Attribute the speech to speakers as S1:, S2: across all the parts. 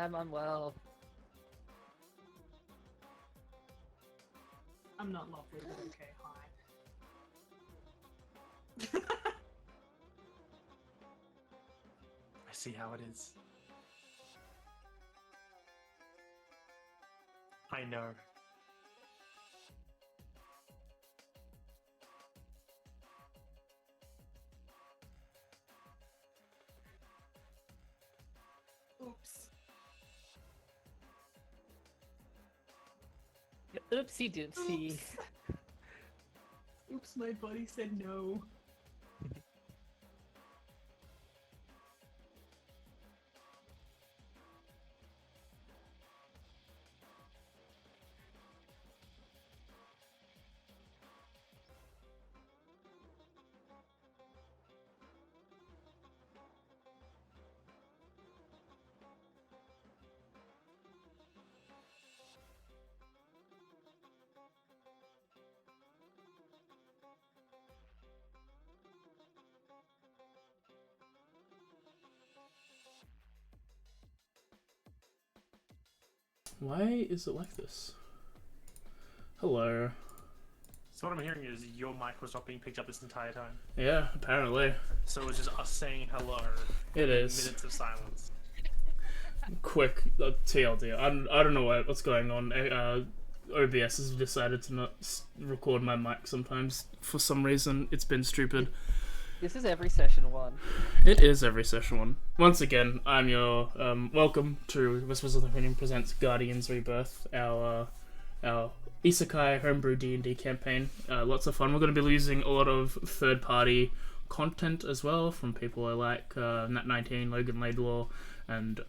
S1: I'm unwell.
S2: I'm not lovely, but okay, hi.
S3: I see how it is. I know.
S2: Oops.
S1: Oopsie doopsie.
S2: Oops. Oops, my buddy said no.
S4: Why is it like this? Hello.
S3: So what I'm hearing is your mic was not being picked up this entire time.
S4: Yeah, apparently.
S3: So it was just us saying hello.
S4: It is.
S3: Minutes of silence.
S4: Quick TLD. I don't know what's going on. OBS has decided to not record my mic sometimes. For some reason, it's been stupid.
S1: This is every session one.
S4: It is every session one. Once again, I'm your welcome to Whispers of the Opinion presents Guardians Rebirth, our Isekai Homebrew D&D campaign. Lots of fun. We're going to be using a lot of third-party content as well from people I like, Nat19, Logan Laidlaw, and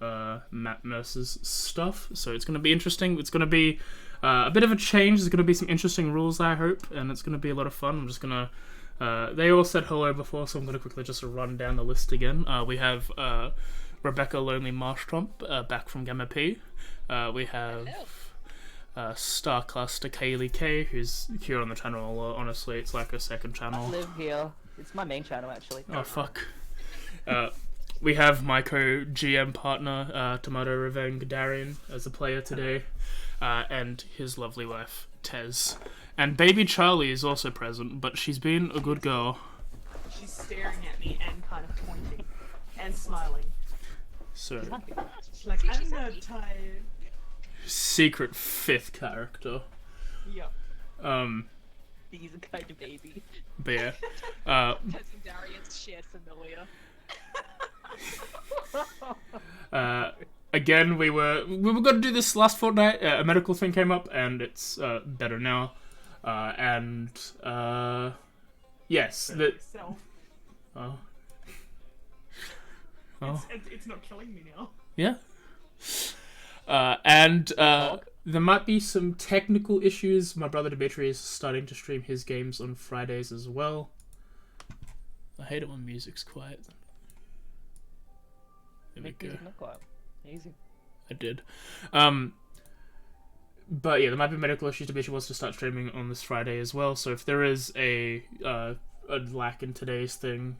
S4: Matt Mercer's stuff. So it's going to be interesting. It's going to be a bit of a change. There's going to be some interesting rules, I hope, and it's going to be a lot of fun. I'm just going to they all said hello before, so I'm going to quickly just run down the list again. We have Rebecca Lonely Marshtomp back from Gamma P. We have Star Cluster Kaylee K, who's here on the channel. Honestly, it's like a second channel.
S1: I live here. It's my main channel, actually.
S4: Oh, fuck. We have my co-GM partner, Tomato Reveng Darian, as a player today, and his lovely wife, Tez. And baby Charlie is also present, but she's been a good girl.
S2: She's staring at me and kind of pointing and smiling.
S4: So,
S2: She's like, I'm not tired.
S4: secret fifth character.
S2: Yep.
S1: He's a kind of baby.
S4: But yeah.
S2: Tez and Darian's shared familiar.
S4: Again, we were going to do this last fortnight. A medical thing came up, and it's better now. Yes.
S2: Itself.
S4: Oh.
S2: It's not killing me now.
S4: Yeah. There might be some technical issues. My brother Dimitri is starting to stream his games on Fridays as well. I hate it when music's quiet. There we go.
S1: Not quite easy.
S4: I did. But yeah, there might be medical issues. Dimitri wants to start streaming on this Friday as well. So if there is a lack in today's thing,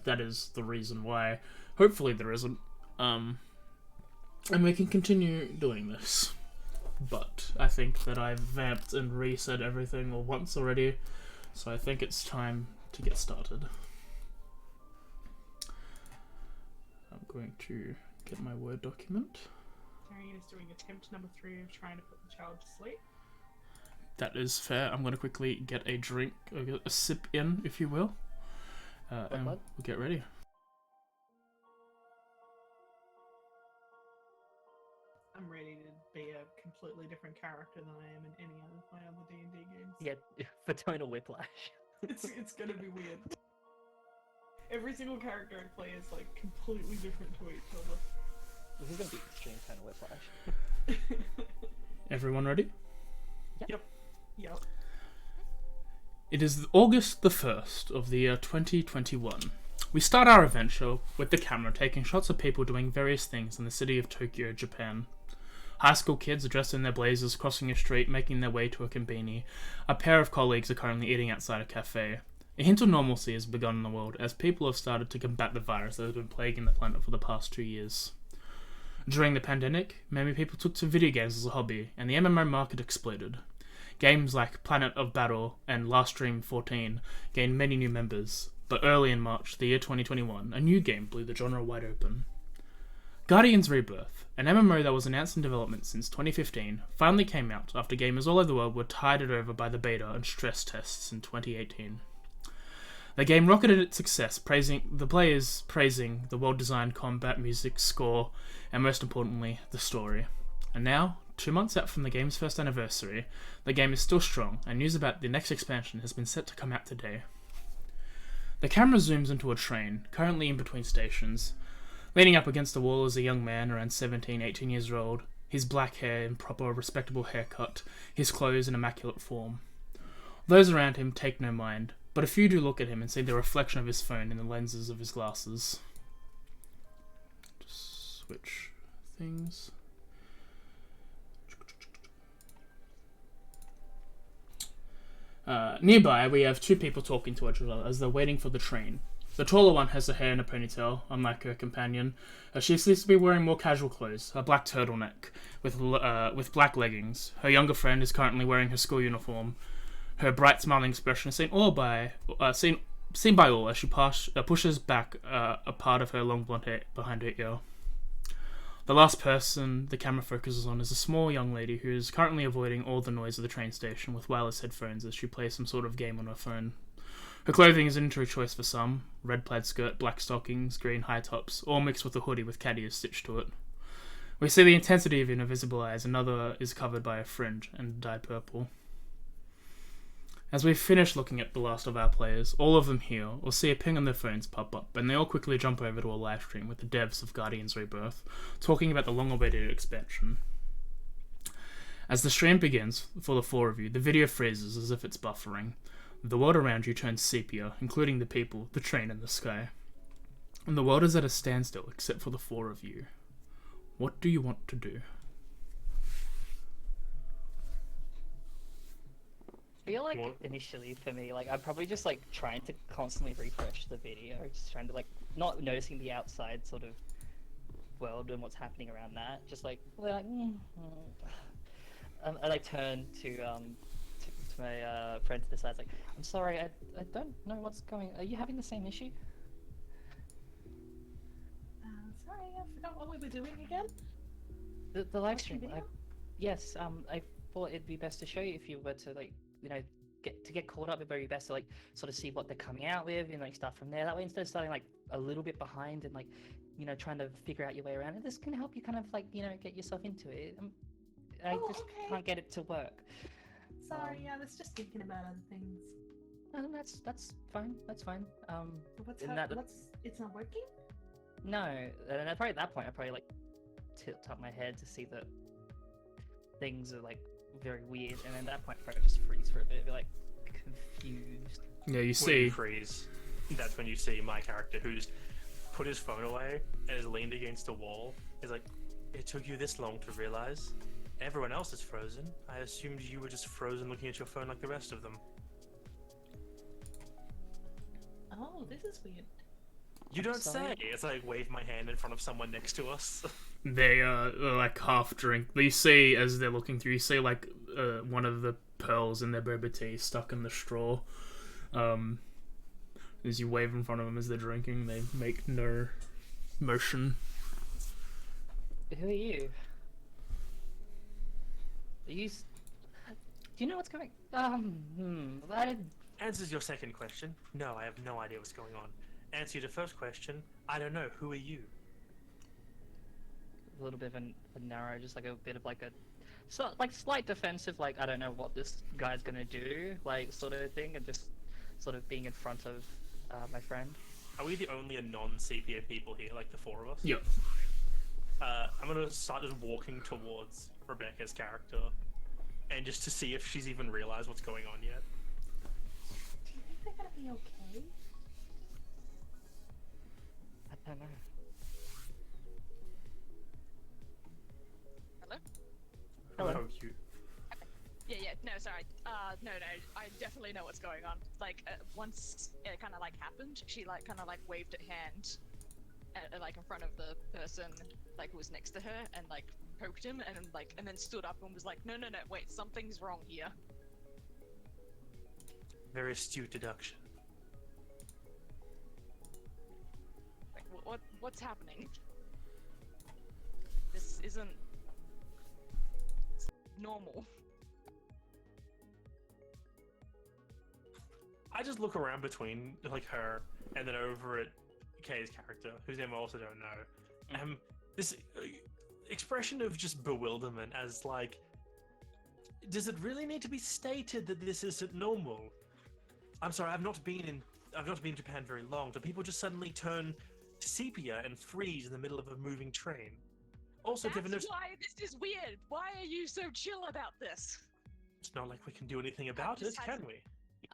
S4: that is the reason why. Hopefully there isn't. And we can continue doing this. But I think that I've vamped and reset everything once already. So I think it's time to get started. I'm going to get my Word document.
S2: Darian is doing attempt number 3 of trying to put the child to sleep.
S4: That is fair. I'm going to quickly get a drink, a sip in, if you will. And we'll get ready.
S2: I'm ready to be a completely different character than I am in any of my other D&D games.
S1: Yeah, for tonal whiplash.
S2: It's gonna be weird. Every single character I play is like completely different to each other.
S1: This is gonna be extreme tonal whiplash.
S4: Everyone ready?
S2: Yep.
S4: It is August the 1st of the year 2021. We start our adventure with the camera taking shots of people doing various things in the city of Tokyo, Japan. High school kids are dressed in their blazers, crossing a street, making their way to a konbini. A pair of colleagues are currently eating outside a cafe. A hint of normalcy has begun in the world as people have started to combat the virus that has been plaguing the planet for the past 2 years. During the pandemic, many people took to video games as a hobby, and the MMO market exploded. Games like Planet of Battle and Last Dream 14 gained many new members, but early in March, the year 2021, a new game blew the genre wide open. Guardians Rebirth, an MMO that was announced in development since 2015, finally came out after gamers all over the world were tided over by the beta and stress tests in 2018. The game rocketed its success, praising the well-designed combat, music, score, and most importantly, the story. And now, 2 months out from the game's first anniversary, the game is still strong, and news about the next expansion has been set to come out today. The camera zooms into a train, currently in between stations. Leaning up against the wall is a young man around 17-18 years old, his black hair in proper, respectable haircut, his clothes in immaculate form. Those around him take no mind, but a few do look at him and see the reflection of his phone in the lenses of his glasses. Just switch things. Nearby, we have two people talking to each other as they're waiting for the train. The taller one has her hair in a ponytail, unlike her companion. She seems to be wearing more casual clothes, a black turtleneck with black leggings. Her younger friend is currently wearing her school uniform. Her bright, smiling expression is seen by all as she pushes back a part of her long blonde hair behind her ear. The last person the camera focuses on is a small young lady who is currently avoiding all the noise of the train station with wireless headphones as she plays some sort of game on her phone. Her clothing is an interior choice for some: red plaid skirt, black stockings, green high tops, all mixed with a hoodie with cat ears stitched to it. We see the intensity of invisible eyes. Another is covered by a fringe and dyed purple. As we finish looking at the last of our players, all of them hear or see a ping on their phones pop up, and they all quickly jump over to a live stream with the devs of Guardians Rebirth, talking about the long-awaited expansion. As the stream begins, for the four of you, the video freezes as if it's buffering. The world around you turns sepia, including the people, the train, and the sky. And the world is at a standstill, except for the four of you. What do you want to do?
S1: I feel like initially for me, like I'm probably just like trying to constantly refresh the video, just trying to like not noticing the outside sort of world and what's happening around that. Just like I like turn to my friend to the side, like, I'm sorry, I don't know what's going. Are you having the same issue?
S2: Sorry, I forgot what we were doing again.
S1: The live stream. Yes. I thought it'd be best to show you if you were to like, you know, get caught up. It'd be best to like sort of see what they're coming out with and like start from there. That way, instead of starting like a little bit behind and like, you know, trying to figure out your way around it, this can help you kind of like, you know, get yourself into it. I just can't get it to work.
S2: Sorry, I was just thinking about other things.
S1: No, that's fine. That's fine.
S2: It's not working?
S1: No, and at probably at that point, I probably like tilt up my head to see that things are like very weird, and at that point, I probably just freeze for a bit, be like confused.
S4: Yeah, you
S3: When
S4: see.
S3: you freeze, that's when you see my character who's put his phone away and is leaned against a wall. He's like, "It took you this long to realize? Everyone else is frozen. I assumed you were just frozen looking at your phone like the rest of them."
S2: Oh, this is weird.
S3: You don't
S1: sorry.
S3: say. It's like wave my hand in front of someone next to us.
S4: They like half drink. You see as they're looking through, you see like one of the pearls in their boba tea stuck in the straw. As you wave in front of them as they're drinking, they make no motion.
S1: Who are you? Do you know what's going?
S3: Answers your second question. No, I have no idea what's going on. Answer your first question. I don't know. Who are you?
S1: A little bit of a narrow, just like a bit of like a, like slight defensive, like I don't know what this guy's gonna do, like sort of thing, and just sort of being in front of my friend.
S3: Are we the only non-sepia people here, like the four of us?
S4: Yep.
S3: I'm gonna start just walking towards Rebecca's character, and just to see if she's even realized what's going on yet.
S2: Do you think they're gonna be okay?
S1: I don't know.
S5: Hello?
S3: Hello, you.
S5: Yeah, no, sorry. No, I definitely know what's going on. Like, once it kind of like happened, she like kind of like waved her hand like in front of the person like who was next to her, and like poked him, and then stood up and was like, no, wait, something's wrong here.
S3: Very astute deduction.
S5: Like, what's happening? This isn't normal.
S3: I just look around between like her and then over at Kay's character, whose name I also don't know. This expression of just bewilderment as like, does it really need to be stated that this isn't normal? I'm sorry, I've not been in Japan very long. Do people just suddenly turn sepia and freeze in the middle of a moving train? Also, given
S5: That's why this is weird. Why are you so chill about this?
S3: it's not like we can do anything about it, can we?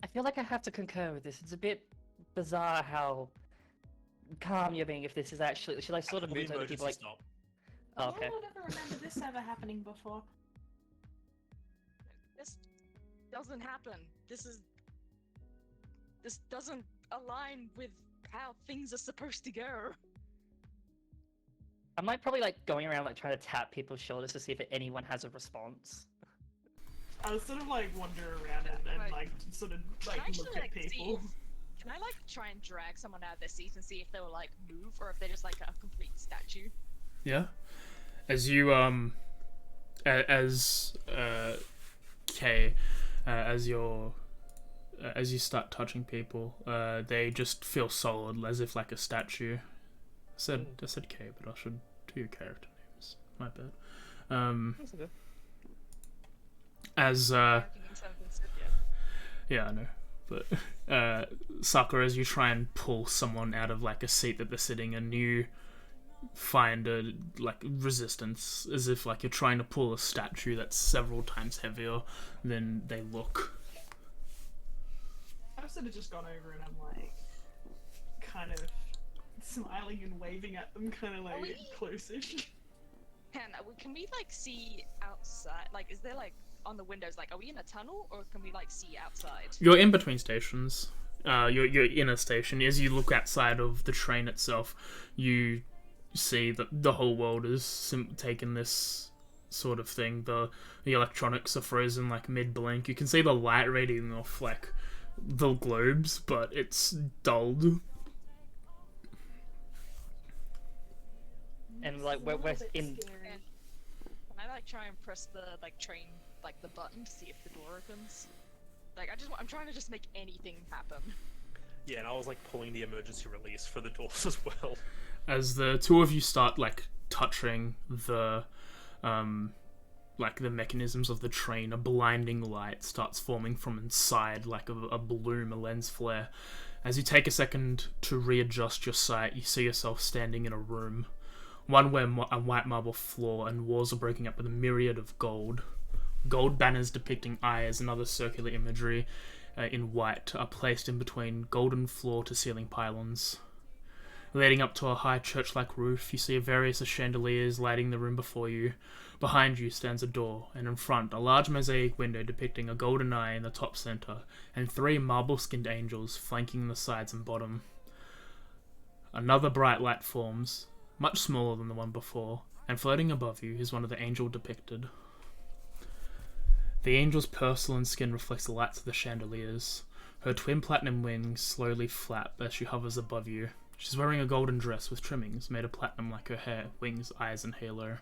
S1: I feel like I have to concur with this. It's a bit bizarre how calm you're being if this is actually. Should I sort of
S3: The
S1: move to the people like?
S3: stop.
S1: Oh, okay.
S2: I don't ever remember this ever happening before.
S5: This doesn't happen. This doesn't align with how things are supposed to go.
S1: I'm like probably like going around like trying to tap people's shoulders to see if anyone has a response.
S2: I was sort of like wander around and like sort of like
S5: Can I
S2: look
S5: actually,
S2: at
S5: like,
S2: people.
S5: Can I like try and drag someone out of their seat and see if they will like move or if they're just like a complete statue?
S4: Yeah. As you Kay, as you start touching people, they just feel solid, as if like a statue. I said Kay, but I should do your character names. My bad.
S1: That's okay.
S4: As
S5: I'm thinking something stupid.
S4: yeah, I know. But Sakura, as you try and pull someone out of like a seat that they're sitting in, you find a like resistance, as if like you're trying to pull a statue that's several times heavier than they look.
S2: I've sort of just gone over and I'm like, kind of smiling and waving at them, kind of like close-ish.
S5: Can we like see outside? Like, is there like on the windows? Like, are we in a tunnel or can we like see outside?
S4: You're in between stations. You're in a station. As you look outside of the train itself, you see that the whole world is taken this sort of thing. The electronics are frozen like mid-blink. You can see the light radiating off like the globes, but it's dulled.
S1: And like we're in.
S5: Can I like try and press the like train like the button to see if the door opens? Like I'm trying to just make anything happen.
S3: Yeah, and I was like pulling the emergency release for the doors as well.
S4: As the two of you start like touching the like the mechanisms of the train, a blinding light starts forming from inside, like a bloom, a lens flare. As you take a second to readjust your sight, you see yourself standing in a room, one where a white marble floor and walls are breaking up with a myriad of gold banners depicting eyes and other circular imagery in white are placed in between golden floor to ceiling pylons. Leading up to a high church-like roof, you see various chandeliers lighting the room before you. Behind you stands a door, and in front, a large mosaic window depicting a golden eye in the top center, and 3 marble-skinned angels flanking the sides and bottom. Another bright light forms, much smaller than the one before, and floating above you is one of the angels depicted. The angel's porcelain skin reflects the lights of the chandeliers. Her twin platinum wings slowly flap as she hovers above you. She's wearing a golden dress with trimmings made of platinum like her hair, wings, eyes, and halo.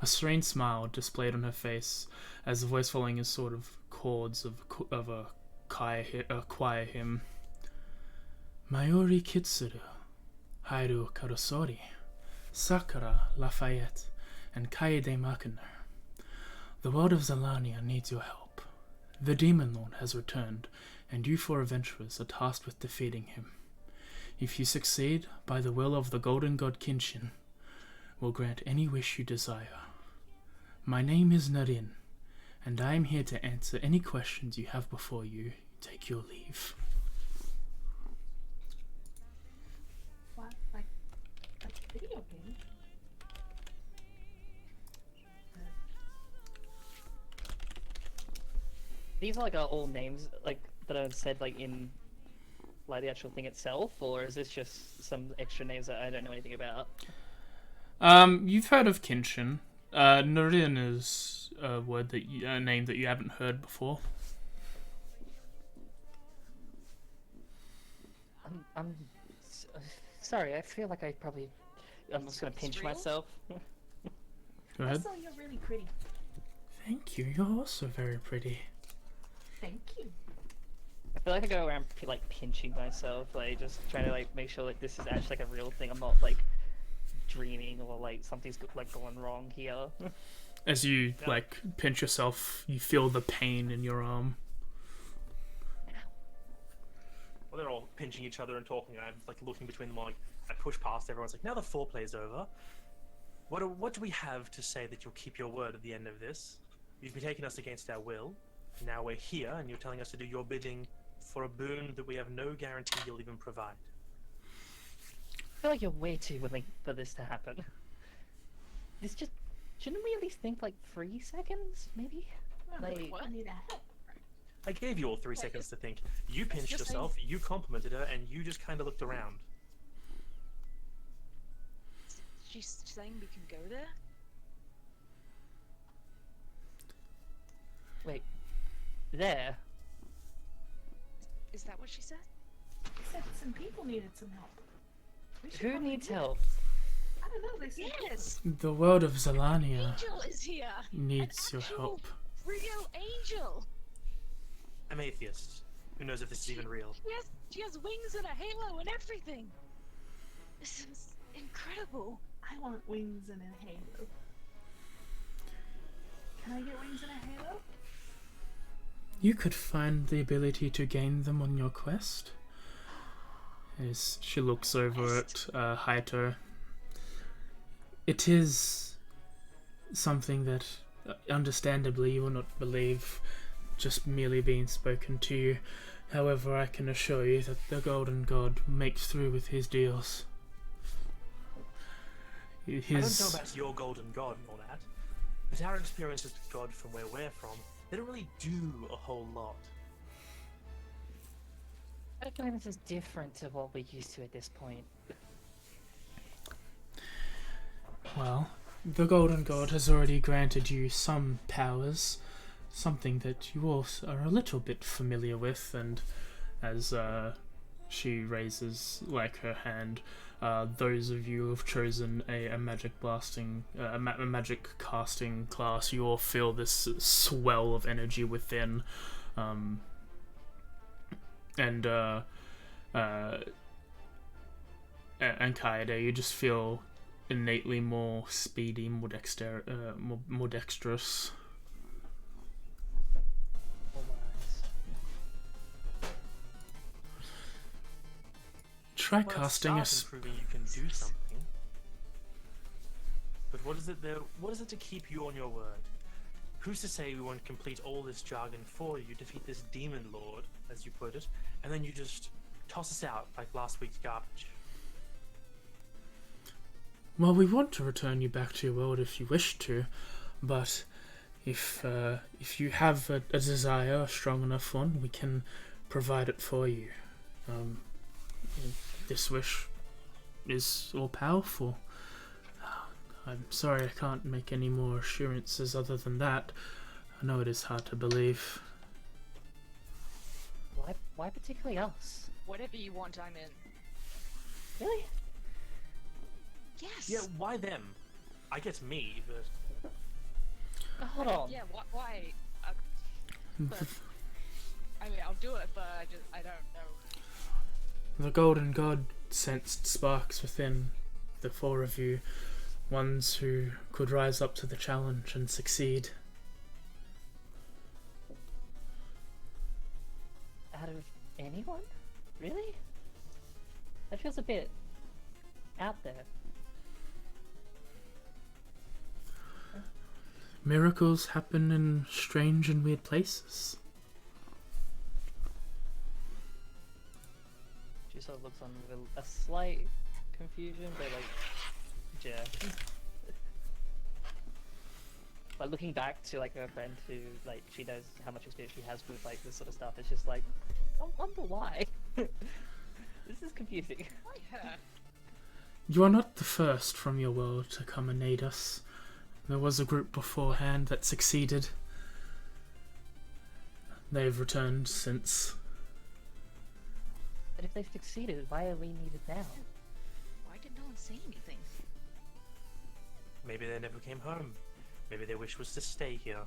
S4: A strange smile displayed on her face as the voice following is sort of chords of a choir hymn. Mayuri Kitsuru, Hairu Karosori, Sakura Lafayette, and Kaede Makiner. The world of Zalania needs your help. The Demon Lord has returned, and you 4 adventurers are tasked with defeating him. If you succeed, by the will of the Golden God Kinshin, will grant any wish you desire. My name is Narin, and I am here to answer any questions you have before you take your leave.
S2: What? Like a video game?
S1: These are like all names like that are said like in like the actual thing itself, or is this just some extra names that I don't know anything about?
S4: You've heard of Kinshin. Norin is a name that you haven't heard before.
S1: I'm sorry. I feel like I'm just gonna pinch
S5: real?
S1: myself.
S4: Go ahead.
S2: Also, you're really pretty.
S4: Thank you. You're also very pretty.
S2: Thank you.
S1: I feel like I go around like pinching myself, like just trying to like make sure like this is actually like a real thing. I'm not like dreaming or like something's like going wrong here.
S4: As you like pinch yourself, you feel the pain in your arm.
S3: Well, they're all pinching each other and talking, and I'm like looking between them. Like I push past everyone's like, now the foreplay's over. What do we have to say that you'll keep your word at the end of this? You've been taking us against our will. Now we're here, and you're telling us to do your bidding for a boon that we have no guarantee you'll even provide.
S1: I feel like you're way too willing for this to happen. This just shouldn't we at least think like 3 seconds, maybe? Like
S5: What?
S2: I need a help.
S3: I gave you all 3 seconds to think. You pinched
S5: Just
S3: yourself, you complimented her, and you just kind of looked around.
S5: She's saying we can go there?
S1: wait, there.
S5: Is that what she said?
S2: They said some people needed some help. We should
S1: Who
S2: probably
S1: needs
S2: do it.
S1: help?
S2: I don't know. They said
S5: Yes!
S4: The world of Zalania
S5: Angel is here!
S4: needs your
S5: Actual
S4: help.
S5: Real angel!
S3: I'm atheist. Who knows if this is even real?
S5: She has wings and a halo and everything! This is incredible!
S2: I want wings and a halo. Can I get wings and a halo?
S4: You could find the ability to gain them on your quest. As she looks over at Haito. It is something that, understandably, you will not believe just merely being spoken to you. However, I can assure you that the Golden God makes through with his deals.
S3: I don't know about your golden god and all that, but our experiences with God from where we're from, they don't really do a whole lot.
S1: I feel like this is different to what we're used to at this point.
S4: Well, the Golden God has already granted you some powers, something that you all are a little bit familiar with, and as she raises like her hand, those of you who have chosen a magic blasting, a magic casting class, you all feel this swell of energy within, and Kaede, you just feel innately more speedy, more dexterous.
S1: All eyes.
S4: Try
S3: Well,
S4: casting a
S3: start and proving you can do something. But what is it there? What is it to keep you on your word? Who's to say we won't complete all this jargon for you, defeat this demon lord, as you put it, and then you just toss us out like last week's garbage?
S4: Well, we want to return you back to your world if you wish to, but if you have a desire, a strong enough one, we can provide it for you. This wish is all powerful. I'm sorry I can't make any more assurances other than that. I know it is hard to believe.
S1: Why particularly us?
S5: Whatever you want, I'm in.
S1: Really?
S5: Yes!
S3: Yeah, why them? I guess me, but
S1: Hold on.
S5: Yeah, why? But, I mean, I'll do it, but I don't know.
S4: The Golden God sensed sparks within the four of you, ones who could rise up to the challenge and succeed.
S1: Out of anyone? Really? That feels a bit out there.
S4: Miracles happen in strange and weird places.
S1: She sort of looks on with a slight confusion, but like, yeah. Like looking back to like her friend who like she knows how much experience she has with like this sort of stuff. It's just like, I wonder why. This is confusing.
S5: Yeah.
S4: You are not the first from your world to come and aid us. There was a group beforehand that succeeded. They've returned since.
S1: But if they've succeeded, why are we needed now?
S5: Why did no one say anything?
S3: Maybe they never came home. Maybe their wish was to stay here.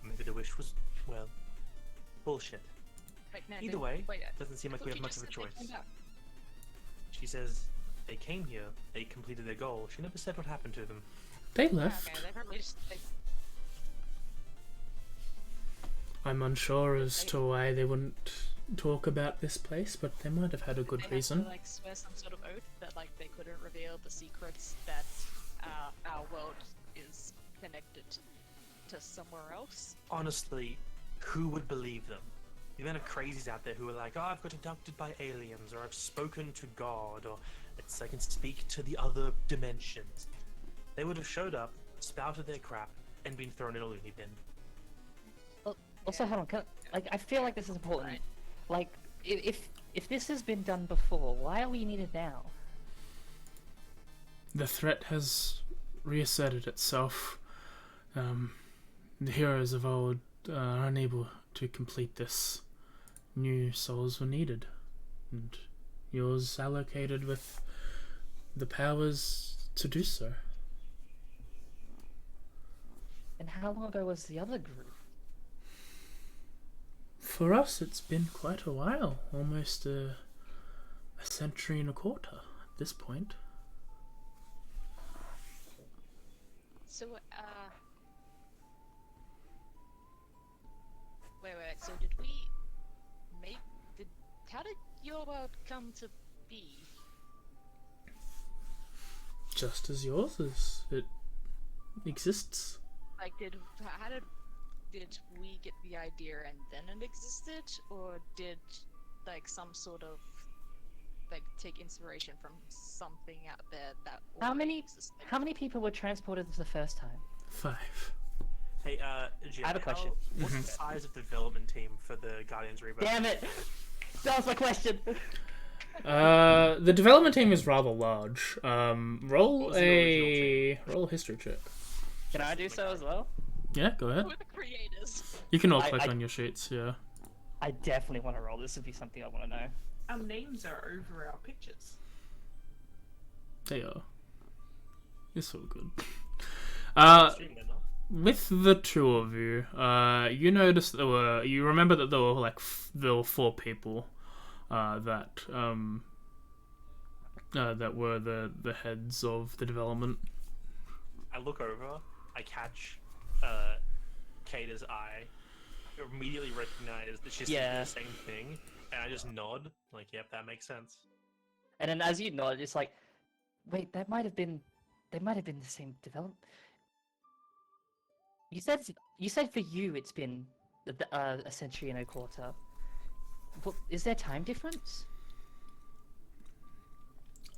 S3: Maybe the wish was, well, bullshit.
S5: Wait, no,
S3: Either way,
S5: wait,
S3: doesn't seem
S5: I
S3: like
S5: thought
S3: we have
S5: you
S3: much
S5: just
S3: of a
S5: said they
S3: choice.
S5: came back.
S3: She says they came here, they completed their goal. She never said what happened to them.
S4: They
S5: Oh,
S4: left.
S5: okay, they probably just
S4: I'm unsure as to why they wouldn't talk about this place, but they might have had a good
S5: they
S4: reason.
S5: Had to, like, swear some sort of oath that like they couldn't reveal the secrets that our world is connected to somewhere else.
S3: Honestly, who would believe them? The amount of crazies out there who are like, oh, I've got abducted by aliens, or I've spoken to God, or I can speak to the other dimensions. They would have showed up, spouted their crap, and been thrown in a loony bin.
S1: Also,
S5: Yeah.
S1: hold on. I feel like this is important.
S5: Right.
S1: Like, if this has been done before, why are we needed now?
S4: The threat has reasserted itself. The heroes of old are unable to complete this. New souls were needed, and yours allocated with the powers to do so.
S1: And how long ago was the other group?
S4: For us, it's been quite a while, almost a century and a quarter at this point.
S5: So, wait, so did we how did your world come to be?
S4: Just as yours is, it exists.
S5: Like, how did we get the idea and then it existed, or did, like, some sort of, like, take inspiration from something out there that
S1: How
S5: already
S1: many-
S5: existed?
S1: How many people were transported the first time?
S4: 5.
S3: Hey, Jim,
S1: I have a question.
S3: What's the size of the development team for the Guardians Rebirth?
S1: Damn it! That was my question.
S4: The development team is rather large.
S3: What
S4: Roll
S3: was the
S4: a history check.
S1: Can I do so as well?
S4: Yeah, go ahead.
S5: Who are the creators?
S4: You can all
S1: I-
S4: click
S1: I-
S4: on your sheets. Yeah.
S1: I definitely want to roll. This would be something I want to know.
S2: Our names are over our pictures.
S4: They are. It's all good.
S3: Stream then, huh?
S4: With the two of you, you noticed you remember that there were there were 4 people, that were the heads of the development.
S3: I look over, I catch Kata's eye, immediately recognize that she's thinking
S1: Yeah.
S3: the same thing, and I just nod, like, yep, that makes sense.
S1: And then as you nod, it's like, wait, they might have been the same development. You said for you it's been a century and a quarter. But is there time difference?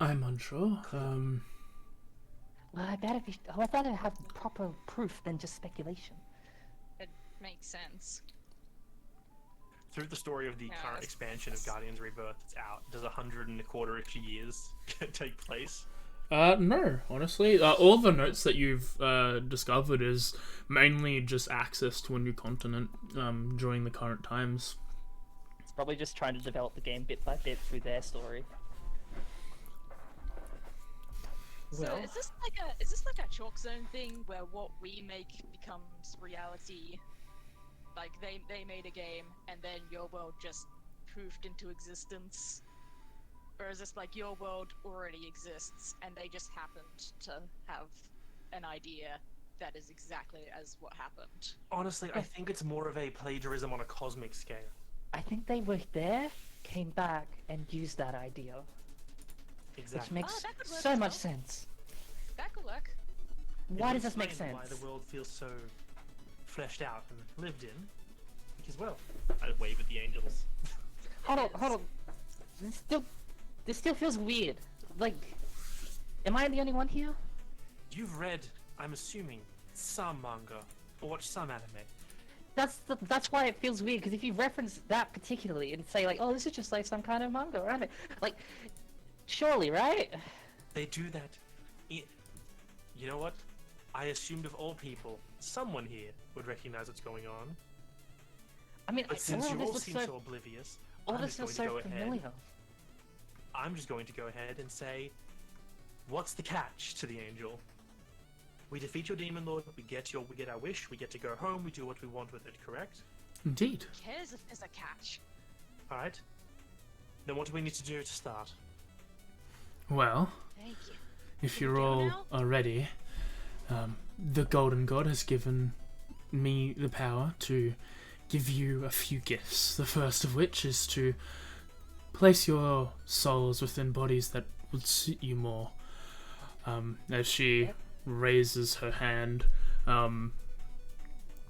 S4: I'm unsure.
S1: Well, I'd rather have proper proof than just speculation.
S5: It makes sense.
S3: Through the story of the
S5: Yeah,
S3: current
S5: that's-
S3: expansion of Guardians Rebirth that's out, does 125-ish years take place?
S4: No, honestly. All the notes that you've discovered is mainly just access to a new continent during the current times.
S1: It's probably just trying to develop the game bit by bit through their story.
S5: So
S1: Well,
S5: is this like a chalk zone thing where what we make becomes reality? Like they made a game and then your world just poofed into existence? Or is this like your world already exists and they just happened to have an idea that is exactly as what happened?
S3: Honestly, I think it's more of a plagiarism on a cosmic scale.
S1: I think they were there, came back, and used that idea, which
S3: Exactly.
S1: makes
S5: that could work
S1: so
S5: as
S1: much
S5: well.
S1: sense.
S5: That could work.
S1: Why
S3: It
S1: does this make
S3: explains
S1: sense?
S3: Why the world feels so fleshed out and lived in. Because, well, I wave at the angels.
S1: Hold on. This still feels weird. Like, am I the only one here?
S3: You've read, I'm assuming, some manga or watched some anime.
S1: that's why it feels weird, because if you reference that particularly and say like, oh, this is just like some kind of manga or anime, like, surely, right?
S3: They do that. You know what? I assumed of all people, someone here would recognize what's going on.
S1: I mean,
S3: But since you
S1: this
S3: all
S1: looks
S3: seem
S1: so,
S3: so oblivious,
S1: all
S3: I'm
S1: this
S3: just
S1: is
S3: going to
S1: so
S3: go
S1: familiar.
S3: ahead. I'm just going to go ahead and say, what's the catch to the angel? We defeat your demon lord, we get our wish, we get to go home, we do what we want with it, correct?
S4: Indeed.
S5: Who cares if there's a catch?
S3: Alright. Then what do we need to do to start?
S4: Well,
S5: Thank you.
S4: if
S5: Can we
S4: you're
S5: go
S4: all
S5: now?
S4: are ready, the Golden God has given me the power to give you a few gifts. The first of which is to place your souls within bodies that would suit you more. As she raises her hand,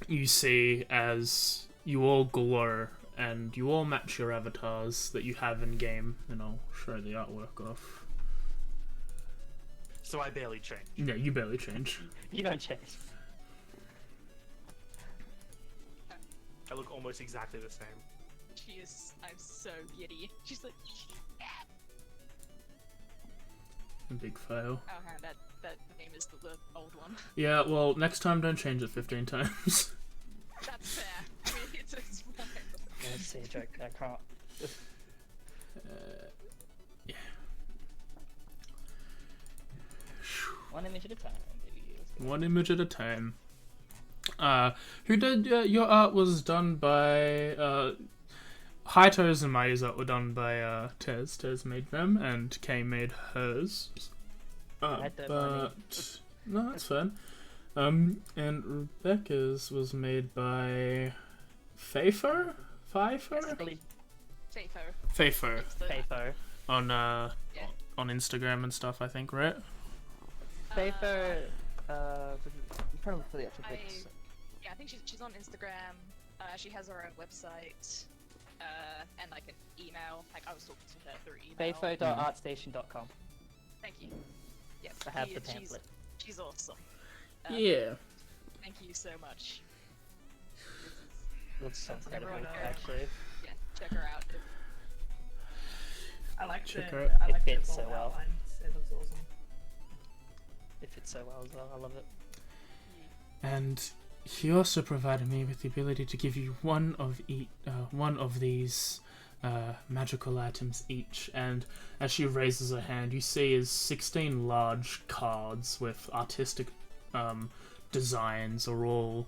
S4: you see as you all glow and you all match your avatars that you have in game, and I'll show the artwork off.
S3: So I barely change.
S4: Yeah, you barely change.
S1: You don't change.
S3: I look almost exactly the same.
S5: She is. I'm so giddy. She's like,
S4: A big fail.
S5: oh, man, that name is the old one.
S4: Yeah, well, next time don't change it 15 times.
S5: That's fair. I mean, it's fine.
S1: Let's see a joke. I can't.
S4: Yeah.
S1: One image at a time, baby. Let's go.
S4: One image at a time. Who did your art was done by Haito's and Mai's art were done by Tez. Tez made them and Kay made hers.
S1: had the money.
S4: But no, that's fine. And Rebecca's was made by Fafer? Pfeiffer?
S1: Billy
S4: Fafer
S1: Fafer.
S4: on
S5: Yeah.
S4: on Instagram and stuff, I think, right?
S1: Fafer. I'm trying to look for the actual pics.
S5: Yeah, I think she's on Instagram. She has her own website. And like an email. Like I was talking to her through email.
S1: Fafo.artstation.com.
S5: Thank you. Yes,
S1: I have the
S5: she's
S1: pamphlet.
S5: she's awesome.
S4: Yeah.
S5: Thank you so much.
S1: Looks sounds kind of
S5: Everyone
S1: cool,
S5: know.
S1: actually.
S5: Yeah, check her out.
S2: I like
S4: Check
S2: the
S4: her out.
S2: I like
S1: It
S2: the
S1: fits so
S2: bold
S1: well.
S2: outlines. It looks awesome.
S1: It fits so well as well. I love it.
S4: And he also provided me with the ability to give you one of these magical items each. And as she raises her hand, you see is 16 large cards with artistic designs, are all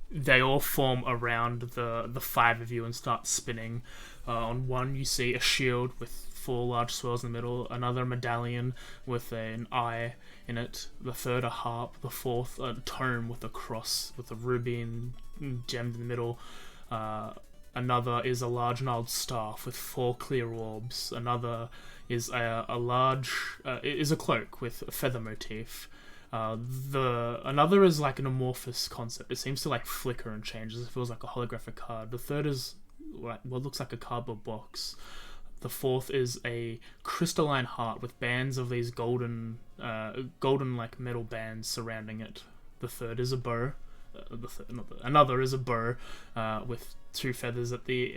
S4: they all form around the five of you and start spinning. On one, you see a shield with 4 large swirls in the middle, another medallion with an eye in it, the third a harp, the fourth a tome with a cross with a ruby and gemmed in the middle, another is a large gnarled staff with 4 clear orbs, another is a large is a cloak with a feather motif. Another is like an amorphous concept. It seems to like flicker and change as it feels like a holographic card. The third is like what looks like a cardboard box. The fourth is a crystalline heart with bands of these golden like metal bands surrounding it. The third is a bow. Another is a bow with 2 feathers at the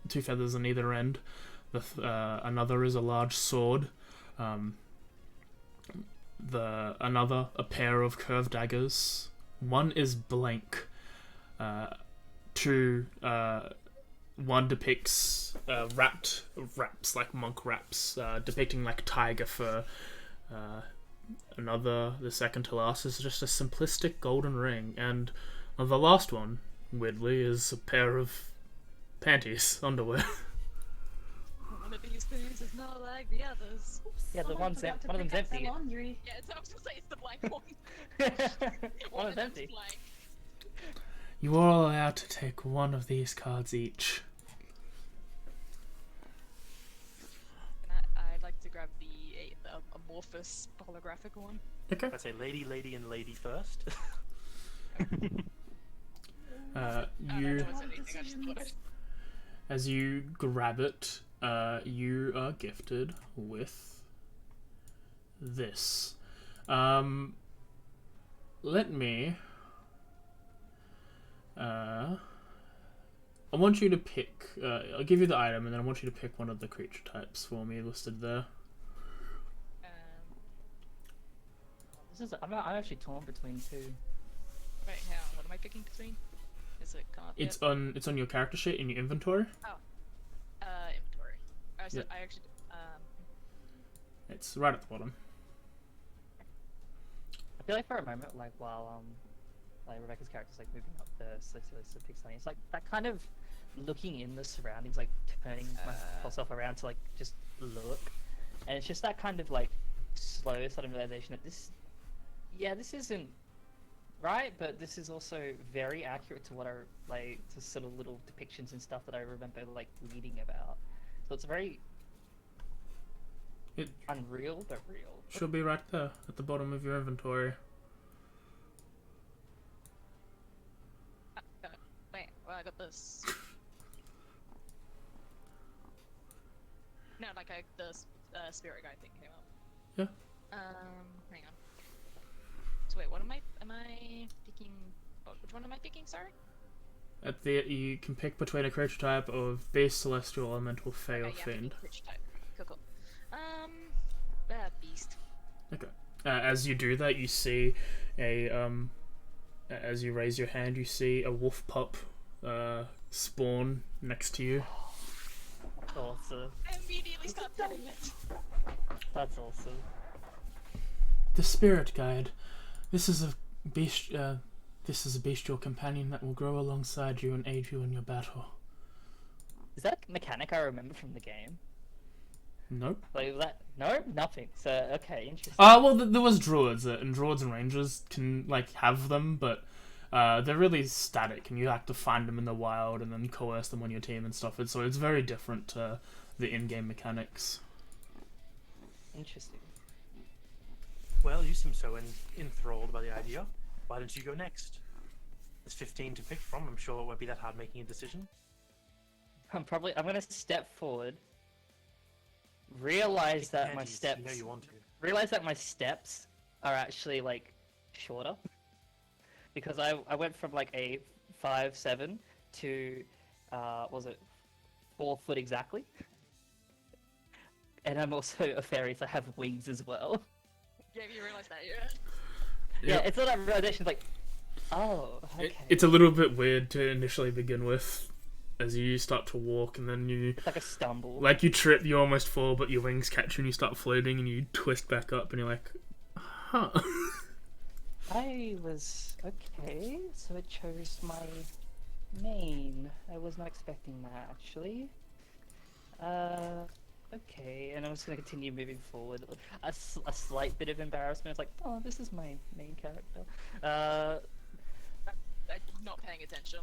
S4: 2 feathers on either end. Another is a large sword. Another a pair of curved daggers. One is blank. One depicts wraps like monk wraps, depicting like tiger fur. Another, the second to last, is just a simplistic golden ring, and the last one, weirdly, is a pair of panties, underwear.
S5: One of these things is not like the others.
S1: Yeah, the
S2: Someone
S1: one's
S2: forgot to
S1: one of them's
S2: pick up their
S1: empty.
S2: laundry.
S5: Yeah, so I was gonna say it's the blank one.
S1: One is
S5: of them's
S1: empty.
S5: blank.
S4: You are all allowed to take one of these cards each.
S5: And I'd like to grab the amorphous holographic one.
S4: Okay.
S3: I'd say lady, and lady first.
S5: I don't
S4: You,
S5: know what's anything, I just thought it.
S4: as you grab it, you are gifted with this. Let me. I want you to pick. I'll give you the item, and then I want you to pick one of the creature types for me listed there.
S1: I'm actually torn between two.
S5: Right, hang on, what am I picking between? Is it come up yet?
S4: It's on your character sheet in your inventory.
S5: Inventory. So
S4: Yeah.
S5: I actually,
S4: It's right at the bottom.
S1: I feel like for a moment, like while like Rebecca's character's like moving up the list of Pixar, it's like that kind of looking in the surroundings, like turning myself around to like just look, and it's just that kind of like slow sudden realization that this isn't right, but this is also very accurate to what I like to sort of little depictions and stuff that I remember like reading about. So it's very
S4: It
S1: unreal, but real.
S4: should be right there at the bottom of your inventory.
S5: wait, well, I got this. No, like the spirit guy thing came up.
S4: Yeah.
S5: Hang on. So wait, what am I picking? Oh, which one am I picking? Sorry.
S4: At the you can pick between a creature type of beast, celestial, elemental, fey, or
S5: Okay, yeah,
S4: fiend.
S5: which type? Cool. Beast.
S4: Okay. As you do that, you see as you raise your hand, you see a wolf pup spawn next to you.
S1: Awesome.
S5: I immediately stopped petting it.
S1: That's awesome.
S4: The spirit guide. This is a beast. This is a bestial companion that will grow alongside you and aid you in your battle.
S1: Is that a mechanic I remember from the game?
S4: Nope.
S1: Like was that? No, nothing. So okay, interesting.
S4: Well, there was druids, and druids and rangers can like have them, but they're really static, and you have to find them in the wild and then coerce them on your team and stuff. So it's very different to the in-game mechanics.
S1: Interesting.
S3: Well, you seem so enthralled by the idea. Why don't you go next? There's 15 to pick from. I'm sure it won't be that hard making a decision.
S1: I'm gonna step forward. Realize
S3: Pick
S1: that my
S3: panties,
S1: steps.
S3: You know you want to.
S1: Realize that my steps are actually like shorter because I went from like a 5'7" to what was it 4 foot exactly, and I'm also a fairy, so I have wings as well.
S5: Yeah, you realize that, yeah.
S1: Yeah,
S4: Yep.
S1: it's not that realization. Like, oh, okay.
S4: It's a little bit weird to initially begin with, as you start to walk, and then you
S1: It's like a stumble.
S4: like you trip, you almost fall, but your wings catch you, and you start floating, and you twist back up, and you're like, huh.
S1: I was okay, so it chose my main. I was not expecting that actually. Okay, and I'm just gonna continue moving forward. A slight bit of embarrassment. It's like, oh, this is my main character.
S5: I'm not paying attention.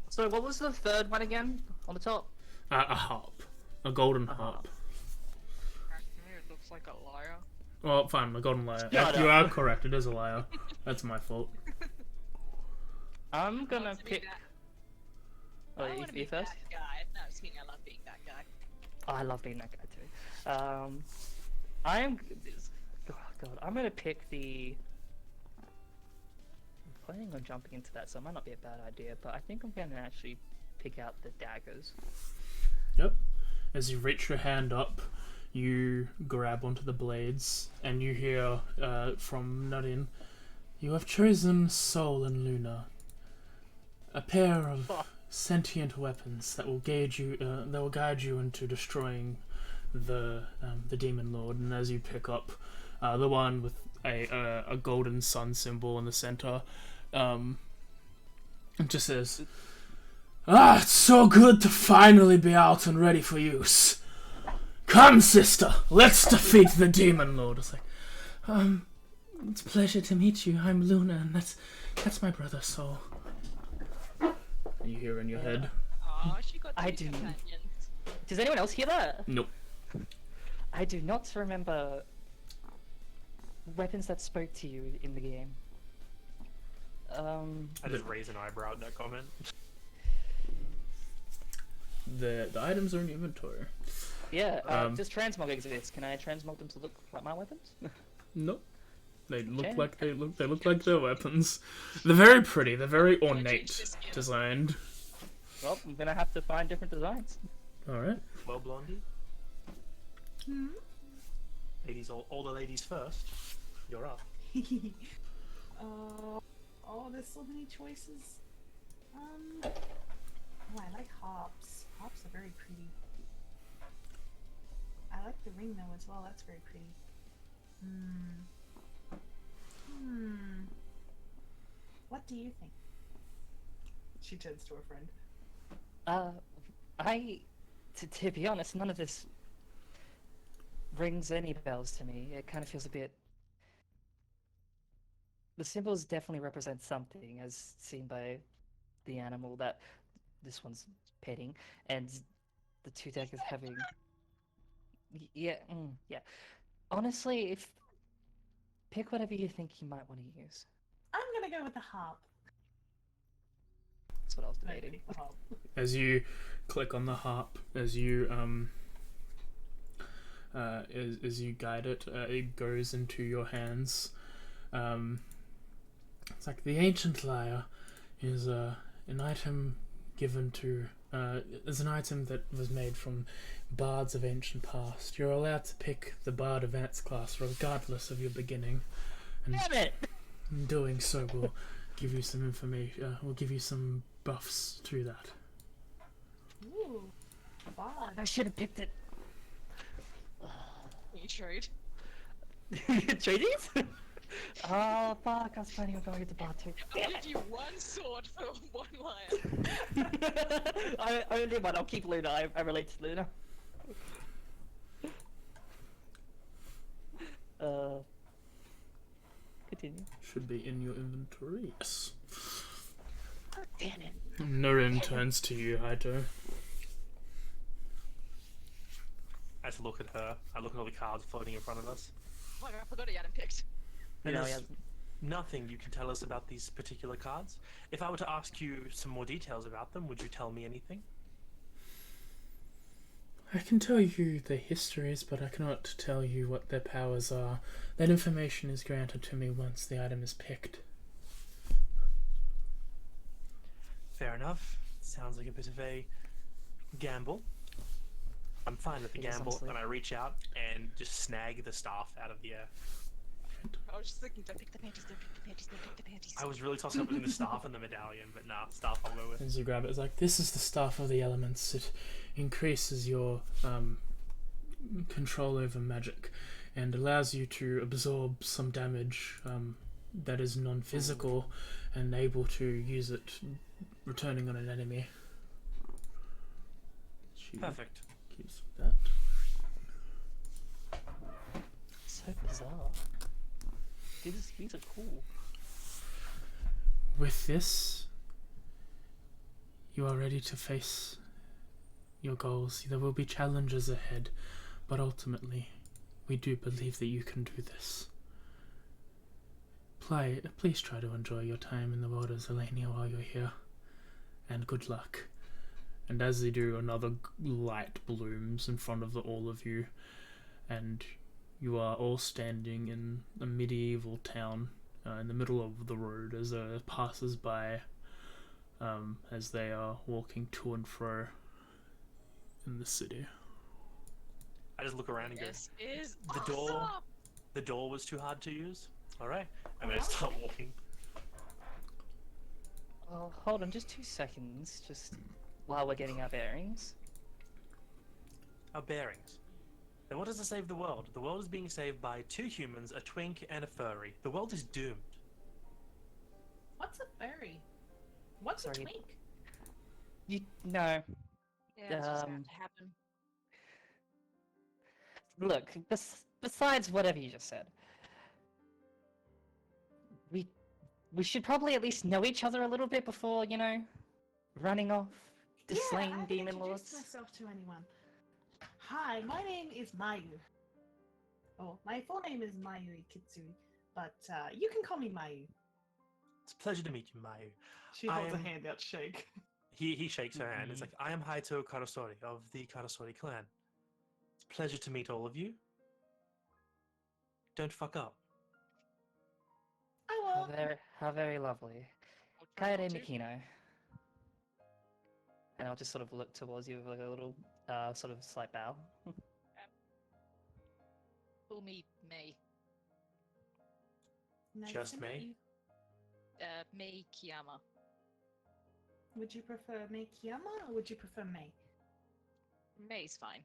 S1: So what was the third one again on the top?
S4: A harp, a golden
S1: A harp.
S4: harp.
S5: It looks like a liar.
S4: Well, fine, a golden lyre.
S1: Shut
S4: You
S1: up.
S4: are correct. It is a lyre. That's my fault.
S1: I'm gonna
S5: Want to be
S1: pick.
S5: that-
S1: Oh,
S5: I
S1: you,
S5: want to
S1: you
S5: be
S1: first.
S5: that guy. No, just kidding. I love being that guy.
S1: Oh, I love being that guy too. I am. Oh God, I'm gonna pick the. I'm planning on jumping into that, so it might not be a bad idea. But I think I'm gonna actually pick out the daggers.
S4: Yep. As you reach your hand up, you grab onto the blades, and you hear from Nudin, "You have chosen Soul and Luna, a pair of sentient weapons that will guide you into destroying the demon lord." And as you pick up the one with a golden sun symbol in the center, it just says, "Ah, it's so good to finally be out and ready for use. Come, sister, let's defeat the demon lord." It's like, it's a pleasure to meet you. I'm Luna, and that's my brother Soul. You hear in your head.
S5: Oh, she got
S1: I
S5: two
S1: do.
S5: companions.
S1: Does anyone else hear that?
S4: Nope.
S1: I do not remember weapons that spoke to you in the game.
S3: I just raise an eyebrow at that comment.
S4: The items are in your inventory.
S1: Yeah, does transmog exist? Can I transmog them to look like my weapons?
S4: Nope. They look
S1: Okay.
S4: like they look like their weapons. They're very pretty. They're very ornate
S5: this skin.
S4: designed.
S1: Well, I'm gonna have to find different designs.
S4: All right.
S3: Well, Blondie,
S2: Hmm?
S3: ladies, all the ladies first. You're up.
S2: Oh, there's so many choices. Oh, I like harps. Harps are very pretty. I like the ring though as well. That's very pretty. What do you think? She turns to her friend.
S1: To be honest, none of this rings any bells to me. It kind of feels a bit. The symbols definitely represent something, as seen by the animal that this one's petting, and the two daggers having. Yeah, yeah. Honestly, if pick whatever you think you might want to use.
S2: I'm gonna go with the harp.
S1: That's what I was
S2: No,
S1: debating.
S2: pick the harp.
S4: As you click on the harp, as you as you guide it, it goes into your hands. It's like the ancient lyre is an item given to is an item that was made from bards of ancient past. You're allowed to pick the bard advanced class regardless of your beginning. And
S1: Damn it!
S4: in doing so will give you some information. Will give you some buffs to that.
S2: Ooh, bard.
S1: I should have picked it.
S5: You trade.
S1: Tradies? Oh fuck! I was planning on going to bar too.
S5: I'll give you one sword for one lion.
S1: I only one. I'll keep Luna. I relate to Luna. Continue.
S4: Should be in your inventory. Yes.
S1: Oh, damn it.
S4: Nurin turns to you, Haito.
S3: I just look at her. I look at all the cards floating in front of us.
S5: Oh my god, I forgot he hadn't picked.
S1: No, he
S3: There's
S1: hasn't.
S3: nothing you can tell us about these particular cards. If I were to ask you some more details about them, would you tell me anything?
S4: I can tell you their histories, but I cannot tell you what their powers are. That information is granted to me once the item is picked.
S3: Fair enough. Sounds like a bit of a gamble. I'm fine with the
S1: It is,
S3: gamble,
S1: honestly.
S3: and I reach out and just snag the staff out of the air.
S5: I was just thinking, don't pick the panties, don't pick the panties, don't pick the panties.
S3: I was really tossing up between the staff and the medallion, but nah, staff I'll go with.
S4: As you grab it, it's like, this is the staff of the elements. It increases your control over magic and allows you to absorb some damage that is non-physical and able to use it returning on an enemy. She
S3: Perfect.
S4: keeps that.
S1: So bizarre. These are cool.
S4: With this, you are ready to face your goals. There will be challenges ahead, but ultimately, we do believe that you can do this. Please try to enjoy your time in the world of Zalania while you're here, and good luck. And as they do, another light blooms in front of all of you, and you are all standing in a medieval town in the middle of the road as passers by as they are walking to and fro in the city.
S3: I just look around and go,
S5: This is
S3: The
S5: awesome!
S3: door. the door was too hard to use? Alright, I'm gonna start walking.
S1: Oh, hold on, just 2 seconds, just while we're getting our bearings.
S3: Our bearings. Then what does it save the world? The world is being saved by 2 humans, a twink, and a furry. The world is doomed.
S2: What's a fairy? What's a
S1: Sorry.
S2: twink?
S1: No.
S5: Yeah, it's just gonna have
S1: Um,
S5: to happen.
S1: Look, besides whatever you just said, we should probably at least know each other a little bit before, running off to
S2: Yeah, I
S1: slaying
S2: haven't
S1: demon
S2: introduced
S1: lords.
S2: myself to anyone. Hi, my name is Mayu. Oh, my full name is Mayu Kitsui, but you can call me Mayu.
S3: It's a pleasure to meet you, Mayu.
S2: She
S3: I
S2: holds a
S3: am-
S2: hand out, shake.
S3: He shakes her hand. It's like, I am Haito Karasori of the Karasori clan. It's a pleasure to meet all of you. Don't fuck up.
S2: I
S1: How
S2: won't.
S1: very lovely.
S5: I'll try
S1: Kaede
S5: not to.
S1: Mikino. And I'll just sort of look towards you with like a little sort of slight bow.
S5: Call me May.
S2: Nice
S3: Just
S2: to meet
S3: May?
S2: you.
S5: May Kiyama.
S2: Would you prefer May Kiyama or would you prefer May?
S5: May's fine.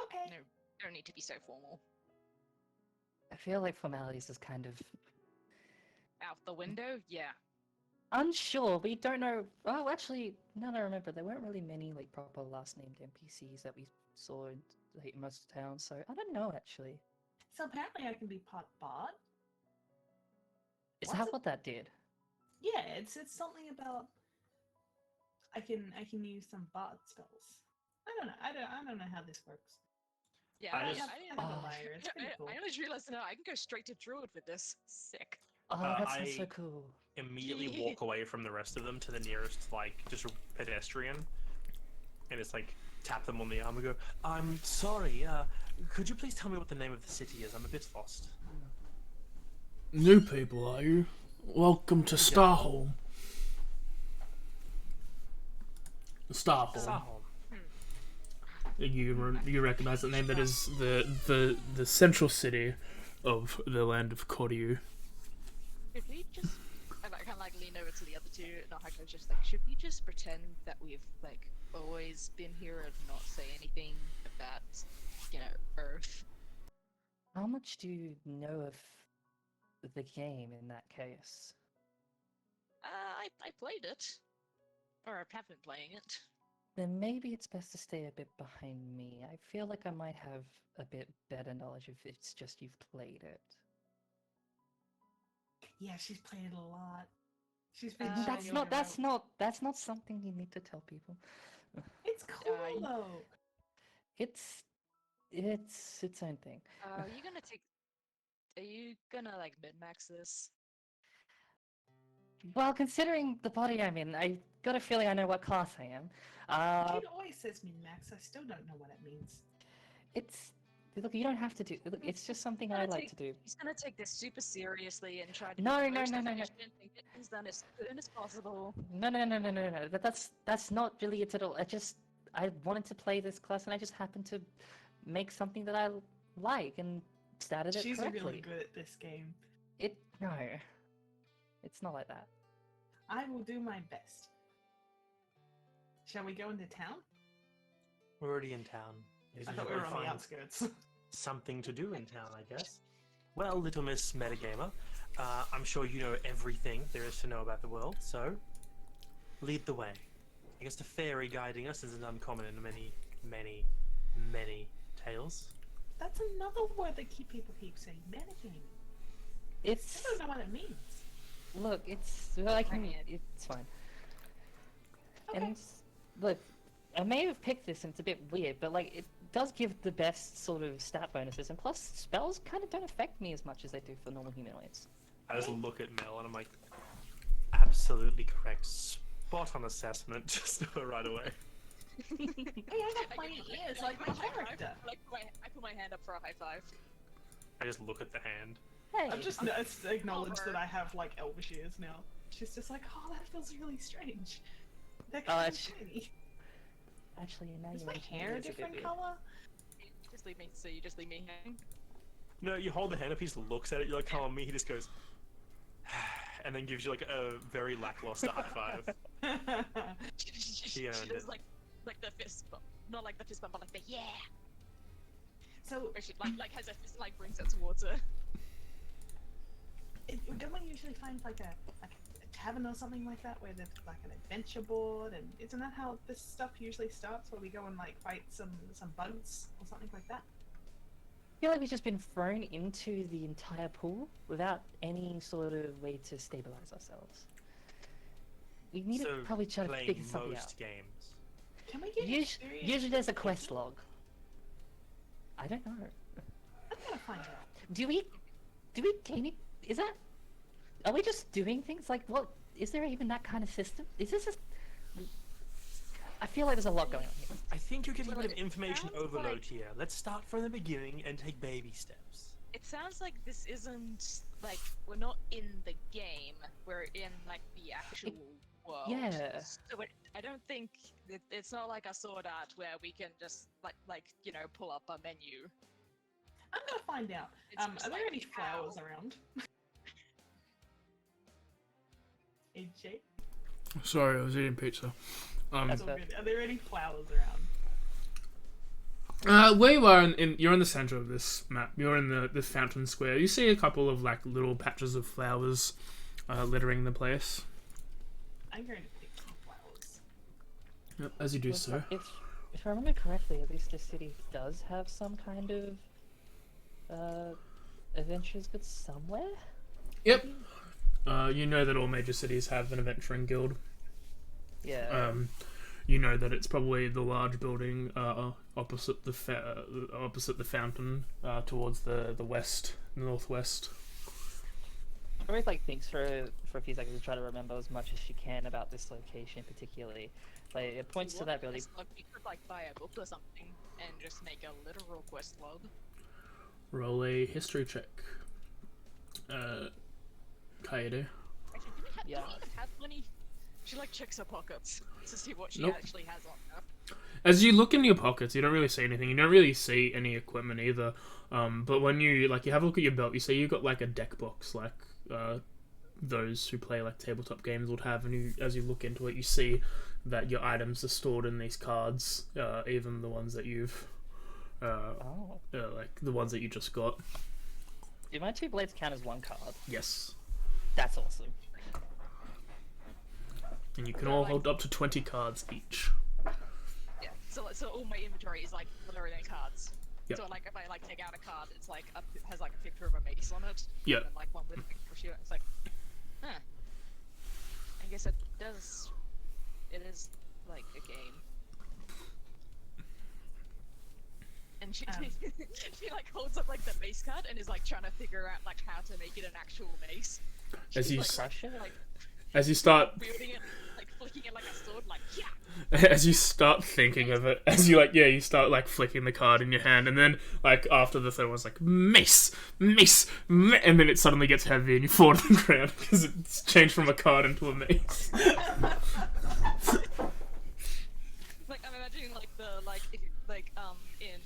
S2: Okay.
S5: No, don't need to be so formal.
S1: I feel like formalities is kind of
S5: Out the window? Yeah.
S1: unsure. We don't know. Oh, actually, now that I remember, there weren't really many like proper last named NPCs that we saw in like, most of town. So I don't know actually.
S2: So apparently I can be part bard.
S1: Is
S2: What's
S1: that
S2: it-
S1: what that did?
S2: Yeah, it's something about I can use some bard spells. I don't know. I don't know how this works.
S5: Yeah,
S3: I
S2: I
S3: just-
S2: have a lyre. It's pretty cool.
S5: I only just realized now I can go straight to Druid with this. Sick.
S1: Oh, that sounds so
S3: I-
S1: cool.
S3: Immediately walk away from the rest of them to the nearest, like, just pedestrian, and it's like tap them on the arm and go, "I'm sorry. Could you please tell me what the name of the city is? I'm a bit lost."
S4: New people, are you? Welcome to Starholm. Starholm.
S3: Sahom.
S4: You recognize the name? That is the central city of the land of Koryu.
S5: Should we just... And I kind of like lean over to the other two, not Hako, just like, should we just pretend that we've like always been here and not say anything about, Earth?
S1: How much do you know of the game in that case?
S5: I played it. Or I have been playing it.
S1: Then maybe it's best to stay a bit behind me. I feel like I might have a bit better knowledge if it's just you've played it.
S2: Yeah, she's played it a lot. She's been.
S5: Uh,
S2: showing it around.
S1: That's not something you need to tell people.
S2: It's cool
S5: y-
S2: though.
S1: It's its own thing.
S5: Are you gonna like min-max this?
S1: Well, considering the body I'm in, I got a feeling I know what class I am.
S2: Jade always says min max. I still don't know what it means.
S1: It's look, you don't have to do. Look, it's just something I
S5: Gonna
S1: like
S5: take-
S1: to do.
S5: He's gonna take this super seriously and try to
S1: No,
S5: get the
S1: no,
S5: most
S1: no, no, no.
S5: efficient and get things done as soon as possible.
S1: No. That's not really it at all. I wanted to play this class, and I just happened to make something that I like and started it
S2: She's
S1: correctly.
S2: really good at this game.
S1: No, it's not like that.
S2: I will do my best. Shall we go into town?
S3: We're already in town. Is
S2: I
S3: it
S2: thought we
S3: really
S2: were on the
S3: fine?
S2: outskirts.
S3: Something to do in town, I guess. Well, little Miss Metagamer, I'm sure you know everything there is to know about the world, so lead the way. I guess the fairy guiding us isn't uncommon in many tales.
S2: That's another word that people keep saying. Metagaming.
S1: It's
S2: I don't know what it means.
S1: look, it's well, I can.
S5: mean,
S1: It's fine.
S2: Okay.
S1: And look, I may have picked this, and it's a bit weird, but like it does give the best sort of stat bonuses, and plus spells kind of don't affect me as much as they do for normal humanoids.
S3: I just look at Mel and I'm like, absolutely correct. Spot on assessment, just know it right away.
S2: Hey, I got pointy ears like my character.
S5: I put my hand up for a high five.
S3: I just look at the hand.
S1: Hey,
S2: I've just acknowledged that I have like elvish ears now. She's just like, oh, that feels really strange. They're
S1: Oh,
S2: kind of
S1: that's-
S2: shiny.
S1: actually, now
S2: Is
S1: you
S2: my
S1: mention it,
S2: hair a
S1: it's bit
S2: different
S1: weird.
S2: color?
S5: Just leave me. So you just leave me hanging.
S3: No, you hold the hand up, he just looks at it, you're like, come on me, he just goes, and then gives you like a very lackluster high five.
S5: She
S3: earned
S5: does
S3: it.
S5: like the fist bump, not like the fist bump, but like the yeah.
S2: So,
S5: Where she like has her fist and like brings it towards her.
S2: don't we usually find like a tavern or something like that where there's like an adventure board, and isn't that how this stuff usually starts? Where we go and like fight some bugs or something like that?
S1: I feel like we've just been thrown into the entire pool without any sort of way to stabilize ourselves. We need
S3: So,
S1: to probably try to
S3: playing
S1: figure something
S3: most
S1: out.
S3: games.
S2: Can we get experience?
S1: Usually there's a quest log. I don't know.
S2: I'm gonna find out.
S1: Do we gain it? Is that? Are we just doing things like what? Is there even that kind of system? Is this just? I feel like there's a lot going on here.
S3: I think you're getting a
S5: Well,
S3: bit of
S5: it
S3: information
S5: sounds
S3: overload
S5: like-
S3: here. Let's start from the beginning and take baby steps.
S5: It sounds like this isn't like we're not in the game. We're in like the actual world.
S1: Yeah.
S5: So I don't think it's not like a sword art where we can just pull up a menu.
S2: I'm gonna find out.
S5: It's
S2: Are
S5: just
S2: there
S5: like,
S2: any flowers around? AJ?
S4: Sorry, I was eating pizza.
S2: That's all good. Are there any flowers around?
S4: Where you are you're in the center of this map. You're in the fountain square. You see a couple of like little patches of flowers littering the place.
S2: I'm going to pick some flowers.
S4: Yep, as you do so.
S1: If I remember correctly, at least the city does have some kind of adventures, but somewhere.
S4: Yep. You know that all major cities have an adventuring guild.
S1: Yeah.
S4: You know that it's probably the large building opposite the fountain towards the northwest.
S1: Always like thinks for a few seconds to try to remember as much as she can about this location particularly. Like it points to that building.
S5: You could like buy a book or something and just make a literal quest log.
S4: Roll a history check. Kaede.
S5: Actually, do we
S1: Yeah.
S5: even have money? She like checks her pockets to see what she
S4: Nope.
S5: actually has on her.
S4: As you look in your pockets, you don't really see anything. You don't really see any equipment either. But when you have a look at your belt, you see you've got like a deck box, like those who play like tabletop games would have. And as you look into it, you see that your items are stored in these cards, even the ones that you've, like the ones that you just got.
S1: Do my 2 blades count as 1 card?
S4: Yes.
S1: That's awesome.
S4: And you can all hold up to 20 cards each.
S5: Yeah. So all my inventory is like literally cards.
S4: Yep.
S5: So like if I like take out a card, it's like has like a picture of a mace on it.
S4: Yep.
S5: And like one with a picture of a shield. It's like, huh. I guess it does. It is like a game. And she she like holds up like the mace card and is like trying to figure out like how to make it an actual mace.
S4: As
S5: She's
S4: you
S5: like,
S1: crush it?
S5: like
S4: As you start
S5: wielding it, like flicking it like a sword, like yeah.
S4: as you start thinking of it, as you start like flicking the card in your hand, and then like after the third one's like mace, and then it suddenly gets heavy and you fall to the ground because it's changed from a card into a mace.
S5: Like I'm imagining like in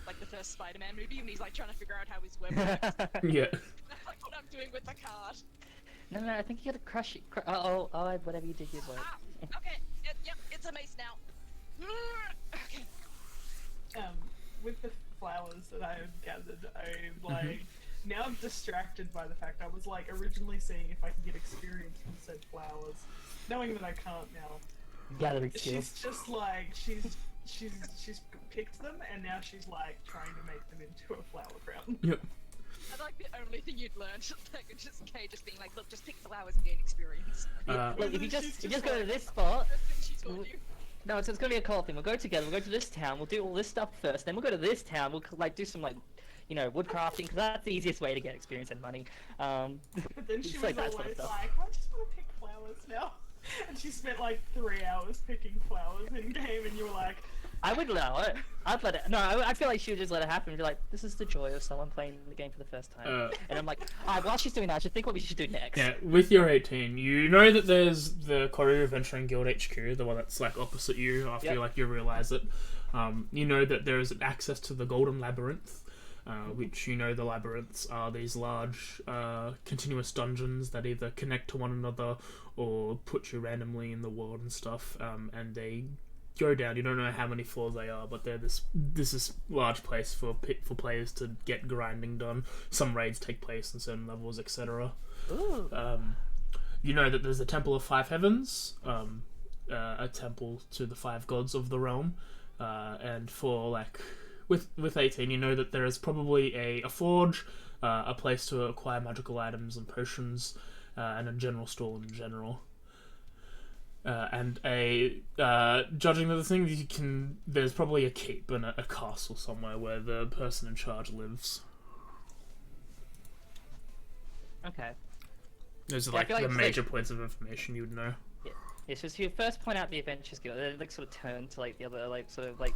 S5: like the first Spider-Man movie when he's like trying to figure out how his web works.
S4: Yeah.
S5: That's like what I'm doing with the card.
S1: No, I think you gotta crush it. Whatever you did, you work.
S5: Okay, yep, it's a mace now. Okay.
S2: With the flowers that I've gathered, I'm like now I'm distracted by the fact I was like originally seeing if I could get experience from said flowers, knowing that I can't now.
S1: Gathering skills.
S2: She's just like she's picked them and now she's like trying to make them into a flower crown.
S4: Yep.
S5: That's like the only thing you'd learn, like just Kay just being like, look, just pick flowers and gain experience.
S1: Look, if you
S2: She's
S1: just go to
S2: like-
S1: this spot.
S5: First thing she told you.
S1: No, it's gonna be a call thing. We'll go together. We'll go to this town. We'll do all this stuff first. Then we'll go to this town. We'll like do some like, wood crafting because that's the easiest way to get experience and money.
S2: But then she
S1: It's
S2: was
S1: like that
S2: always
S1: sort of stuff.
S2: like, I just want to pick flowers now. And she spent like 3 hours picking flowers in game, and you were like,
S1: I would allow it. I'd let it. No, I feel like she would just let it happen and be like, this is the joy of someone playing the game for the first time. And I'm like, while she's doing that, I should think what we should do next.
S4: Yeah, with your 18, you know that there's the Korea Adventuring Guild HQ, the one that's like opposite you after you realize it. You know that there is access to the Golden Labyrinth, which the labyrinths are these large continuous dungeons that either connect to one another or put you randomly in the world and stuff, and they go down. You don't know how many floors they are, but they're this large place for players to get grinding done. Some raids take place in certain levels, etc.
S1: Ooh.
S4: You know that there's a Temple of Five Heavens, a temple to the 5 gods of the realm, and for like with 18, you know that there is probably a forge, a place to acquire magical items and potions, and a general store in general. And judging the thing, there's probably a keep and a castle somewhere where the person in charge lives.
S1: Okay.
S4: Those are
S1: Yeah, I
S4: like
S1: feel
S4: the
S1: like it's
S4: major points of information you would know.
S1: Yeah, so if you first point out the Adventures Guild, then like sort of turn to like the other like sort of like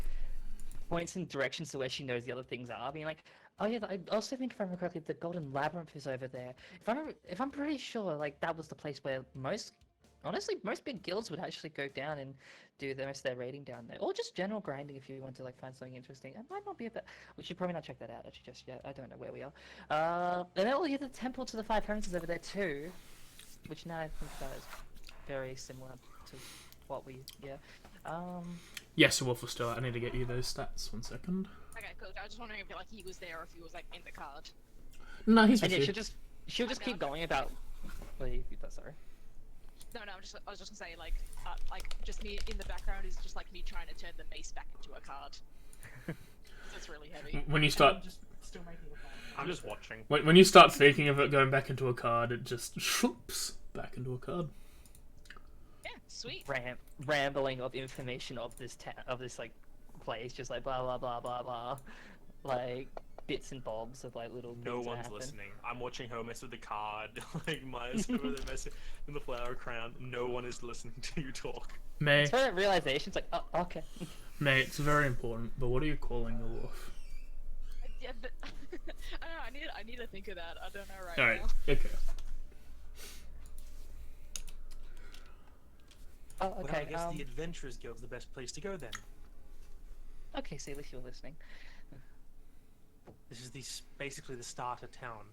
S1: points and directions to where she knows the other things are, being like, oh yeah, I also think if I remember correctly, the Golden Labyrinth is over there. If I'm pretty sure like that was the place where most Honestly, most big guilds would actually go down and do the rest of their raiding down there, or just general grinding if you want to like find something interesting. It might not be a bit. We should probably not check that out actually just yet. I don't know where we are. And then we have the temple to the five hermits over there too, which now I think that is very similar to what we
S4: Yes, Wolfenstein. I need to get you those stats. 1 second.
S5: Okay, cool. I was just wondering if like he was there or if he was like in the card.
S4: No, he's
S1: And
S4: with
S1: yeah,
S4: you.
S1: she'll just keep going about. Wait, sorry.
S5: No, I was just gonna say like just me in the background is just like me trying to turn the mace back into a card. That's really heavy.
S4: When you
S2: And
S4: start
S2: I'm just still making a phone.
S3: I'm just watching.
S4: when you start thinking of it going back into a card, it just shoops back into a card.
S5: Yeah, sweet.
S1: Rambling of information of this of this like place, just like blah blah blah blah blah, like bits and bobs of like little.
S3: No
S1: things that
S3: one's
S1: happen.
S3: listening. I'm watching her mess with the card, like Maya's over there messing in the flower crown. No one is listening to you talk.
S4: May,
S1: It's for that realization. It's like, oh, okay.
S4: May, it's very important. But what are you calling the wolf?
S5: Yeah, but I don't know. I need to think of that. I don't know right
S4: All right.
S5: now.
S4: Okay.
S1: Oh,
S3: Well,
S1: okay.
S3: I guess the Adventurers Guild's the best place to go then.
S1: Okay, see, at least you're listening.
S3: This is basically the start of town.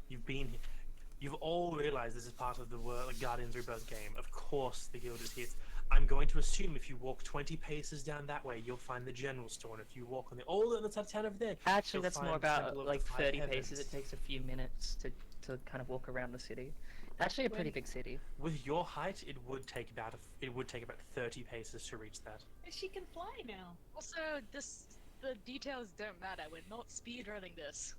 S3: You've all realized this is part of the Guardians Rebirth game. Of course, the guild is here. I'm going to assume if you walk 20 paces down that way, you'll find the general store, and if you walk on the other side of town over there,
S1: Actually,
S3: you'll
S1: that's
S3: find
S1: more
S3: the
S1: about
S3: Temple of
S1: like
S3: the Five
S1: 30
S3: Heavens.
S1: paces. It takes a few minutes to kind of walk around the city. Actually, a pretty big city.
S3: With your height, it would take about 30 paces to reach that.
S2: She can fly now.
S5: Also, the details don't matter. We're not speedrunning this.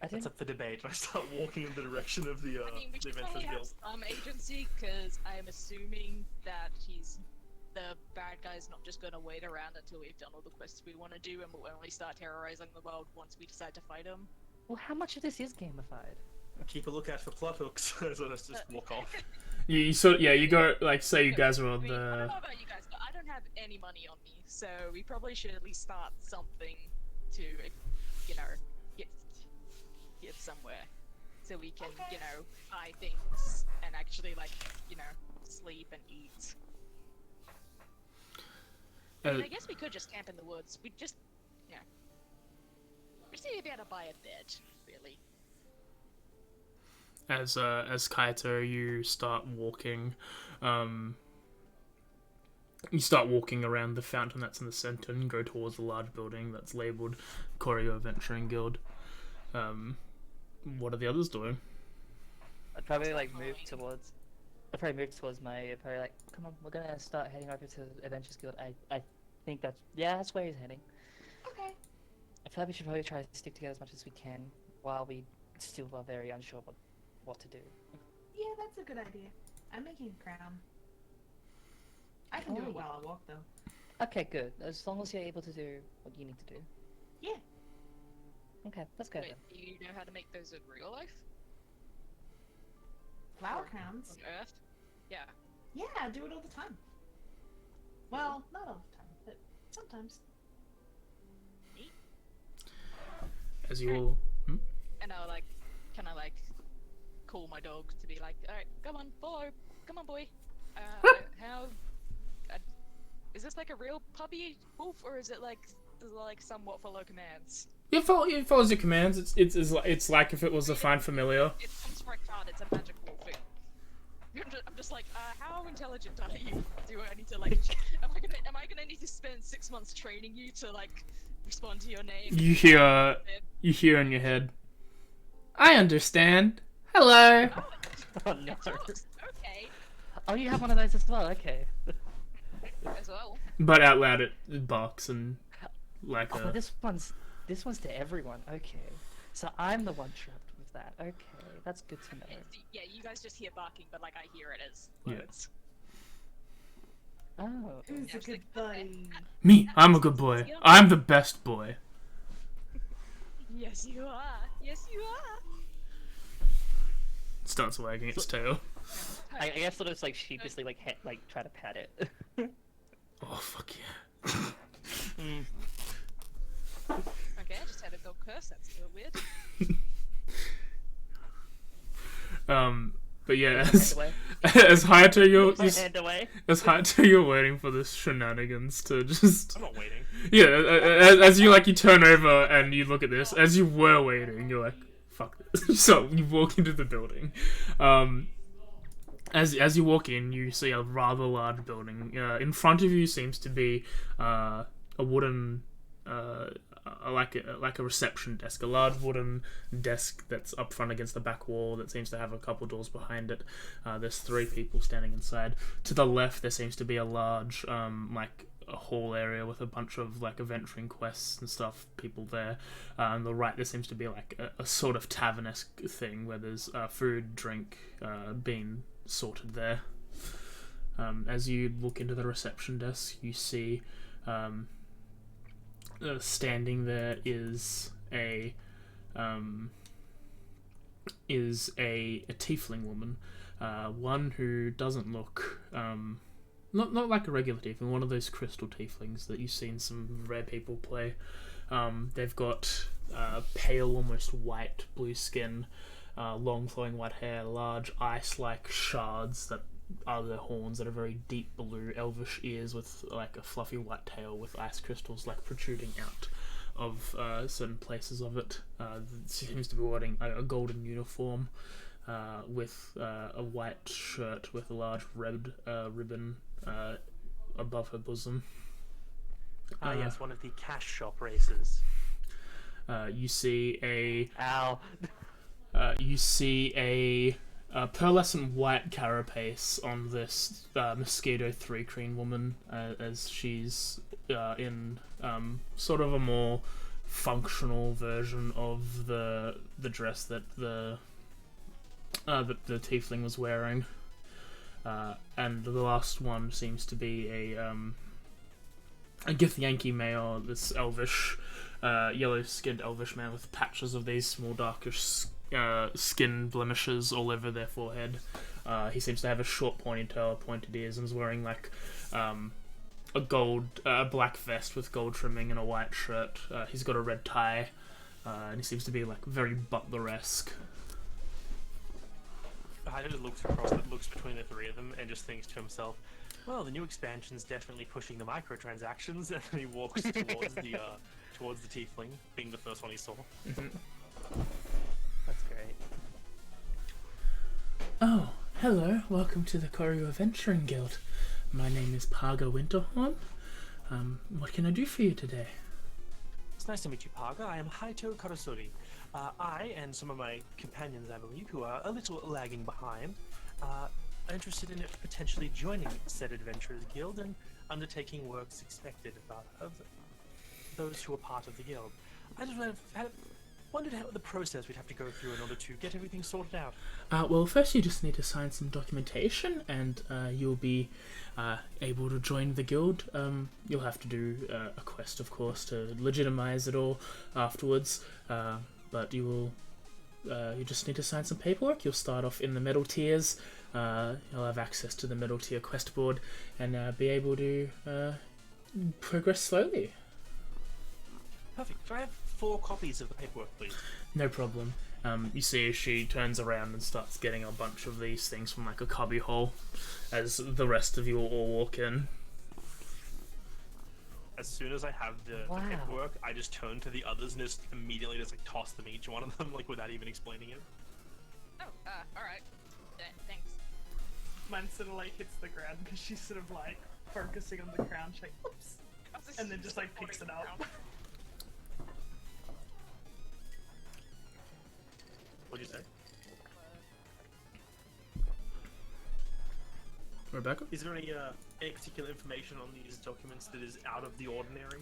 S1: I think
S3: That's up for debate. I start walking in the direction of the
S5: I mean, we
S3: the
S5: should probably
S3: Adventurers
S5: have
S3: Guild.
S5: some agency because I'm assuming that the bad guy's not just gonna wait around until we've done all the quests we want to do, and we'll only start terrorizing the world once we decide to fight him.
S1: Well, how much of this is gamified?
S3: Keep a lookout for plot hooks. So let's just walk off.
S4: You sort yeah. You go like say you guys are
S5: I
S4: on
S5: mean, I don't
S4: the.
S5: know about you guys, but I don't have any money on me, so we probably should at least start something to, you know, get somewhere, so we can, you know, buy things and actually like, you know, sleep and eat. I mean, I guess we could just camp in the woods. We just, you know, we just need to be able to buy a bed, really.
S4: As Kaito, you start walking. You start walking around the fountain that's in the center and go towards the large building that's labeled Koryo Adventuring Guild. What are the others doing?
S1: I'd probably like move towards. I'd probably move towards my. Probably like, come on, we're gonna start heading over to Adventures Guild. I think that's where he's heading.
S2: Okay.
S1: I feel like we should probably try to stick together as much as we can while we still are very unsure what to do.
S2: Yeah, that's a good idea. I'm making a crown. I can do
S1: Oh.
S2: it while I walk, though.
S1: Okay, good. As long as you're able to do what you need to do.
S2: Yeah.
S1: Okay, let's go
S5: Wait,
S1: then.
S5: do you know how to make those in real life?
S2: Flower
S5: Or
S2: crowns.
S5: on Earth? Yeah.
S2: Yeah, I do it all the time. Well, not all the time, but sometimes.
S4: As you all.
S5: And I'll like, can I like, call my dog to be like, alright, come on, follow, come on, boy. How? Is this like a real puppy wolf, or is it like somewhat follow commands?
S4: It follows your commands. It's like if it was a fine familiar.
S5: It comes for a card. It's a magic wolf. I'm just like, how intelligent are you? Do I need to like? Am I gonna need to spend 6 months training you to like respond to your name?
S4: You hear in your head. I understand. Hello.
S1: Oh no.
S5: Okay.
S1: Oh, you have one of those as well. Okay.
S5: As well.
S4: But out loud it barks and like
S1: Oh,
S4: a.
S1: this one's to everyone. Okay. So I'm the one trapped with that. Okay, that's good to know.
S5: Yeah, you guys just hear barking, but like I hear it as
S4: Yeah.
S5: words.
S1: Oh.
S2: Who's a good buddy?
S4: Me. I'm a good boy. I'm the best boy.
S5: Yes, you are. Yes, you are.
S4: Starts wagging its tail.
S1: I guess sort of like sheepishly like try to pat it.
S4: Oh fuck yeah.
S5: Okay, I just had a dog curse. That's a little weird.
S4: But yeah,
S1: Hand away.
S4: as Hayato,
S1: My hand away.
S4: as Hayato, you're waiting for this shenanigans to just.
S3: I'm not waiting.
S4: Yeah, as you turn over and you look at this, as you were waiting, you're like, fuck this. So you walk into the building. As you walk in, you see a rather large building. In front of you seems to be a wooden, like a reception desk, a large wooden desk that's up front against the back wall that seems to have a couple doors behind it. There's 3 people standing inside. To the left, there seems to be a large, like a hall area with a bunch of like adventuring quests and stuff, people there. On the right, there seems to be like a sort of tavern-esque thing where there's food, drink, being sorted there. As you look into the reception desk, you see standing there is a tiefling woman, one who doesn't look not like a regular tiefling, one of those crystal tieflings that you've seen some rare people play. They've got pale, almost white blue skin, long flowing white hair, large ice-like shards that are their horns that are very deep blue, elvish ears with like a fluffy white tail with ice crystals like protruding out of certain places of it. Seems to be wearing a golden uniform with a white shirt with a large red ribbon above her bosom.
S3: Yes, one of the cash shop races.
S4: You see a
S1: Ow.
S4: pearlescent white carapace on this Mosquito 3 Crane woman, as she's in sort of a more functional version of the dress that the tiefling was wearing. And the last one seems to be a Githyanki male, this elvish, yellow-skinned elvish man with patches of these small darkish skin blemishes all over their forehead. He seems to have a short ponytail, pointed ears, and is wearing like a black vest with gold trimming and a white shirt. He's got a red tie, and he seems to be like very butler-esque.
S3: Hyder just looks between the 3 of them and just thinks to himself, well, the new expansion's definitely pushing the microtransactions, and then he walks towards the tiefling, being the first one he saw.
S4: Mm-hmm.
S1: That's great.
S4: Oh, hello. Welcome to the Koryu Adventuring Guild. My name is Parga Winterhorn. What can I do for you today?
S3: It's nice to meet you, Parga. I am Haito Karasori. I and some of my companions, I believe, who are a little lagging behind, are interested in potentially joining said Adventurers Guild and undertaking works expected of those who are part of the guild. I just wondered how the process we'd have to go through in order to get everything sorted out.
S4: Well, first you just need to sign some documentation, and you'll be able to join the guild. You'll have to do a quest, of course, to legitimize it all afterwards. But you just need to sign some paperwork. You'll start off in the middle tiers. You'll have access to the middle tier quest board and be able to progress slowly.
S3: Perfect. Can I have 4 copies of the paperwork, please?
S4: No problem. You see she turns around and starts getting a bunch of these things from like a cubby hole as the rest of you all walk in.
S3: As soon as I have the paperwork, I just turn to the others and just immediately just like toss them each one of them, like without even explaining it.
S5: Oh, alright. Thanks.
S2: Mine sort of like hits the ground because she's sort of like focusing on the crown. She's like, oops, and then just like picks it up.
S3: What'd you say?
S4: Rebecca?
S3: Is there any particular information on these documents that is out of the ordinary?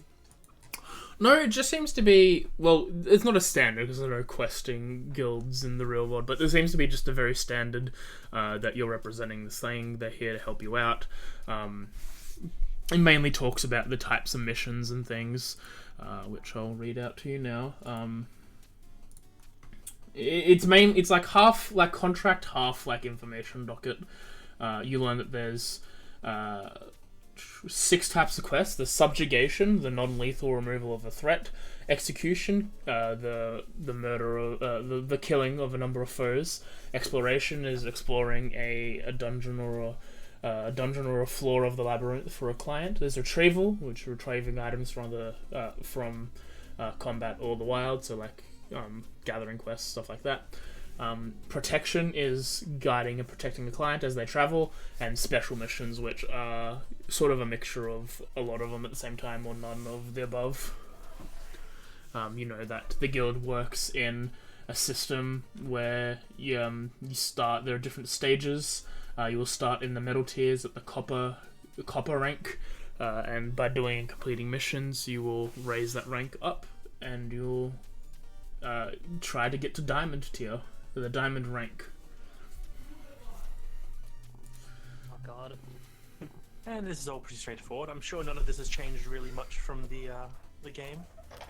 S4: No, it just seems to be, well, it's not a standard because there are no questing guilds in the real world, but there seems to be just a very standard that you're representing this thing, they're here to help you out. It mainly talks about the types of missions and things, which I'll read out to you now. It's like half like contract, half like information docket. You learn that there's 6 types of quests. There's subjugation, the non-lethal removal of a threat, execution, the murder of the killing of a number of foes. Exploration is exploring a dungeon or a floor of the labyrinth for a client. There's retrieval, which is retrieving items from combat or the wild, so like gathering quests, stuff like that. Protection is guiding and protecting the client as they travel, and special missions, which are sort of a mixture of a lot of them at the same time or none of the above. You know that the guild works in a system where you start. There are different stages. You will start in the metal tiers at the copper rank, and by doing and completing missions, you will raise that rank up, and you'll try to get to diamond tier, the diamond rank.
S1: Oh god.
S3: And this is all pretty straightforward. I'm sure none of this has changed really much from the game.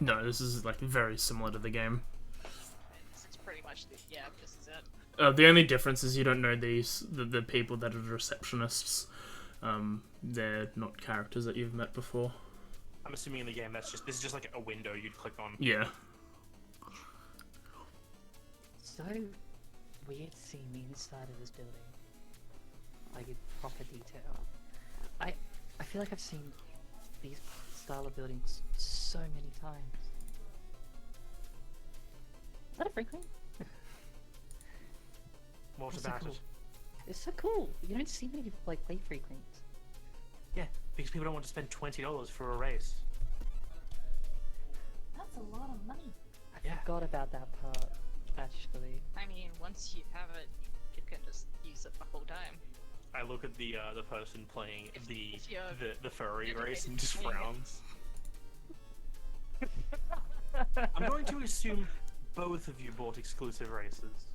S4: No, this is like very similar to the game.
S5: It's pretty much this is it.
S4: The only difference is you don't know the people that are receptionists. They're not characters that you've met before.
S3: I'm assuming in the game this is just like a window you'd click on.
S4: Yeah.
S1: So weird seeing the inside of this building. Like in proper detail. I feel like I've seen these style of buildings so many times. Is that a Franklin?
S3: What
S1: It's so
S3: about
S1: cool.
S3: it?
S1: It's so cool. You don't see many people like play Frequents.
S3: Yeah, because people don't want to spend $20 for a race.
S2: That's a lot of money.
S1: I forgot about that part, actually.
S5: I mean, once you have it, you can just use it the whole time.
S3: I look at the person playing
S5: If you're
S3: the furry
S5: dedicated
S3: race and
S5: to
S3: just
S5: playing it.
S3: frowns. I'm going to assume both of you bought exclusive races.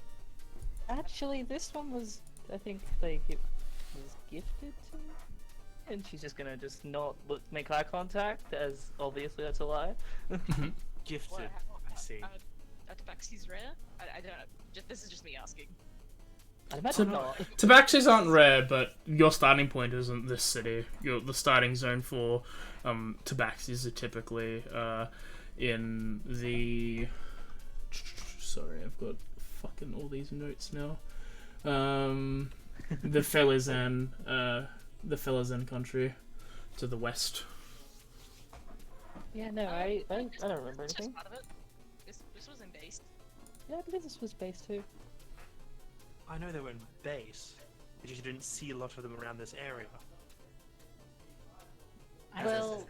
S1: Actually, this one was, I think, like, it was gifted to me. And she's just gonna just not make eye contact, as obviously that's a lie.
S3: Gifted.
S5: What,
S3: I see.
S5: Are tabaxis rare? I don't know. This is just me asking.
S1: I'd imagine not.
S4: Tabaxis aren't rare, but your starting point isn't this city. The starting zone for tabaxis are typically in the... Sorry, I've got fucking all these notes now. The Felizan country to the west.
S1: Yeah, no, I don't remember
S5: It's just
S1: anything.
S5: part of it. This wasn't based.
S1: Yeah, I believe this was based too.
S3: I know they were in base, but you didn't see a lot of them around this area.
S1: Well,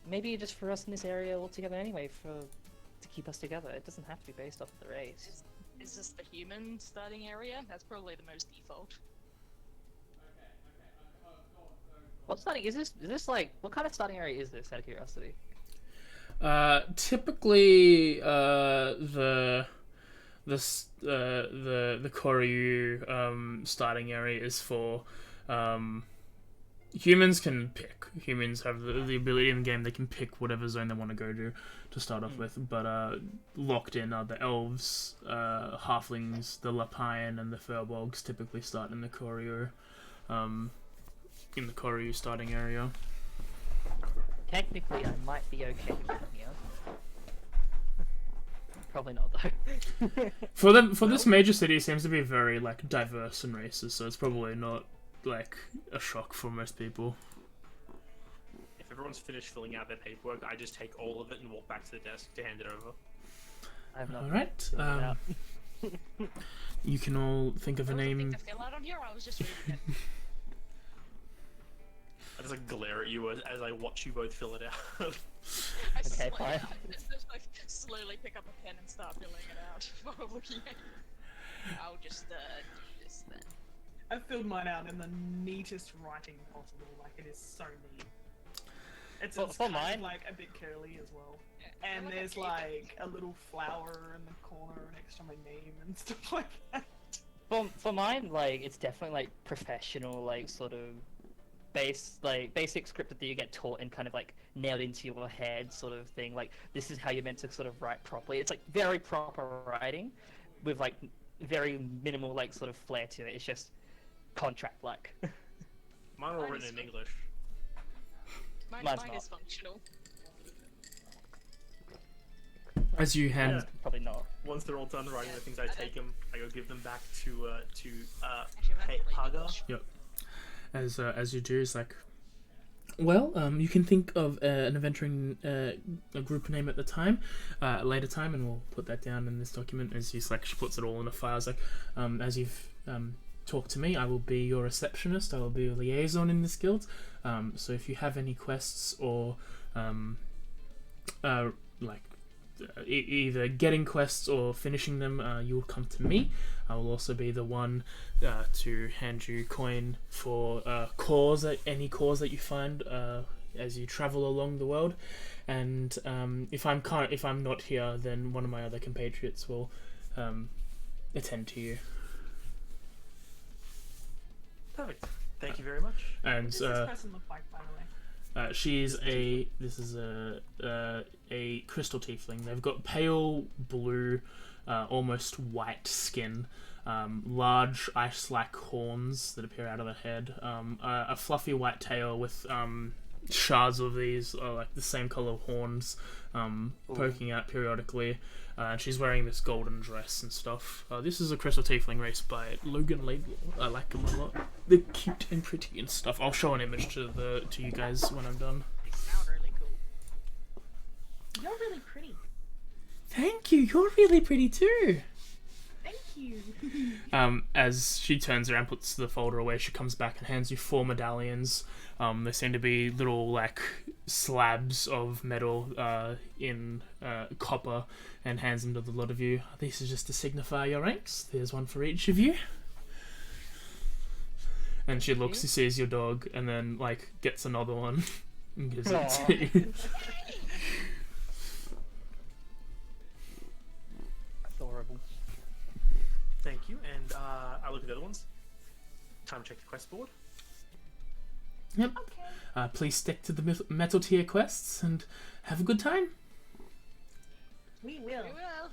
S1: maybe just for us in this area altogether anyway, to keep us together. It doesn't have to be based off of the race.
S5: Is this the human starting area? That's probably the most default.
S1: What starting is this? Is this like what kind of starting area is this? Out of curiosity.
S4: Typically, the Koryu starting area is for humans can pick. Humans have the ability in the game, they can pick whatever zone they want to go to start off with, but locked in are the elves, halflings, the Lapayan, and the Furbolgs typically start in the Koryu starting area.
S1: Technically, I might be okay with them here. Probably not though.
S4: For this major city, it seems to be very like diverse in races, so it's probably not like a shock for most people.
S3: If everyone's finished filling out their paperwork, I just take all of it and walk back to the desk to hand it over.
S1: I have not.
S4: All right.
S1: filled it out.
S4: You can all think of a
S5: There was
S4: name.
S5: thing to fill out on here. I was just reading it.
S3: I just like glare at you as I watch you both fill it out.
S5: I
S1: Okay, fine.
S5: just like slowly pick up a pen and start filling it out while looking at it. I'll just do this then.
S2: I've filled mine out in the neatest writing possible. Like it is so neat. It's
S1: For
S2: kind
S1: mine-
S2: of like a bit curly as well.
S5: Yeah,
S2: And
S5: I
S2: there's
S5: cape.
S2: like a little flower in the corner next to my name and stuff like that.
S1: For mine, like it's definitely like professional, like sort of basic script that you get taught and kind of like nailed into your head sort of thing. Like this is how you're meant to sort of write properly. It's like very proper writing with like very minimal like sort of flair to it. It's just contract like.
S3: Mine are all written in English.
S5: Mine
S1: Mine's
S5: is
S1: not.
S5: functional.
S4: As you hand,
S3: Yeah.
S1: Probably not.
S3: Once they're all done writing the things, I
S5: I
S3: take them. I go give them back to
S5: Actually, that's pretty
S3: Hagar.
S5: much.
S4: as you do, it's like, well, you can think of an adventuring a group name at the time, later time, and we'll put that down in this document. As you like, she puts it all in a file. It's like, as you've talked to me, I will be your receptionist. I will be your liaison in this guild. So if you have any quests or either getting quests or finishing them, you will come to me. I will also be the one to hand you coin for any cause that you find as you travel along the world. And if I'm not here, then one of my other compatriots will attend to you.
S3: Perfect. Thank you very much.
S4: And
S2: What does this person look like, by the way?
S4: this is a crystal tiefling. They've got pale blue, almost white skin, large ice-like horns that appear out of the head, a fluffy white tail with shards of these, like the same color horns, poking out periodically. And she's wearing this golden dress and stuff. This is a crystal tiefling race by Logan Laidlaw. I like them a lot. They're cute and pretty and stuff. I'll show an image to you guys when I'm done.
S5: They sound really cool.
S2: You're really pretty.
S4: Thank you. You're really pretty too.
S2: Thank you.
S4: As she turns around, puts the folder away, she comes back and hands you 4 medallions. They seem to be little like slabs of metal in copper, and hands them to the lot of you. This is just to signify your ranks. There's one for each of you. And she looks, she sees your dog, and then like gets another one and gives it to you.
S1: Adorable.
S3: Thank you. And I look at the other ones. Time to check the quest board.
S4: Yep.
S2: Okay.
S4: Please stick to the metal tier quests and have a good time.
S2: We will.
S5: We will.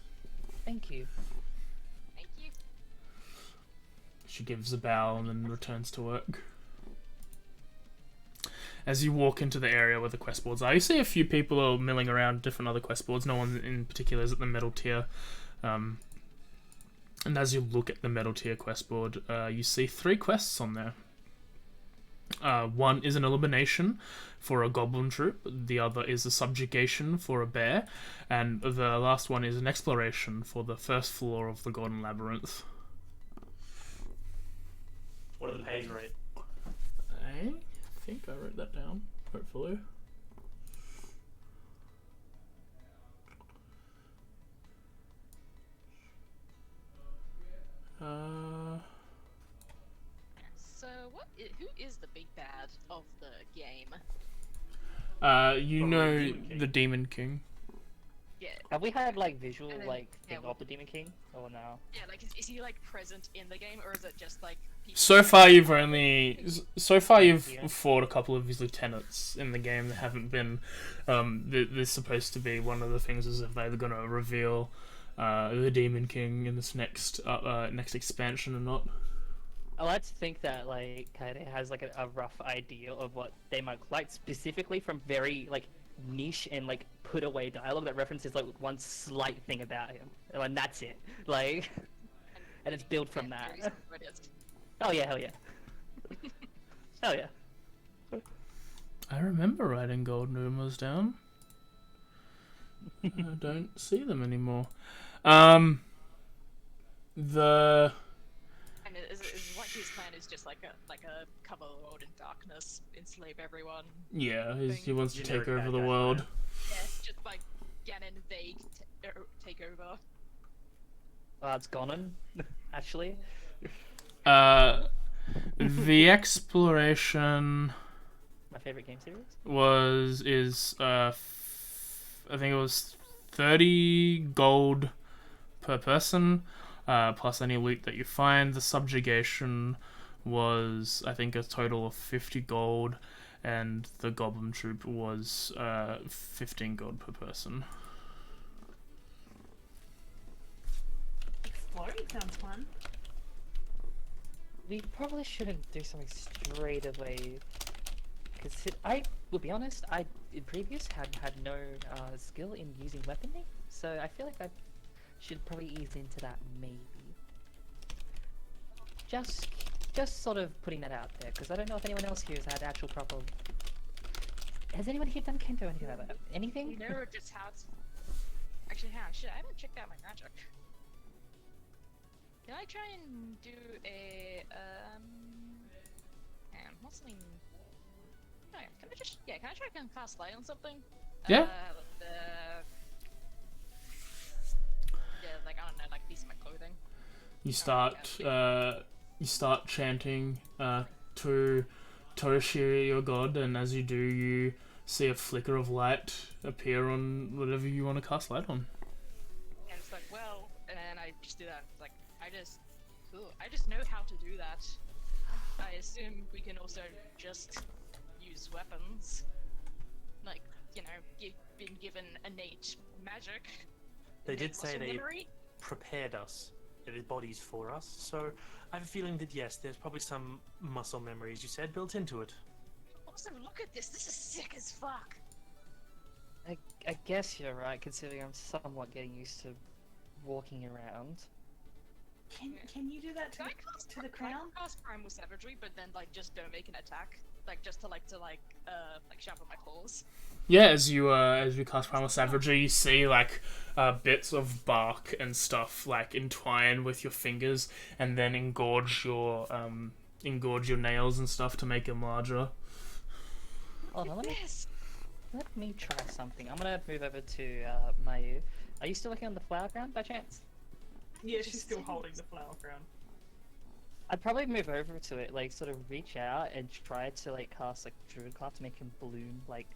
S1: Thank you.
S5: Thank you.
S4: She gives a bow and then returns to work. As you walk into the area where the quest boards are, you see a few people are milling around different other quest boards. No one in particular is at the metal tier. And as you look at the metal tier quest board, you see 3 quests on there. One is an elimination for a goblin troop, the other is a subjugation for a bear, and the last one is an exploration for the first floor of the Golden Labyrinth.
S3: What are the pays rate?
S4: I think I wrote that down, hopefully.
S5: So, who is the big bad of the game?
S4: You
S3: Probably
S4: know
S3: Demon King.
S4: the Demon King.
S5: Yeah.
S1: Have we had like visual
S5: And then-
S1: like
S5: yeah,
S1: thing
S5: well-
S1: of the Demon King or no?
S5: Yeah, like, is he, like, present in the game, or is it just, like, people...
S4: So far you've
S1: Yeah.
S4: fought a couple of his lieutenants in the game. There haven't been. There's supposed to be one of the things is if they're going to reveal the Demon King in this next expansion or not.
S1: I like to think that like Kaede has like a rough idea of what they might like specifically from very like niche and like put away dialogue that references like one slight thing about him, and that's it. Like, and it's built from
S5: Yeah,
S1: that.
S5: there is.
S1: Oh yeah, hell yeah, hell yeah.
S4: I remember writing gold numerals down. I don't see them anymore. The
S5: And is what his plan is just like a cover the world in darkness, enslave everyone.
S4: yeah, he wants to
S3: Generic
S4: take over
S3: bad
S4: the
S3: guy
S4: world.
S3: plan.
S5: Yeah, just like Ganon vague take over.
S1: It's Gonan, actually.
S4: The exploration
S1: My favorite game series.
S4: I think it was 30 gold per person, plus any loot that you find. The subjugation was, I think, a total of 50 gold, and the goblin troop was 15 gold per person.
S2: Exploring sounds fun.
S1: We probably shouldn't do something straight away, Because I will be honest, I in previous had no skill in using weaponry, so I feel like I should probably ease into that maybe. Just sort of putting that out there, because I don't know if anyone else here has had actual proper. Has anyone here done Kento or anything like that? Anything?
S5: No, just how to... Actually, hang on, shit, I haven't checked out my magic. Can I try and do a, hang on, what's something... Oh, yeah, can I try and cast light on something?
S4: Yeah.
S5: Yeah, like, I don't know, like a piece of my clothing.
S4: You start chanting to Toshiri, your god, and as you do, you see a flicker of light appear on whatever you want to cast light on.
S5: And it's like, well, and I just do that. It's like, I just know how to do that. I assume we can also just use weapons. Like, you know, been given innate magic.
S3: They did
S5: innate
S3: say
S5: muscle
S3: they
S5: memory.
S3: prepared us, their bodies for us, so I have a feeling that yes, there's probably some muscle memory, as you said, built into it.
S5: Also, look at this. This is sick as fuck.
S1: I guess you're right, considering I'm somewhat getting used to walking around.
S2: Can you do that
S5: Can I cast
S2: to the
S5: Can
S2: crown?
S5: I cast Primal Savagery, but then like just don't make an attack, like just to sharpen my claws.
S4: Yeah, as you cast Primal Savagery, you see like bits of bark and stuff like entwine with your fingers, and then engorge your nails and stuff to make them larger.
S1: Oh, no,
S5: Yes.
S1: let me try something. I'm gonna move over to Mayu. Are you still looking on the flower ground by chance?
S2: Yeah, she's still holding the flower crown.
S1: I'd probably move over to it, like sort of reach out and try to like cast like Druidcraft to make them bloom like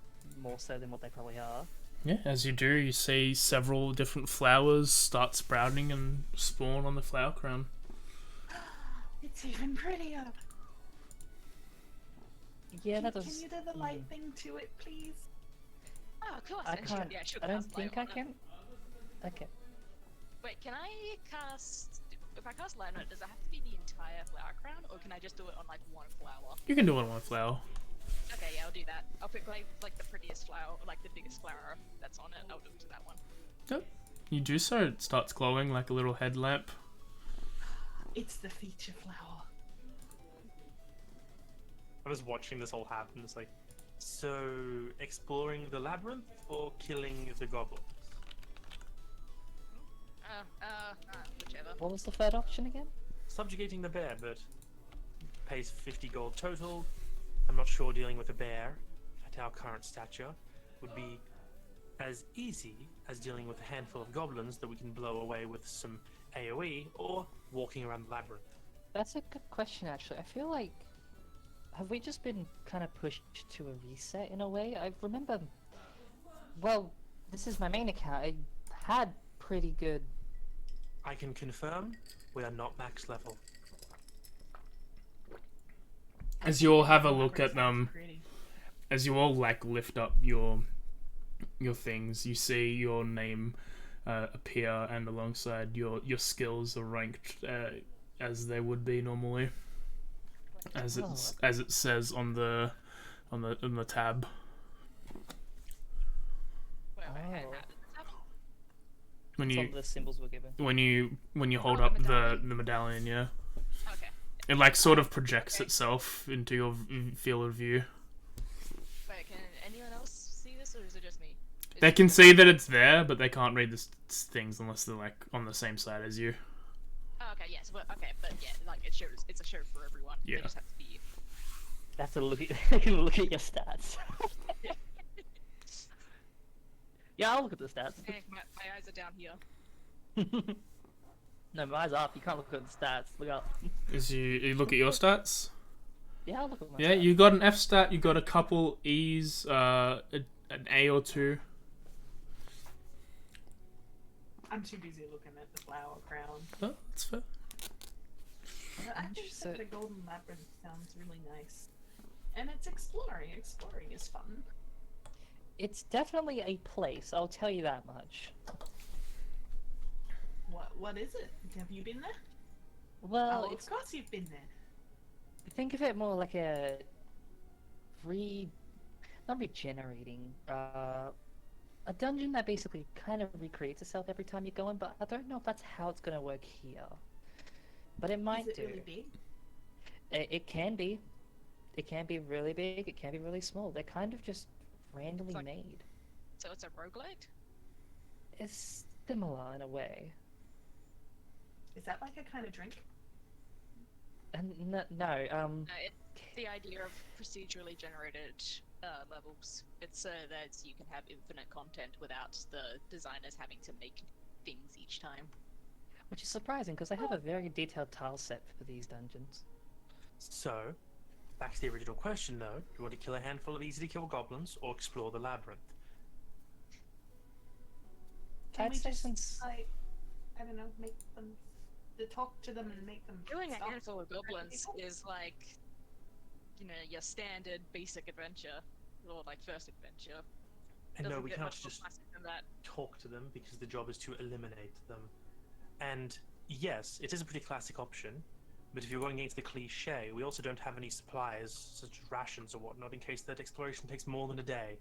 S1: more so than what they probably are.
S4: Yeah, as you do, you see several different flowers start sprouting and spawn on the flower crown.
S2: It's even prettier.
S1: Yeah, that does.
S2: Can you do the light thing to it, please?
S5: Oh, of course.
S1: I
S5: and she'll-
S1: can't.
S5: yeah, she'll
S1: I don't
S5: cast light
S1: think I
S5: on it.
S1: can. Okay.
S5: Wait, can I cast? If I cast light on it, does it have to be the entire flower crown, or can I just do it on like one flower?
S4: You can do it on one flower.
S5: Okay, yeah, I'll do that. I'll pick like the prettiest flower, or like the biggest flower that's on it. I'll do it to that one.
S4: Yep. You do so, it starts glowing like a little headlamp.
S2: It's the feature flower.
S3: I was watching this all happen, it's like, so exploring the labyrinth or killing the goblins?
S5: Whichever.
S1: What was the third option again?
S3: Subjugating the bear, but pays 50 gold total. I'm not sure dealing with a bear at our current stature would be as easy as dealing with a handful of goblins that we can blow away with some AoE, or walking around the labyrinth.
S1: That's a good question, actually. I feel like have we just been kind of pushed to a reset in a way? I remember. Well, this is my main account. I had pretty good.
S3: I can confirm we are not max level.
S4: As you all have a look at
S2: Pretty.
S4: as you all like lift up your things, you see your name appear, and alongside your skills are ranked as they would be normally, as it says on the tab.
S5: Wait,
S1: Oh.
S5: how did this happen?
S4: When
S1: Some
S4: you
S1: of the symbols were given.
S4: when you hold
S5: Oh, the
S4: up
S5: medallion.
S4: the medallion, yeah,
S5: Okay.
S4: it like sort of projects
S5: Okay.
S4: itself into your field of view.
S5: Wait, can anyone else see this, or is it just me? Is
S4: They
S5: it-
S4: can see that it's there, but they can't read the things unless they're like on the same side as you.
S5: Oh, okay, yes, but okay, but yeah, like it shows. It's a show for everyone.
S4: Yeah.
S5: They just have to be.
S1: They have to look at. They can look at your stats. Yeah, I'll look at the stats.
S5: Hey, my eyes are down here.
S1: No, my eyes up. You can't look at the stats. Look up.
S4: As you look at your stats.
S1: Yeah, I'll look at my
S4: Yeah,
S1: stats.
S4: you got an F stat, you got a couple E's, an A or two.
S2: I'm too busy looking at the flower crown.
S4: Oh, that's fair.
S2: I think
S1: So-
S2: that the golden labyrinth sounds really nice. And it's exploring. Exploring is fun.
S1: It's definitely a place. I'll tell you that much.
S2: What is it? Have you been there?
S1: Well,
S2: Oh,
S1: it's
S2: of course you've been there.
S1: think of it more like a. not regenerating, a dungeon that basically kind of recreates itself every time you go in, but I don't know if that's how it's gonna work here. But it might
S2: Is it
S1: do.
S2: really big?
S1: It can be. It can be really big, it can be really small. They're kind of just randomly
S5: like-
S1: made.
S5: So it's a roguelite?
S1: It's similar in a way.
S2: Is that like a kind of drink?
S1: And no,
S5: The idea of procedurally generated levels. It's so that you can have infinite content without the designers having to make things each time.
S1: which is surprising because I have a very detailed tile set for these dungeons.
S3: So, back to the original question though, do you want to kill a handful of easy to kill goblins or explore the labyrinth?
S2: Can
S1: I'd
S2: we
S1: say
S2: just
S1: since
S2: like, I don't know, make them, talk to them and make them
S5: Killing a
S2: stop
S5: handful of
S2: hurting
S5: goblins
S2: people?
S5: is like, your standard basic adventure, or like first adventure.
S3: And no,
S5: Doesn't
S3: we
S5: get
S3: cannot
S5: much more
S3: just
S5: classic than that.
S3: talk to them because the job is to eliminate them. And yes, it is a pretty classic option, but if you're going against the cliche, we also don't have any supplies, such as rations or whatnot, in case that exploration takes more than a day.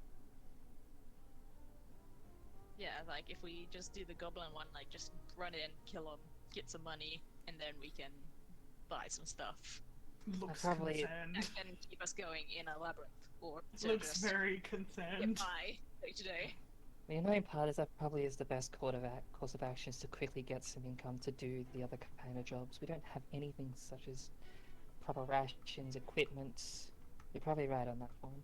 S5: Yeah, like if we just do the goblin one, like just run in, kill them, get some money, and then we can buy some stuff
S2: Looks
S1: probably-
S2: concerned.
S5: and keep us going in a labyrinth, or to
S2: Looks
S5: just
S2: very
S5: get
S2: concerned.
S5: by day to day.
S1: the annoying part is that probably is the best course of action is to quickly get some income to do the other kind of jobs. We don't have anything such as proper rations, equipment. You're probably right on that one.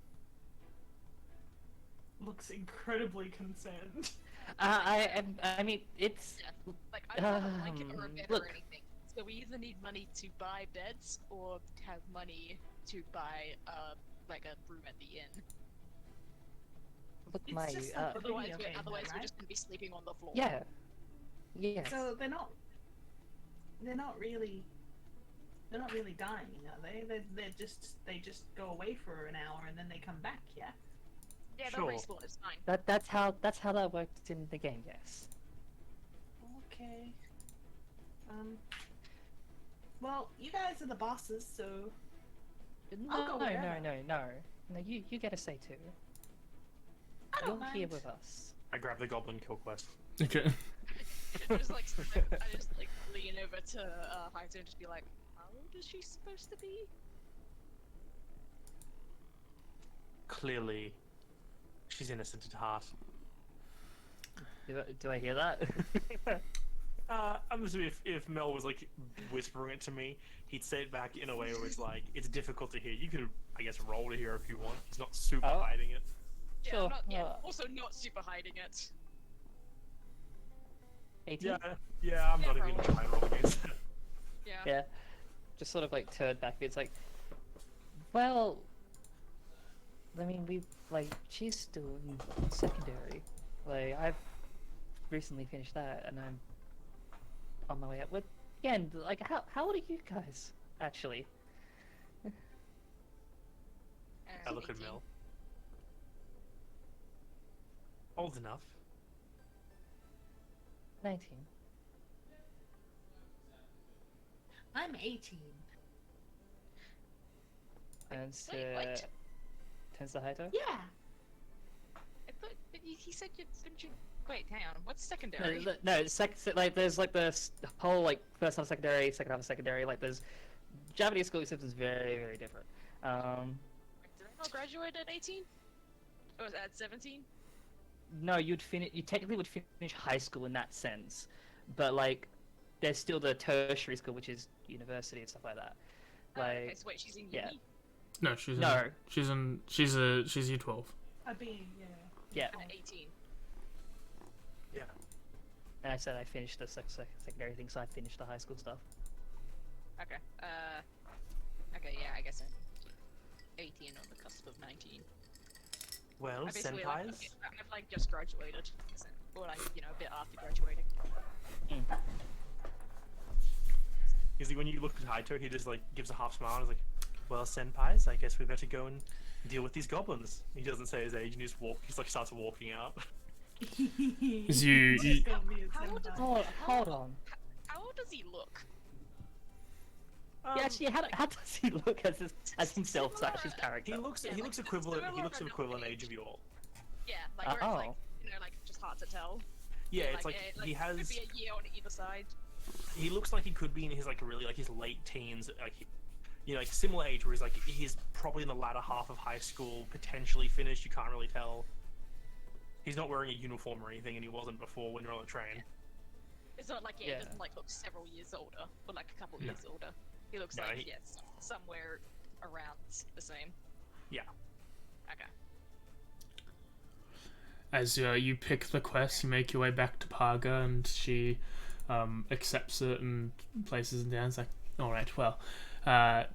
S2: Looks incredibly concerned.
S1: I mean, it's
S5: Yeah, like I don't have a blanket or a bed
S1: look.
S5: or anything. So we either need money to buy beds or have money to buy like a room at the inn.
S1: look,
S2: It's
S1: my
S2: just like the
S5: Otherwise,
S2: video game,
S5: otherwise
S2: though,
S5: we're
S2: right?
S5: just gonna be sleeping on the floor.
S1: yeah, yes.
S2: So they're not really dying, are they? They just go away for an hour and then they come back, yeah?
S5: Yeah, they'll
S3: Sure.
S5: respawn. It's fine.
S1: That's how that worked in the game. Yes.
S2: Okay. Well, you guys are the bosses, so I'll
S1: No,
S2: go
S1: no,
S2: wherever.
S1: no. You get a say too.
S2: I
S1: You're
S2: don't
S1: here
S2: mind.
S1: with us.
S3: I grab the goblin kill quest.
S4: Okay.
S5: I just like lean over to Haito and just be like, how old is she supposed to be?
S3: Clearly, she's innocent at heart.
S1: Do I hear that?
S3: I'm assuming if Mel was like whispering it to me, he'd say it back in a way where it's like, it's difficult to hear. You could, I guess, roll to hear if you want. He's not super
S1: Oh.
S3: hiding it.
S5: Yeah,
S1: Sure,
S5: I'm not, yeah,
S1: uh,
S5: also not super hiding it.
S1: 18?
S3: Yeah, I'm
S5: Yeah,
S3: not even
S5: probably.
S3: trying to roll against that.
S5: Yeah.
S1: Yeah. Just sort of like turn back. It's like, well, I mean, she's still in secondary. Like, I've recently finished that, and I'm on my way up. But again, like, how old are you guys actually?
S3: I look at
S5: 18.
S3: Mel. Old enough.
S1: 19.
S2: I'm 18.
S1: Turns
S5: Wait,
S1: to
S5: what?
S1: turns to Haito.
S2: Yeah.
S5: I thought but he said you didn't you. Wait, hang on. What's
S1: No,
S5: secondary?
S1: no, like there's like this whole like first half of secondary, second half of secondary. Like there's Japanese school systems is very very different.
S5: Did I not graduate at 18? Or was at 17?
S1: No, you technically would finish high school in that sense, but like there's still the tertiary school, which is university and stuff like that.
S5: Oh, okay,
S1: Like
S5: so wait, she's in
S1: yeah.
S5: uni?
S4: No, she's
S1: No.
S4: she's year 12.
S2: I'd be, yeah.
S1: yeah,
S5: At 18.
S3: Yeah.
S1: and I said I finished the secondary thing, so I finished the high school stuff.
S5: Okay. Okay, yeah, I guess I'm 18 on the cusp of 19.
S3: Well,
S5: I basically like,
S3: senpais.
S5: I've like just graduated, or like a bit after graduating.
S3: Because when you look at Haito, he just like gives a half smile and is like, well, senpais, I guess we better go and deal with these goblins. He doesn't say his age and he's like starts walking out.
S4: Is you-
S2: Just gonna be a
S5: How old
S2: senpai.
S5: is-
S1: Hold on.
S5: How old does he look?
S1: Yeah, actually, how does he look as himself slash his character?
S3: He looks
S5: Yeah,
S3: he
S5: like,
S3: looks equivalent. He
S5: similar
S3: looks
S5: but
S3: equivalent
S5: not
S3: age of you all.
S5: Yeah, like where it's like,
S1: Oh.
S5: like just hard to tell.
S3: Yeah, it's
S5: like,
S3: like
S5: like
S3: he has.
S5: could be a year on either side.
S3: He looks like he could be in his like really like his late teens, like like similar age where he's probably in the latter half of high school, potentially finished. You can't really tell. He's not wearing a uniform or anything, and he wasn't before when you're on the train.
S5: It's not like he
S1: Yeah.
S5: doesn't like look several years older, or like a couple
S3: No.
S5: years older. He looks
S3: No,
S5: like
S3: he-
S5: somewhere around the same.
S3: Yeah.
S5: Okay.
S4: As you pick the quest, you make your way back to Parga, and she accepts it and places it down. It's like, alright, well,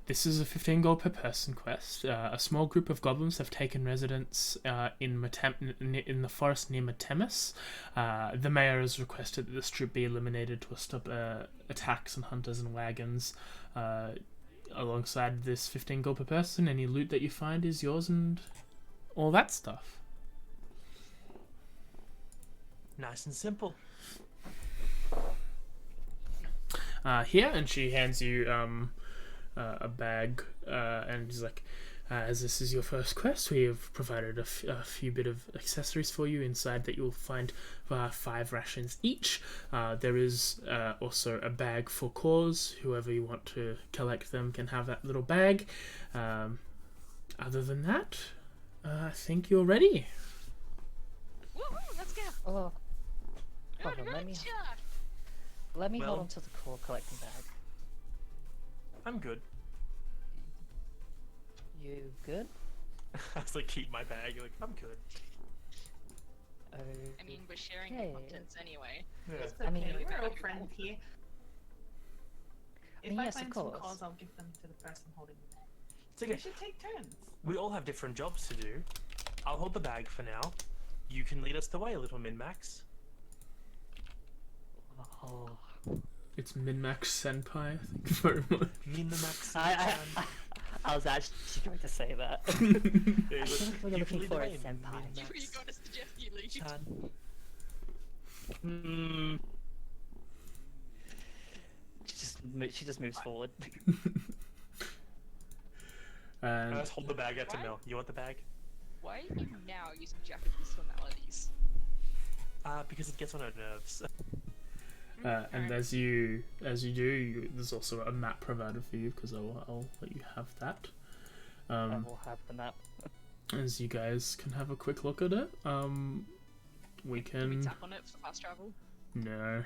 S4: this is a 15 gold per person quest. A small group of goblins have taken residence in the forest near Matemus. The mayor has requested that this troop be eliminated to stop attacks on hunters and wagons. Alongside this 15 gold per person, any loot that you find is yours and all that stuff.
S3: Nice and simple.
S4: Here, and she hands you a bag, and she's like, as this is your first quest, we have provided a few bit of accessories for you. Inside that you'll find 5 rations each. There is also a bag for cores. Whoever you want to collect them can have that little bag. Other than that, I think you're ready.
S5: Woohoo! Let's go.
S1: Oh, hold on,
S5: Adventure!
S1: let me
S3: Well-
S1: hold on to the core collecting bag.
S3: I'm good.
S1: You good?
S3: I was like, keep my bag. You're like, I'm good.
S5: I mean, we're sharing the
S1: Okay.
S5: contents anyway.
S3: Yeah.
S2: It's
S1: I mean,
S2: okay, we're all
S5: value
S2: friends
S5: that.
S2: here. If
S1: mean,
S2: I
S1: yes, of
S2: find some
S1: course.
S2: cores, I'll give them to the person holding them.
S3: It's
S2: We
S3: okay.
S2: should take turns.
S3: We all have different jobs to do. I'll hold the bag for now. You can lead us the way, little Min-Max.
S1: Oh.
S4: It's Min-Max Senpai. Thank you very much.
S3: Min-Max.
S1: I was actually going to say that.
S3: Yeah,
S1: I
S3: he's
S1: think
S3: like,
S1: what you're
S3: "You can
S1: looking
S3: lead the
S1: for
S3: way,
S1: is senpai.
S3: Min-Max
S5: You gotta suggest you leave.
S3: chan."
S1: She just moves forward.
S4: And
S3: I just hold the bag out to
S5: What?
S3: Mel. You want the bag?
S5: Why are you now using Japanese tonalities?
S3: Because it gets on her nerves.
S4: and as you do, there's also a map provided for you because I'll let you have that.
S1: I will have the map.
S4: As you guys can have a quick look at it. We
S5: Can we
S4: can
S5: tap on it for fast travel?
S4: no.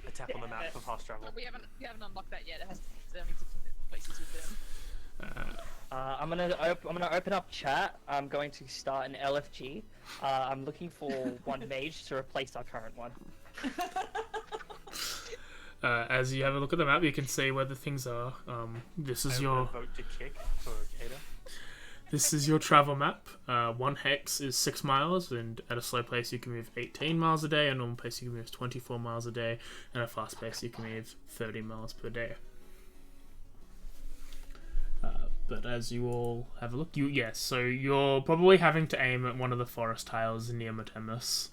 S3: A tap on the map for fast travel.
S5: No, we haven't unlocked that yet. It has only different places within.
S1: I'm gonna open up chat. I'm going to start an LFG. I'm looking for one mage to replace our current one.
S4: As you have a look at the map, you can see where the things are. This is
S3: I
S4: your
S3: vote to kick for Kata.
S4: This is your travel map. 1 hex is 6 miles, and at a slow pace you can move 18 miles a day, a normal pace you can move 24 miles a day, and a fast pace you can move 30 miles per day. But as you all have a look, so you're probably having to aim at one of the forest tiles near Matemus.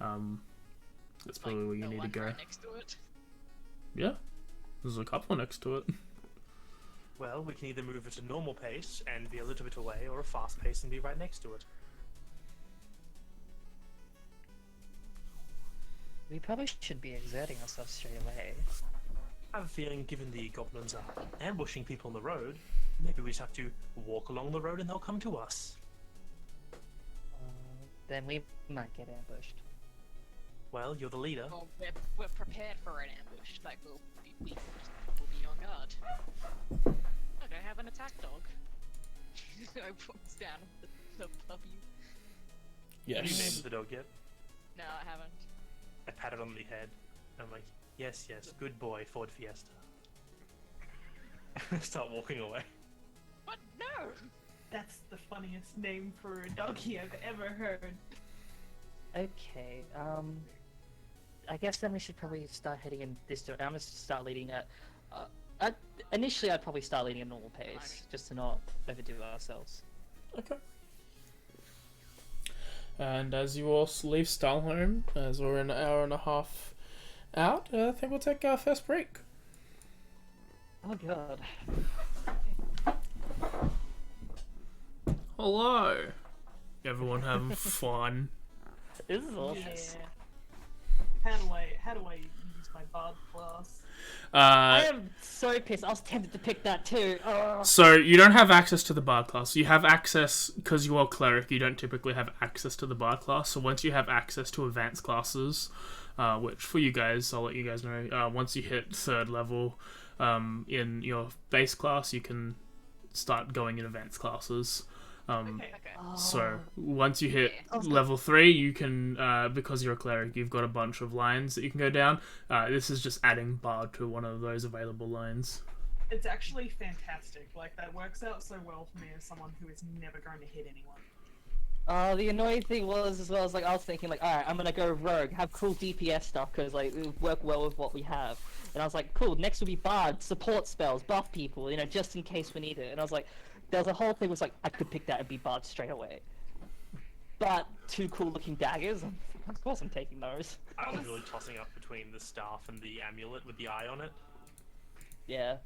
S4: That's probably where you
S5: the
S4: need to
S5: one
S4: go.
S5: right next to it.
S4: Yeah, there's a couple next to it.
S3: Well, we can either move at a normal pace and be a little bit away, or a fast pace and be right next to it.
S1: We probably should be exerting ourselves straight away.
S3: I have a feeling, given the goblins are ambushing people on the road, maybe we just have to walk along the road and they'll come to us.
S1: Then we might get ambushed.
S3: Well, you're the leader.
S5: Well, we're prepared for an ambush. Like we'll be on guard. Look, I have an attack dog. I puts down the puppy.
S3: Have you named the dog yet?
S5: No, I haven't.
S3: I pat it on the head. I'm like, yes, good boy, Ford Fiesta. Start walking away.
S5: What? No!
S2: That's the funniest name for a doggy I've ever heard.
S1: Okay, I guess then we should probably start heading in this direction. I'm gonna start leading at, initially I'd probably start leading at normal pace, just to not overdo ourselves.
S4: Okay. And as you all leave Stalholm, as we're an hour and a half out, I think we'll take our first break.
S1: Oh god.
S4: Hello. Everyone having fun?
S1: This is awesome.
S2: Yeah. How do I use my bard class?
S1: I am so pissed. I was tempted to pick that too.
S4: So you don't have access to the bard class. You have access because you are cleric. You don't typically have access to the bard class. So once you have access to advanced classes, which for you guys, I'll let you guys know. Once you hit 3rd level in your base class, you can start going in advanced classes.
S2: Okay.
S4: So once you hit level 3, you can, because you're a cleric, you've got a bunch of lines that you can go down. This is just adding bard to one of those available lines.
S2: It's actually fantastic. Like, that works out so well for me as someone who is never going to hit anyone.
S1: The annoying thing was, as well, as like I was thinking, like, alright, I'm gonna go rogue, have cool DPS stuff, because like it would work well with what we have. And I was like, cool, next will be bard, support spells, buff people, you know, just in case we need it. And I was like, there was a whole thing was like, I could pick that and be bard straight away. But 2 cool looking daggers, of course I'm taking those.
S3: I was really tossing up between the staff and the amulet with the eye on it.
S1: Yeah.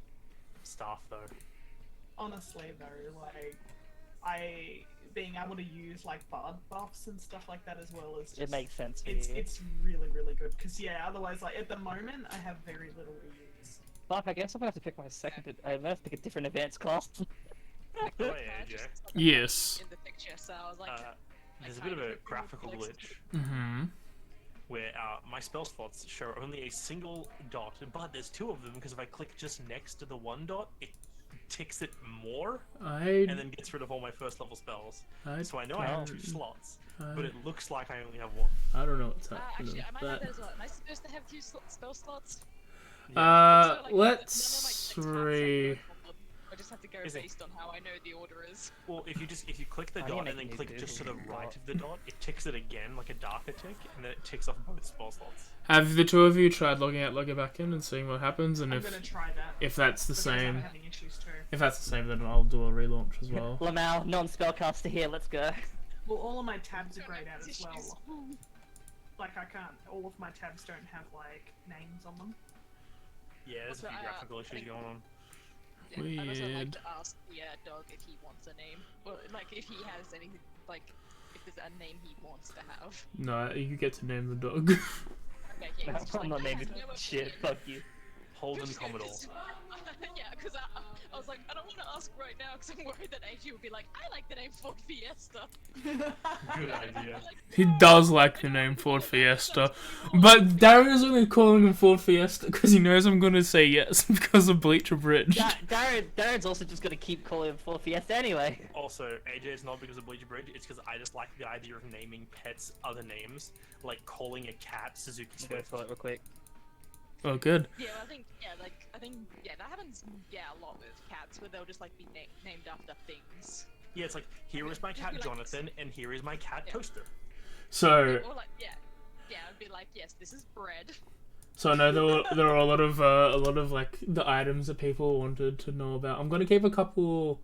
S3: Staff, though.
S2: Honestly, though, like, being able to use, like, bard buffs and stuff like that as well is just...
S1: It makes sense for
S2: It's,
S1: you.
S2: it's really, really good, because, yeah, otherwise, like, at the moment, I have very little to use.
S1: Fuck, I guess I'm gonna have to pick my second, I'm gonna have to pick a different advanced class.
S3: Oh, yeah, AJ.
S5: Just
S4: Yes.
S5: in the picture, so I was like,
S3: There's a bit of a graphical glitch
S4: Mm-hmm.
S3: where my spell slots show only a single dot, but there's 2 of them because if I click just next to the 1 dot, it ticks it more and then gets rid of all my 1st level spells. So I know I have 2 slots, but it looks like I only have 1.
S4: I don't know what's happening
S5: actually, I might
S4: with
S5: have
S4: that.
S5: that as well. Am I supposed to have 2 spell slots?
S3: Yeah.
S5: So, like,
S4: Let's
S5: none of my tabs have
S4: re...
S5: the problem. I just have to go
S3: Is it-
S5: based on how I know the order is.
S3: Well, if you click the
S1: I need to
S3: dot
S1: make
S3: and then
S1: a new
S3: click just to the
S1: Google
S3: right
S1: dot.
S3: of the dot, it ticks it again like a darker tick, and then it ticks off both spell slots.
S4: Have the 2 of you tried logging out, logging back in, and seeing what happens? And
S2: I'm gonna try that.
S4: if that's the
S2: because I'm
S4: same,
S2: having issues too.
S4: if that's the same, then I'll do a relaunch as well.
S1: Lamau, non-spellcaster here, let's go.
S2: Well, all of my tabs are grayed out as
S5: Issues.
S2: well. Like, I can't... All of my tabs don't have, like, names on them.
S3: Yeah, there's a
S5: Also,
S3: few graphical issues going on.
S5: Yeah, I'd also like
S4: Weird.
S5: to ask the dog if he wants a name. Or, like, if he has anything, like, if there's a name he wants to have.
S4: No, you get to name the dog.
S5: Okay, yeah,
S1: No,
S5: it's just
S1: I'm not
S5: like,
S1: naming
S5: no,
S1: shit, fuck you.
S3: Holden Commodore.
S5: Yeah, because I was like, I don't want to ask right now because I'm worried that AG would be like, I like the name Ford Fiesta.
S3: Good idea.
S4: He does like the name Ford Fiesta, but Darren is only calling him Ford Fiesta because he knows I'm gonna say yes because of Bleacher Bridge.
S1: Darren's also just gonna keep calling him for Fiesta anyway.
S3: Also, AJ, it's not because of Bleacher Bridge, it's because I just like the idea of naming pets other names, like calling a cat Suzuki
S1: Go
S3: Swift.
S1: for it real quick.
S4: Oh, good.
S5: Yeah, well, I think that happens, a lot with cats where they'll just like be named after things.
S3: Yeah, it's like, here is my
S5: Just
S3: cat
S5: be like-
S3: Jonathan, and here is my cat
S5: Yeah.
S3: Toaster.
S4: So,
S5: Or like, it'd be like, yes, this is bread.
S4: so I know there were a lot of like the items that people wanted to know about. I'm gonna keep a couple.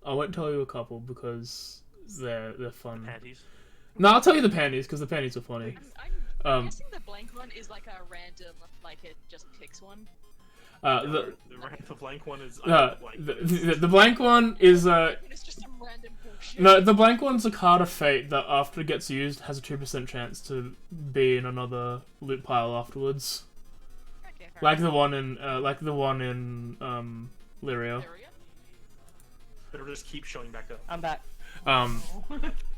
S4: I won't tell you a couple because they're fun.
S3: Panties.
S4: No, I'll tell you the panties because the panties are funny.
S5: I'm guessing the blank one is like a random, like it just picks one.
S4: The
S3: The blank one is...
S4: the blank one is
S5: It's just some random bullshit.
S4: no, the blank one's a card of fate that after it gets used has a 2% chance to be in another loot pile afterwards.
S5: Okay, fair
S4: Like
S5: enough.
S4: the one in Lyria.
S5: Area?
S3: It'll just keep showing back up.
S1: I'm back.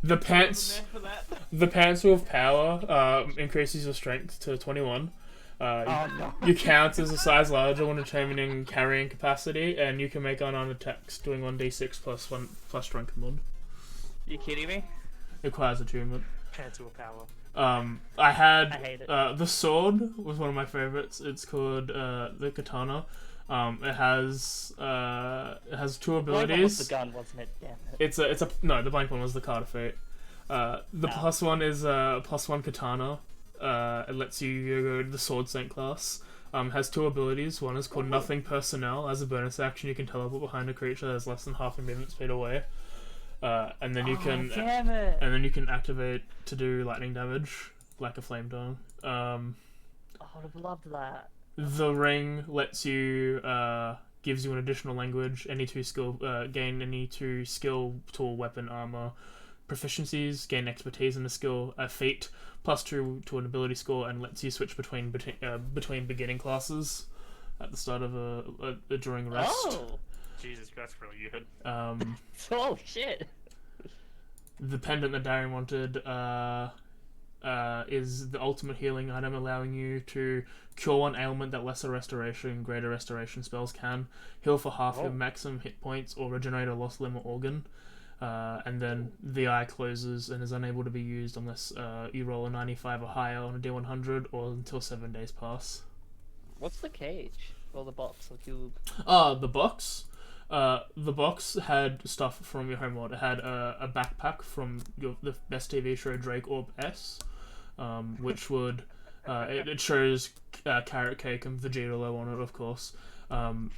S4: The pants
S2: There for that.
S4: the pants of power increases your strength to 21.
S1: Oh no.
S4: You count as a size larger when determining carrying capacity, and you can make unarmed attacks doing 1d6 plus drunken mod.
S1: You kidding me?
S3: Pants
S4: Requires attunement.
S3: of power.
S4: I had
S1: I hate it.
S4: the sword was one of my favorites. It's called the katana. It has 2
S1: Blank one was
S4: abilities.
S1: the gun, wasn't it? Damn it.
S4: It's a no. The blank one was the card of fate. The plus one is +1 katana. It lets you go to the sword saint class. Has 2 abilities. One is called Nothing Personnel. As a bonus action, you can teleport behind a creature that's less than half a movement speed away. And then you can
S1: Damn it.
S4: and then you can activate to do lightning damage like a flame tongue.
S1: I would have loved that.
S4: The ring lets you gives you an additional language, gain any 2 skill, tool, weapon, armor, proficiencies, gain expertise in a skill, a feat, +2 to an ability score, and lets you switch between beginning classes at the start of during rest.
S1: Oh,
S3: Jesus, that's really good.
S1: oh shit.
S4: The pendant that Darren wanted is the ultimate healing item, allowing you to cure one ailment that lesser restoration, greater restoration spells can, heal for half your maximum hit points, or regenerate a lost limb or organ. And then the eye closes and is unable to be used unless you roll a 95 or higher on a D100 or until 7 days pass.
S1: What's the cage? Or the box or cube?
S4: The box. The box had stuff from your homeworld. It had a backpack from the best TV show Drake Orb S, which would it shows Carrot Cake and Vegeta Low on it, of course. And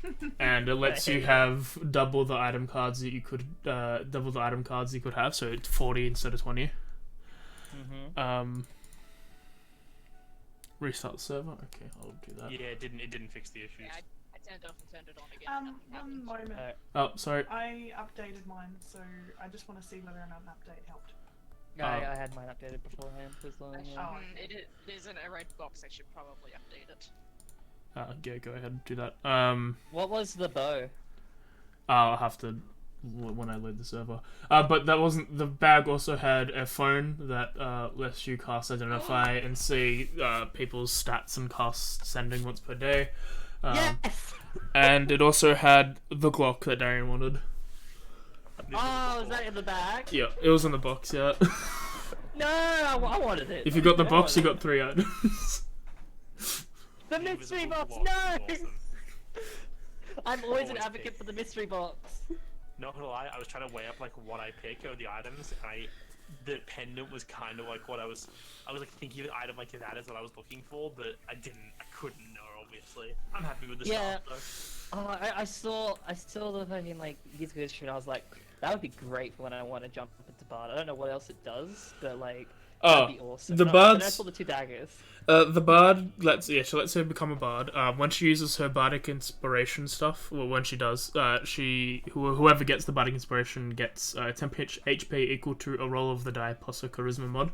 S4: it lets you have double the item cards that you could have, so it's 40 instead of 20. Restart the server. Okay, I'll do that.
S3: Yeah, it didn't fix the issues.
S5: Yeah, I turned it off and turned it on again.
S2: One moment.
S4: Oh, sorry.
S2: I updated mine, so I just want to see whether or not an update helped.
S1: I had mine updated beforehand.
S2: Oh,
S5: It isn't a red box. I should probably update it.
S4: Yeah, go ahead and do that.
S1: What was the bow?
S4: I'll have to when I load the server. But that wasn't the bag. Also had a phone that lets you cast Identify and see people's stats and cast sending once per day.
S1: Yes.
S4: And it also had the Glock that Darian wanted.
S1: Oh, is that in the bag?
S4: Yeah, it was in the box. Yeah.
S1: No, I wanted it.
S4: If you got the box, you got 3 items.
S1: The mystery box.
S3: Invisible
S1: No.
S3: box, awesome.
S1: I'm always an
S3: Always
S1: advocate
S3: pick.
S1: for the mystery box.
S3: Not gonna lie, I was trying to weigh up like what I pick over the items, and the pendant was kind of like what I was like thinking of an item like that is what I was looking for, but I couldn't know obviously. I'm happy with the
S1: Yeah.
S3: stuff though.
S1: Oh, I saw the fucking like music shoot. I was like, that would be great for when I want to jump into Bard. I don't know what else it does, but like, that'd be awesome.
S4: the
S1: But
S4: Bard's-
S1: I saw the 2 daggers.
S4: The bard she lets her become a bard. When she uses her bardic inspiration stuff, well, when she does, whoever gets the bardic inspiration gets 10 HP equal to a roll of the die plus a charisma mod.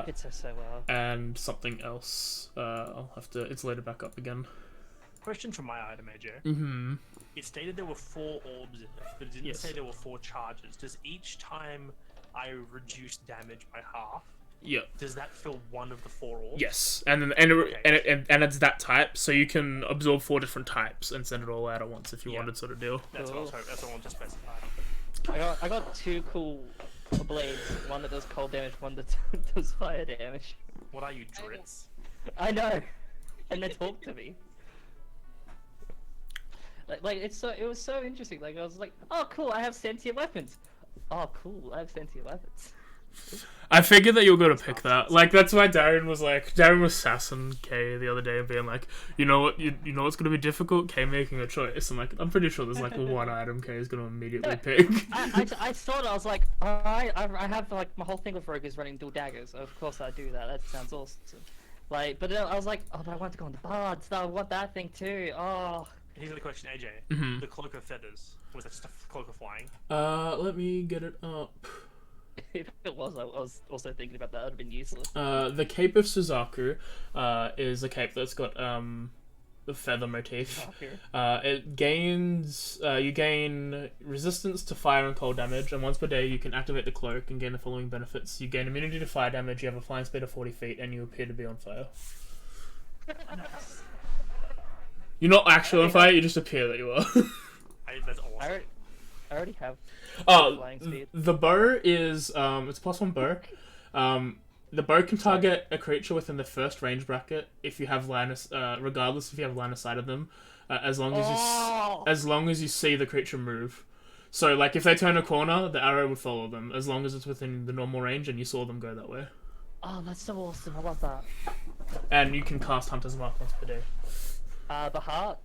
S1: It's so well.
S4: And something else. I'll have to. It's loaded back up again.
S3: Question from my item, AJ.
S4: Mm-hmm.
S3: It stated there were 4 orbs in it, but it didn't
S4: Yes.
S3: say there were 4 charges. Does each time I reduce damage by half,
S4: Yeah.
S3: does that fill one of the 4 orbs?
S4: Yes, and it's that type, so you can absorb 4 different types and send it all out at once if you
S3: Yeah.
S4: wanted, sort of deal.
S3: That's what I wanted to specify.
S1: I got 2 cool blades. One that does cold damage, one that does fire damage.
S3: What are you, Dritz?
S1: I know, and they talk to me. Like it was so interesting. Like I was like, oh cool, I have sentient weapons. Oh cool, I have sentient weapons.
S4: I figured that you were going to pick that. Like, that's why Darren was sassing Kay the other day and being like, you know what, you know what's going to be difficult? Kay making a choice. I'm like, I'm pretty sure there's like one item Kay is going to immediately pick.
S1: I saw it. I was like, alright, I have like my whole thing with rogue is running dual daggers. Of course I do that. That sounds awesome. Like, but then I was like, oh, but I want to go on the bards. I want that thing too. Oh.
S3: Here's the question, AJ.
S4: Mhm.
S3: The cloak of feathers. Was that just a cloak of flying?
S4: Let me get it up.
S1: If it was, I was also thinking about that. That would have been useless.
S4: The Cape of Suzaku is a cape that's got the feather motif. It gains you gain resistance to fire and cold damage, and once per day you can activate the cloak and gain the following benefits. You gain immunity to fire damage, you have a flying speed of 40 feet, and you appear to be on fire.
S2: Nice.
S4: You're not actually on fire, you just appear that you are.
S3: That's awesome.
S1: I already have.
S4: Oh,
S1: Flying speed.
S4: the bow is it's a +1 bow. The bow can target a creature within the first range bracket if you have regardless if you have line of sight of them, as long as you see the creature move. So, like, if they turn a corner, the arrow would follow them as long as it's within the normal range and you saw them go that way.
S1: Oh, that's so awesome. I love that.
S4: And you can cast Hunter's Mark once per day.
S1: The heart.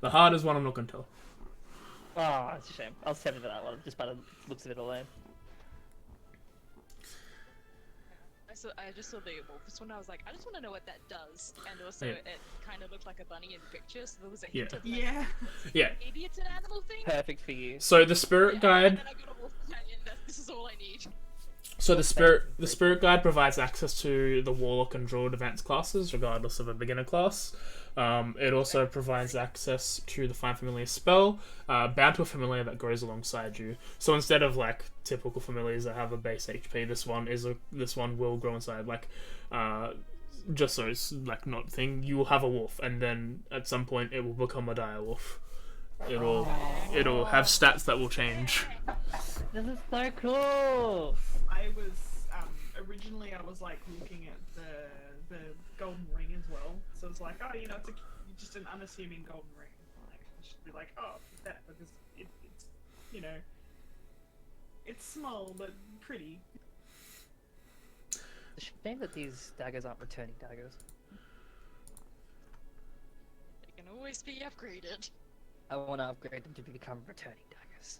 S4: The heart is one I'm not gonna tell.
S1: Oh, it's a shame. I was tempted for that one, just by the looks of it alone.
S5: just saw the Wolfus one. I was like, I just want to know what that does. And also,
S4: Yeah.
S5: it kind of looked like a bunny in the picture, so there was a
S4: Yeah.
S5: hint of like,
S2: Yeah.
S4: Yeah.
S5: maybe it's an animal thing.
S1: Perfect for you.
S4: So the spirit
S5: Yeah,
S4: guide.
S5: And then I got a wolf companion. This is all I need.
S4: So the
S1: Thank you.
S4: spirit guide provides access to the warlock and druid advanced classes, regardless of a beginner class. It also provides access to the find familiar spell, bound to a familiar that grows alongside you. So instead of like typical familiars that have a base HP, this one will grow inside. Like, just so it's like not thing, you will have a wolf, and then at some point it will become a dire wolf. It'll have stats that will change.
S1: This is so cool.
S2: I was originally I was like looking at the golden ring as well. So it's like, oh, you know, it's just an unassuming golden ring. Like, I should be like, oh, that because it's you know, it's small but pretty.
S1: It's a shame that these daggers aren't returning daggers.
S5: They can always be upgraded.
S1: I want to upgrade them to become returning daggers.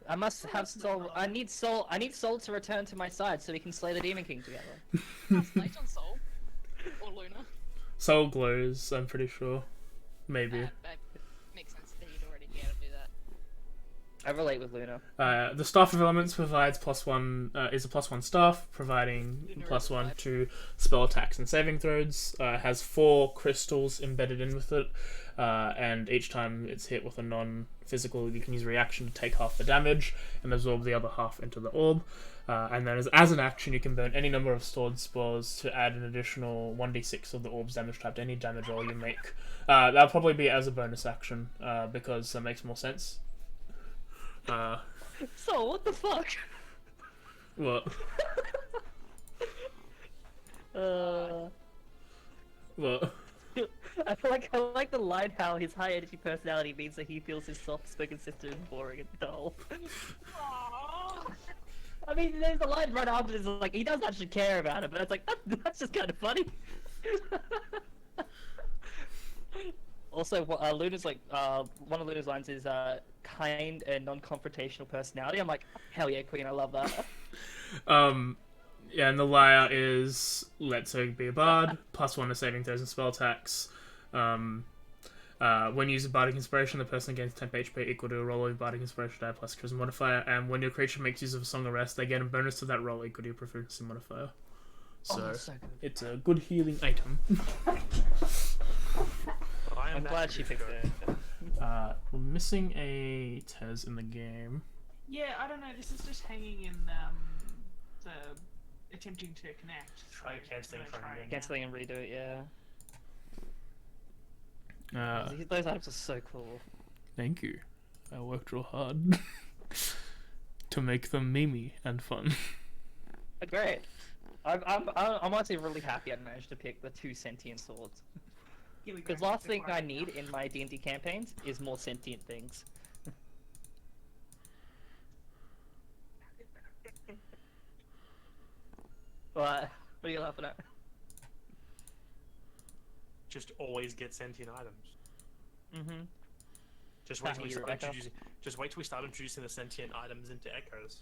S1: I must have soul. I need soul to return to my side so we can slay the Demon King together.
S5: Cast Light on Soul. Or Luna.
S4: Soul glows, I'm pretty sure. Maybe.
S5: That makes sense that you'd already be able to do that.
S1: I relate with Luna.
S4: The Staff of Elements provides is a +1 staff, providing
S5: Lunar
S4: +1
S5: Revive.
S4: to spell attacks and saving throws. Has 4 crystals embedded in with it, and each time it's hit with a non-physical, you can use reaction to take half the damage and absorb the other half into the orb. And then as an action, you can burn any number of stored spells to add an additional 1d6 of the orb's damage type to any damage roll you make. That'll probably be as a bonus action, because that makes more sense.
S1: So what the fuck?
S4: What? What?
S1: I like the line how his high energy personality means that he feels his soft-spoken sister is boring and dull.
S5: Aww.
S1: I mean, there's a line right after this, like, he doesn't actually care about it, but it's like, that's just kind of funny. Also, Luna's like, one of Luna's lines is, kind and non-confrontational personality. I'm like, hell yeah, Queen, I love that.
S4: Yeah, and the liar is let's her be a bard, +1 to saving throws and spell attacks. When using Bardic Inspiration, the person gains temp HP equal to a roll of Bardic Inspiration die plus Charisma modifier, and when your creature makes use of a Song of Rest, they get a bonus to that roll equal to your proficiency modifier. So,
S1: so good.
S4: it's a good healing item.
S1: I'm glad she picked it.
S4: We're missing a Tez in the game.
S2: Yeah, I don't know. This is just hanging in the attempting to connect.
S3: Try cancelling
S2: I'm
S3: from
S2: gonna try
S3: again.
S1: Cancelling and redo it, yeah.
S4: Uh,
S1: Those items are so cool.
S4: Thank you. I worked real hard to make them memey and fun.
S1: Great. I'm honestly really happy I managed to pick the 2 sentient swords.
S2: Here we go.
S1: Because last
S2: They're
S1: thing I
S2: quiet
S1: need
S2: now.
S1: in my D&D campaigns is more sentient things. What are you laughing at?
S3: Just always get sentient items.
S1: Mm-hmm.
S3: Just wait till we
S1: You're
S3: start
S1: right, though.
S3: introducing. Just wait till we start introducing the sentient items into Echoes.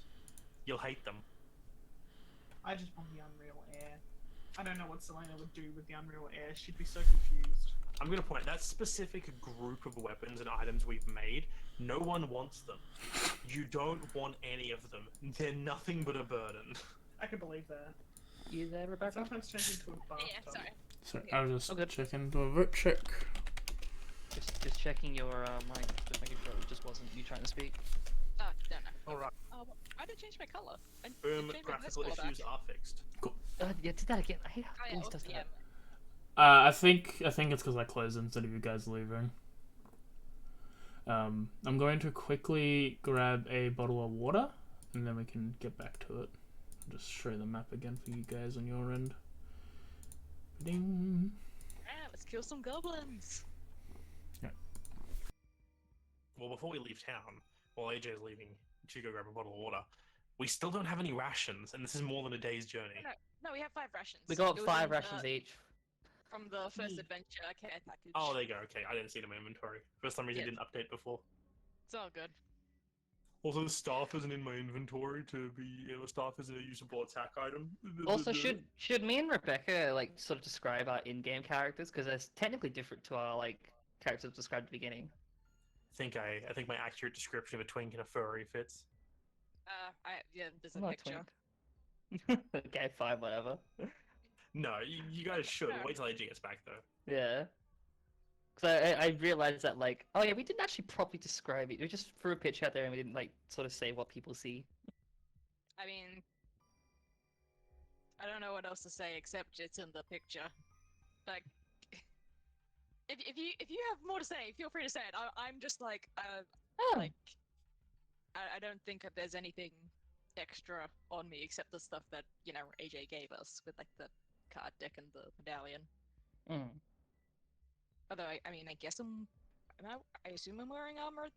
S3: You'll hate them.
S2: I just want the Unreal Air. I don't know what Zalania would do with the Unreal Air. She'd be so confused.
S3: I'm gonna point that specific group of weapons and items we've made. No one wants them. You don't want any of them. They're nothing but a burden.
S2: I can believe that.
S1: You there, Rebecca?
S2: Sometimes turns into a bathtub.
S5: Yeah, sorry.
S4: So I'll just
S1: Oh, good.
S4: check into a vote check.
S1: Just checking your mic, just making sure it just wasn't you trying to speak.
S5: Oh, don't know.
S3: Alright.
S5: I did change my color. I
S3: Boom.
S5: changed my
S3: Graphical
S5: voice color
S3: issues are fixed.
S1: Yeah, do that again. I hate how
S5: Oh, yeah,
S1: always does
S5: yeah.
S1: that.
S4: I think it's because I closed instead of you guys leaving. I'm going to quickly grab a bottle of water, and then we can get back to it. Just show the map again for you guys on your end. Ding.
S5: Alright, let's kill some goblins.
S3: Well, before we leave town, while AJ is leaving to go grab a bottle of water, we still don't have any rations, and this is more than a day's journey.
S5: No, we have 5 rations.
S1: We got
S5: It was
S1: 5
S5: in,
S1: rations each.
S5: From the first adventure care package.
S3: Oh, there you go. Okay, I didn't see them in my inventory. For some reason,
S5: Yeah.
S3: it didn't update before.
S5: It's all good.
S3: Also, staff isn't in my inventory to be. Staff is a usable attack item.
S1: Also, should me and Rebecca like sort of describe our in-game characters because they're technically different to our like characters described at the beginning.
S3: I think my accurate description of a twink and a furry fits.
S5: Yeah, there's a
S1: I'm not a
S5: picture.
S1: twink. Okay, fine, whatever.
S3: No, you guys should.
S5: Yeah.
S3: Wait till AJ gets back, though.
S1: Yeah. Because I realized that, like, oh yeah, we didn't actually properly describe it. We just threw a picture out there and we didn't, like, sort of say what people see.
S5: I mean, I don't know what else to say except it's in the picture. Like, if you have more to say, feel free to say it. I'm just like,
S1: Oh.
S5: like, I don't think that there's anything extra on me except the stuff that, you know, AJ gave us with, like, the card deck and the medallion.
S1: Mm.
S5: Although, I mean, I guess I assume I'm wearing armor,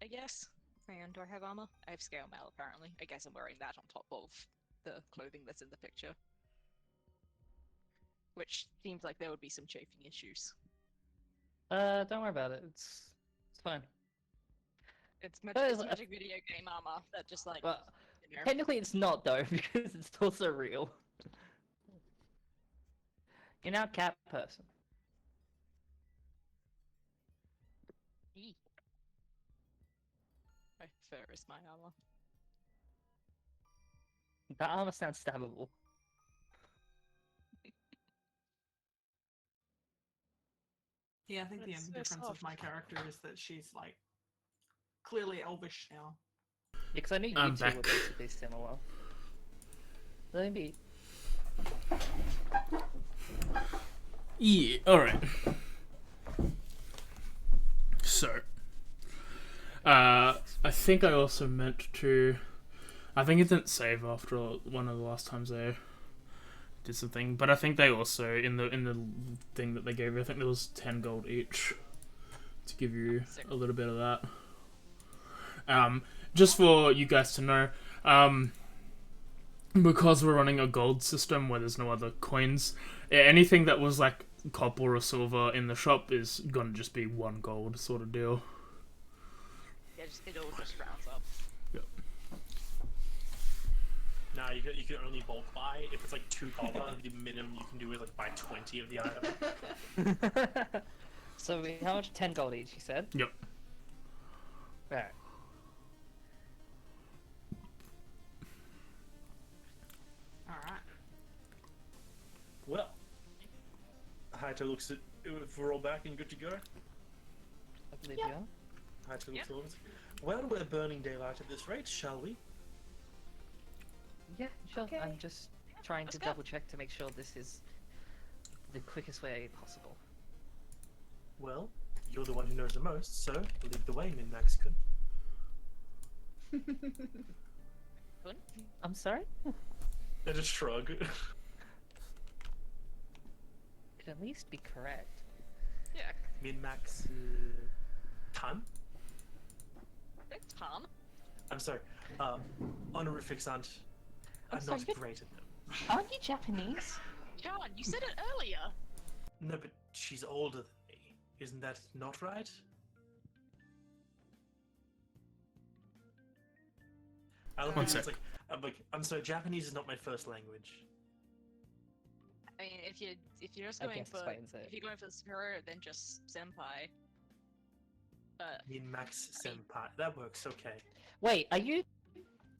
S5: I guess. And do I have armor? I have scale mail, apparently. I guess I'm wearing that on top of the clothing that's in the picture. Which seems like there would be some chafing issues.
S1: Don't worry about it. It's fine.
S5: It's
S1: That is
S5: magic video game armor that just, like,
S1: Well,
S5: you know.
S1: technically it's not though because it's also real. You're now a cat person.
S5: Eee. My fur is my armor.
S1: That armor sounds stabbable.
S2: Yeah, I think the
S5: It's so
S2: difference of
S5: soft.
S2: my character is that she's like clearly elvish now.
S1: Because I knew you
S4: I'm
S1: two were
S4: back.
S1: basically similar. Let me be.
S4: Yeah, alright. So, I think I also meant to. I think it didn't save after one of the last times I did something, but I think they also in the thing that they gave you, I think there was 10 gold each to give you a little bit of that. Just for you guys to know, because we're running a gold system where there's no other coins, anything that was like copper or silver in the shop is gonna just be 1 gold sort of deal.
S5: Yeah, it all just rounds up.
S4: Yep.
S3: Nah, you can only bulk buy if it's like 2 copper. The minimum you can do is like buy 20 of the item.
S1: So how much? 10 gold each, you said?
S4: Yep.
S1: Right.
S2: Alright.
S3: Well, Haito looks at if we're all back and good to go.
S1: I believe you are.
S3: Haito
S5: Yep.
S3: looks over. Well, we're burning daylight at this rate, shall we?
S1: Yeah, sure.
S5: Okay.
S1: I'm just trying
S5: Let's
S1: to
S5: go.
S1: double check to make sure this is the quickest way possible.
S3: Well, you're the one who knows the most, so lead the way, Min-Mexican.
S5: Fun?
S1: I'm sorry?
S3: And a shrug.
S1: Could at least be correct.
S5: Yeah.
S3: Min-Max... Tan?
S5: Thanks, Tom.
S3: I'm sorry. Honorifics aren't...
S1: I'm
S3: I'm
S1: sorry,
S3: not
S1: you-
S3: great at them.
S1: Aren't you Japanese?
S5: John, you said it earlier.
S3: No, but she's older than me. Isn't that not right? I look
S4: One
S3: at it, it's
S4: sec.
S3: I'm sorry, Japanese is not my first language.
S5: I mean, if you're just
S1: I
S5: going
S1: guess
S5: for
S1: it's fine, so-
S5: if you're going for the superior, then just senpai. But
S3: Min-Max senpai. That works, okay.
S1: Wait, are you...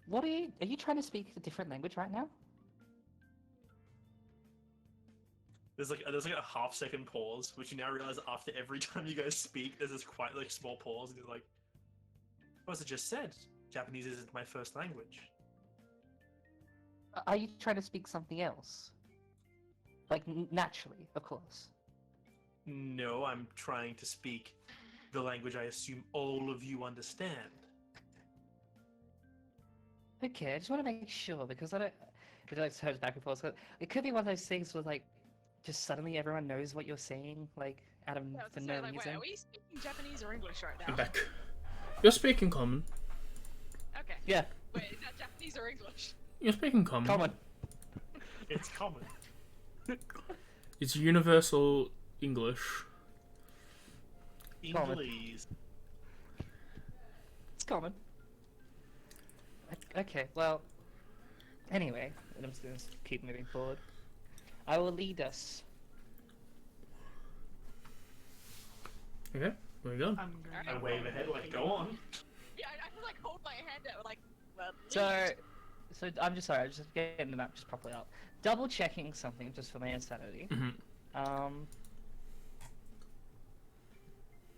S1: What are you... Are you trying to speak a different language right now?
S3: There's like a half-second pause, which you now realize after every time you guys speak, there's this quite like small pause, and you're like, "What was it just said? Japanese isn't my first language."
S1: Are you trying to speak something else? Like, naturally, of course.
S3: No, I'm trying to speak the language I assume all of you understand.
S1: Okay, I just want to make sure, because I don't... It like turns back and forth. So it could be one of those things where, like, just suddenly everyone knows what you're saying, like, out of
S5: yeah, I was
S1: for
S5: gonna
S1: no
S5: say, like, wait,
S1: reason.
S5: are we speaking Japanese or English right now?
S4: I'm back. You're speaking common.
S5: Okay.
S1: Yeah,
S5: Wait, is that Japanese or English?
S4: You're speaking common.
S1: common.
S3: It's common.
S4: It's universal English.
S1: Common.
S3: English.
S1: It's common. Okay, well, anyway, I'm just gonna keep moving forward. I will lead us.
S4: Okay, where we going?
S2: I'm going
S3: I wave ahead, like, go on.
S5: Yeah, I feel like hold my hand out, like, well,
S1: So I'm just sorry, I'm just getting the map just properly up. Double checking something just for my insanity.
S4: Mhm.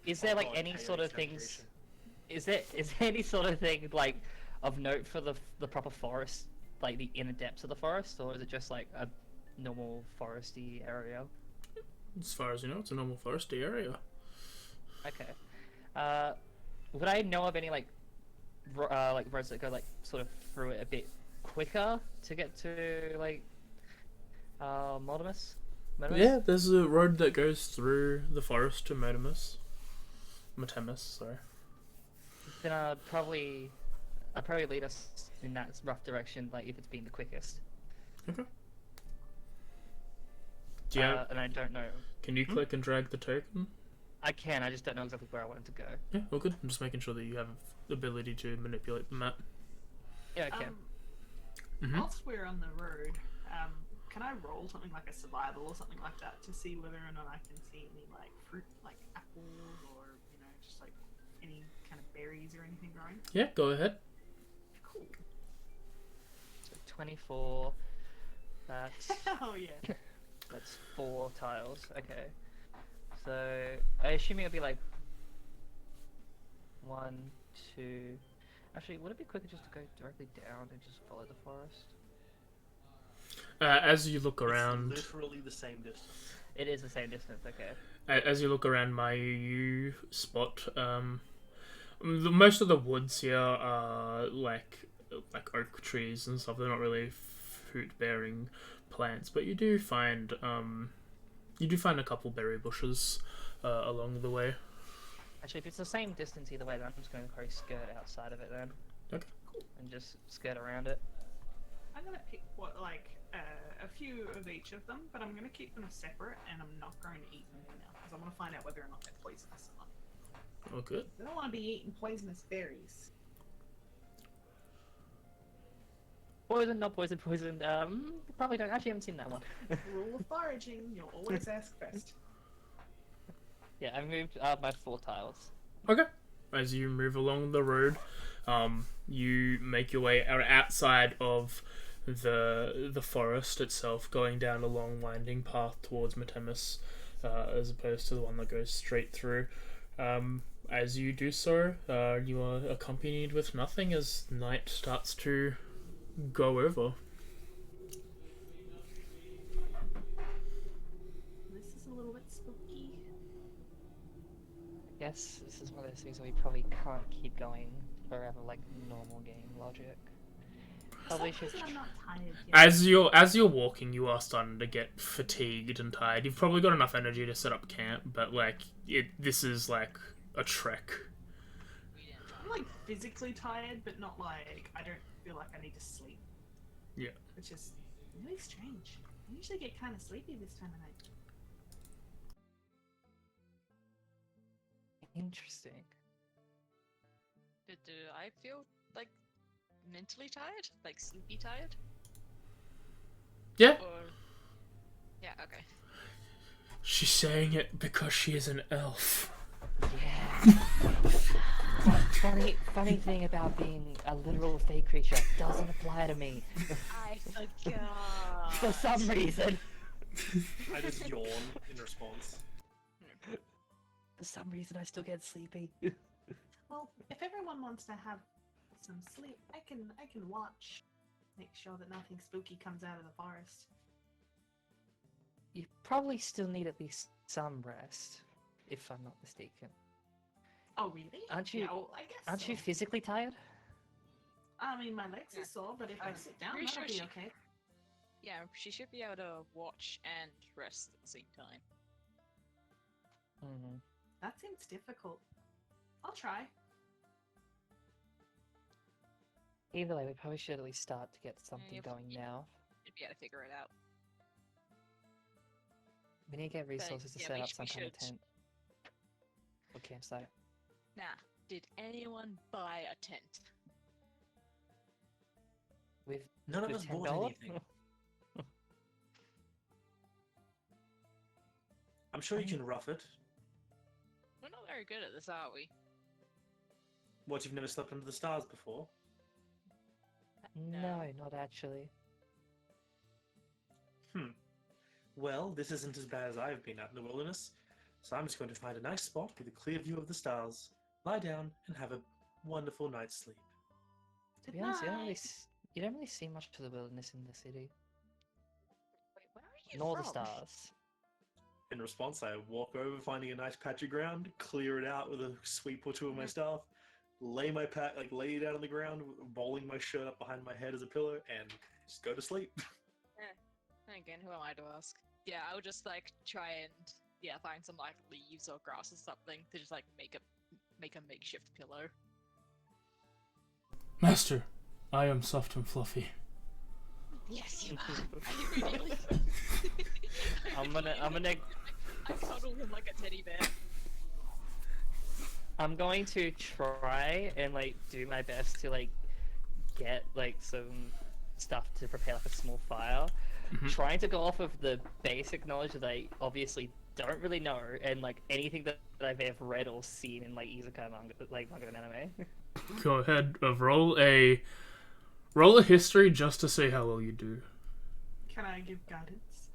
S1: Is there like
S3: God,
S1: any
S3: chaos
S1: sort of
S3: navigation.
S1: things? Is there any sort of thing like of note for the proper forest, like the inner depths of the forest, or is it just like a normal foresty area?
S4: As far as you know, it's a normal foresty area.
S1: Okay. Would I know of any like roads that go like sort of through it a bit quicker to get to like Modimus?
S4: Yeah, there's a road that goes through the forest to Motimus. Matemus, sorry.
S1: Then I'd probably lead us in that rough direction, like if it's been the quickest.
S4: Okay. Do you have,
S1: And I don't know.
S4: can you click and drag the token?
S1: I can. I just don't know exactly where I want it to go.
S4: Yeah, all good. I'm just making sure that you have the ability to manipulate the map.
S1: Yeah, I can.
S4: Mhm.
S2: Whilst we're on the road, can I roll something like a survival or something like that to see whether or not I can see any like fruit, like apples or just like any kind of berries or anything growing?
S4: Yeah, go ahead.
S2: Cool.
S1: So 24. That's
S2: Oh yeah.
S1: that's 4 tiles. Okay. So I assume it'll be like 1, 2. Actually, would it be quicker just to go directly down and just follow the forest?
S4: As you look around,
S3: It's literally the same distance.
S1: It is the same distance. Okay.
S4: as you look around my spot, most of the woods here are like oak trees and stuff. They're not really fruit-bearing plants, but you do find a couple berry bushes along the way.
S1: Actually, if it's the same distance either way, then I'm just going to probably skirt outside of it then.
S4: Okay.
S1: And just skirt around it.
S2: I'm gonna pick a few of each of them, but I'm gonna keep them separate, and I'm not going to eat them for now because I want to find out whether or not they're poisonous or not.
S4: Oh, good.
S2: I don't want to be eating poisonous berries.
S1: Poison, not poison, poison. Probably don't. Actually, haven't seen that one.
S2: Rule of foraging: you'll always ask first.
S1: Yeah, I moved my 4 tiles.
S4: Okay. As you move along the road, you make your way outside of the forest itself, going down a long winding path towards Matemus, as opposed to the one that goes straight through. As you do so, you are accompanied with nothing as night starts to go over.
S2: This is a little bit spooky.
S1: I guess this is one of those things where we probably can't keep going forever like normal game logic. Probably should.
S2: I'm not tired yet.
S4: As you're walking, you are starting to get fatigued and tired. You've probably got enough energy to set up camp, but this is like a trek.
S2: I'm like physically tired, but not like I don't feel like I need to sleep.
S4: Yeah.
S2: Which is really strange. I usually get kind of sleepy this time of night.
S1: Interesting.
S5: Do I feel like mentally tired? Like sleepy tired?
S4: Yeah.
S5: Or yeah, okay.
S4: She's saying it because she is an elf.
S1: Yeah. funny thing about being a literal fey creature doesn't apply to me
S5: I forgot.
S1: for some reason.
S3: I just yawn in response.
S1: For some reason, I still get sleepy.
S2: Well, if everyone wants to have some sleep, I can watch. Make sure that nothing spooky comes out of the forest.
S1: You probably still need at least some rest, if I'm not mistaken.
S2: Oh, really?
S1: Aren't you-
S2: Yeah, well, I guess
S1: Aren't
S2: so.
S1: you physically tired?
S2: I mean, my legs are sore, but if I
S5: I'm
S2: sit down,
S5: pretty
S2: that'll
S5: sure
S2: be
S5: she-
S2: okay.
S5: Yeah, she should be able to watch and rest at the same time.
S1: Mm-hmm.
S2: That seems difficult. I'll try.
S1: Either way, we probably should at least start to get something
S5: if-
S1: going
S5: yeah.
S1: now.
S5: Should be able to figure it out.
S1: We need to get resources to
S5: yeah,
S1: set
S5: we
S1: up
S5: sh-
S1: some
S5: we
S1: kind of
S5: should.
S1: tent. Or campsite.
S5: Nah, did anyone buy a tent?
S1: with
S3: None of
S1: with
S3: us bought
S1: $10?
S3: anything. I'm sure you can rough it.
S5: We're not very good at this, are we?
S3: What, you've never slept under the stars before?
S1: No, not actually.
S3: Well, this isn't as bad as I've been out in the wilderness, so I'm just going to find a nice spot with a clear view of the stars, lie down, and have a wonderful night's sleep.
S1: To be honest, you don't really see much to the wilderness in the city,
S5: Wait, where are you
S1: nor
S5: from?
S1: the stars.
S3: In response, I walk over, finding a nice patch of ground, clear it out with a sweep or two of my staff, lay down on the ground, rolling my shirt up behind my head as a pillow, and just go to sleep.
S5: Again, who am I to ask? Yeah, I would just like try and find some like leaves or grass or something to just like make a makeshift pillow.
S4: Master, I am soft and fluffy.
S5: Yes, you are. Really?
S1: I'm gonna
S5: I cuddle him like a teddy bear.
S1: I'm going to try and like do my best to like get like some stuff to prepare like a small fire. Trying to go off of the basic knowledge that I obviously don't really know, and like anything that I've ever read or seen in like Isekai'd manga and anime.
S4: Go ahead, roll a history just to see how well you do.
S2: Can I give guidance?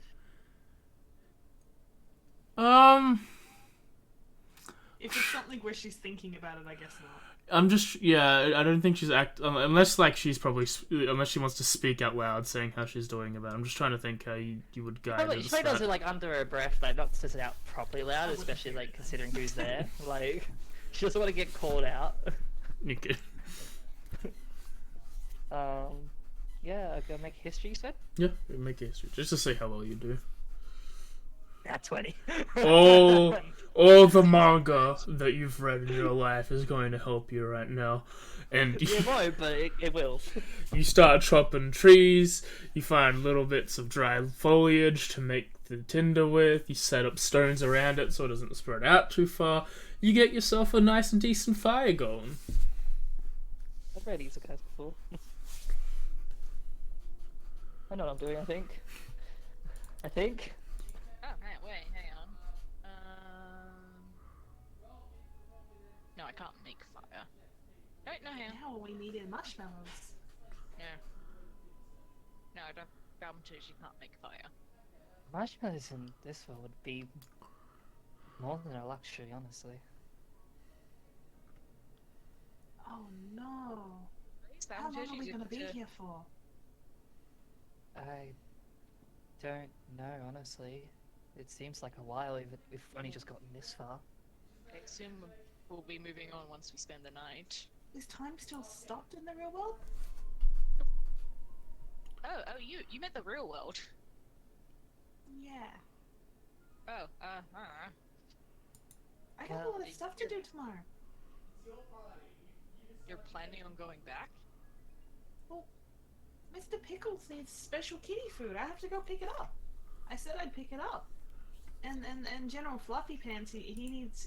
S2: If it's something where she's thinking about it, I guess not.
S4: I'm just I don't think she's unless like she's probably unless she wants to speak out loud saying how she's doing about it. I'm just trying to think how you would guide
S1: Probably,
S4: us.
S1: she probably does it like under her breath, like not says it out properly loud, especially like considering who's there. Like she doesn't want to get called out.
S4: Okay.
S1: Yeah, I gotta make history. You said?
S4: Yeah, make a history just to see how well you do.
S1: At 20.
S4: All the manga that you've read in your life is going to help you right now. And
S1: It won't, but it will.
S4: you start chopping trees, you find little bits of dry foliage to make the tinder with, you set up stones around it so it doesn't spread out too far, you get yourself a nice and decent fire going.
S1: I've read Isekai'd before. I know what I'm doing, I think.
S5: Oh, hang on. No, I can't make fire. Wait, no, hang on.
S2: Now we needed marshmallows.
S5: No, I don't. She can't make fire.
S1: Marshmallows in this world would be more than a luxury, honestly.
S2: Oh no. How long are we gonna be here for?
S1: I don't know, honestly. It seems like a while, if we've only just gotten this far.
S5: I assume we'll be moving on once we spend the night.
S2: Is time still stopped in the real world?
S5: Oh, you meant the real world.
S2: Yeah.
S5: Oh,
S2: I got a lot of stuff to do tomorrow.
S5: You're planning on going back?
S2: Well, Mr. Pickles needs special kitty food. I have to go pick it up. I said I'd pick it up. And General Fluffy Pants, he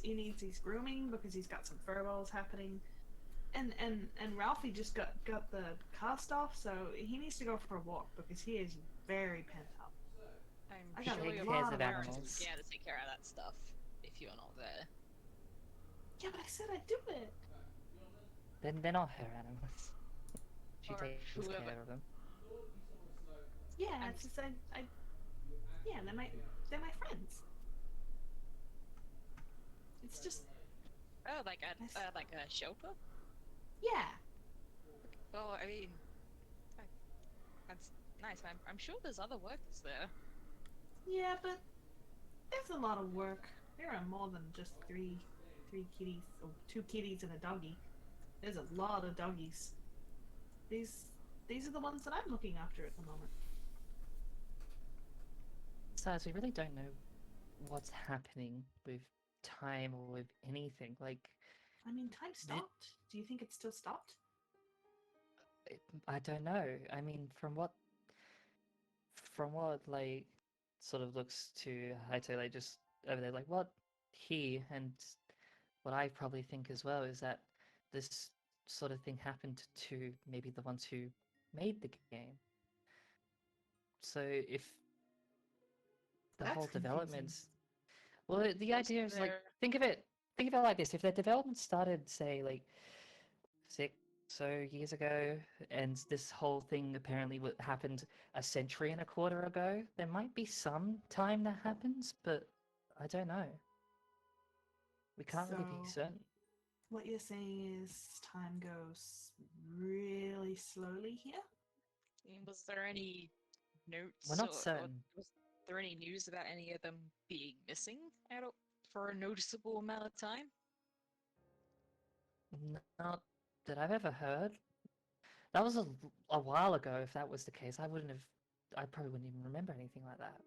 S2: needs his grooming because he's got some fur balls happening. And Ralphie just got the cast off, so he needs to go for a walk because he is very pent up. I got
S5: sure
S2: a
S5: your
S2: lot of
S5: parents
S1: animals.
S5: will be able to take care of that stuff if you're not there.
S2: Yeah, but I said I'd do it.
S1: Then they're not her animals. She
S5: Or
S1: takes
S5: whoever.
S1: care of them.
S2: Yeah, it's just yeah, they're my friends. It's just
S5: Oh, like a shelter?
S2: yeah.
S5: Well, I mean, that's nice. I'm sure there's other workers there.
S2: Yeah, but there's a lot of work. There are more than just three kitties, or 2 kitties and a doggy. There's a lot of doggies. These are the ones that I'm looking after at the moment.
S1: Besides, we really don't know what's happening with time or with anything. Like,
S2: I mean, time stopped. Do you think it's still stopped?
S1: I don't know. I mean, from what like sort of looks to Haito, like just over there, like what he and what I probably think as well is that this sort of thing happened to maybe the ones who made the game. So if the
S2: That's
S1: whole
S2: confusing.
S1: development's well, the
S5: Also
S1: idea is like
S5: there-
S1: think of it like this: if the development started, say, like 6 years ago, and this whole thing apparently happened a century and a quarter ago, there might be some time that happens, but I don't know. We can't really be
S2: So-
S1: certain.
S2: What you're saying is time goes really slowly here?
S5: Was there any notes
S1: We're not
S5: or
S1: certain.
S5: was there any news about any of them being missing for a noticeable amount of time?
S1: Not that I've ever heard. That was a while ago. If that was the case, I probably wouldn't even remember anything like that.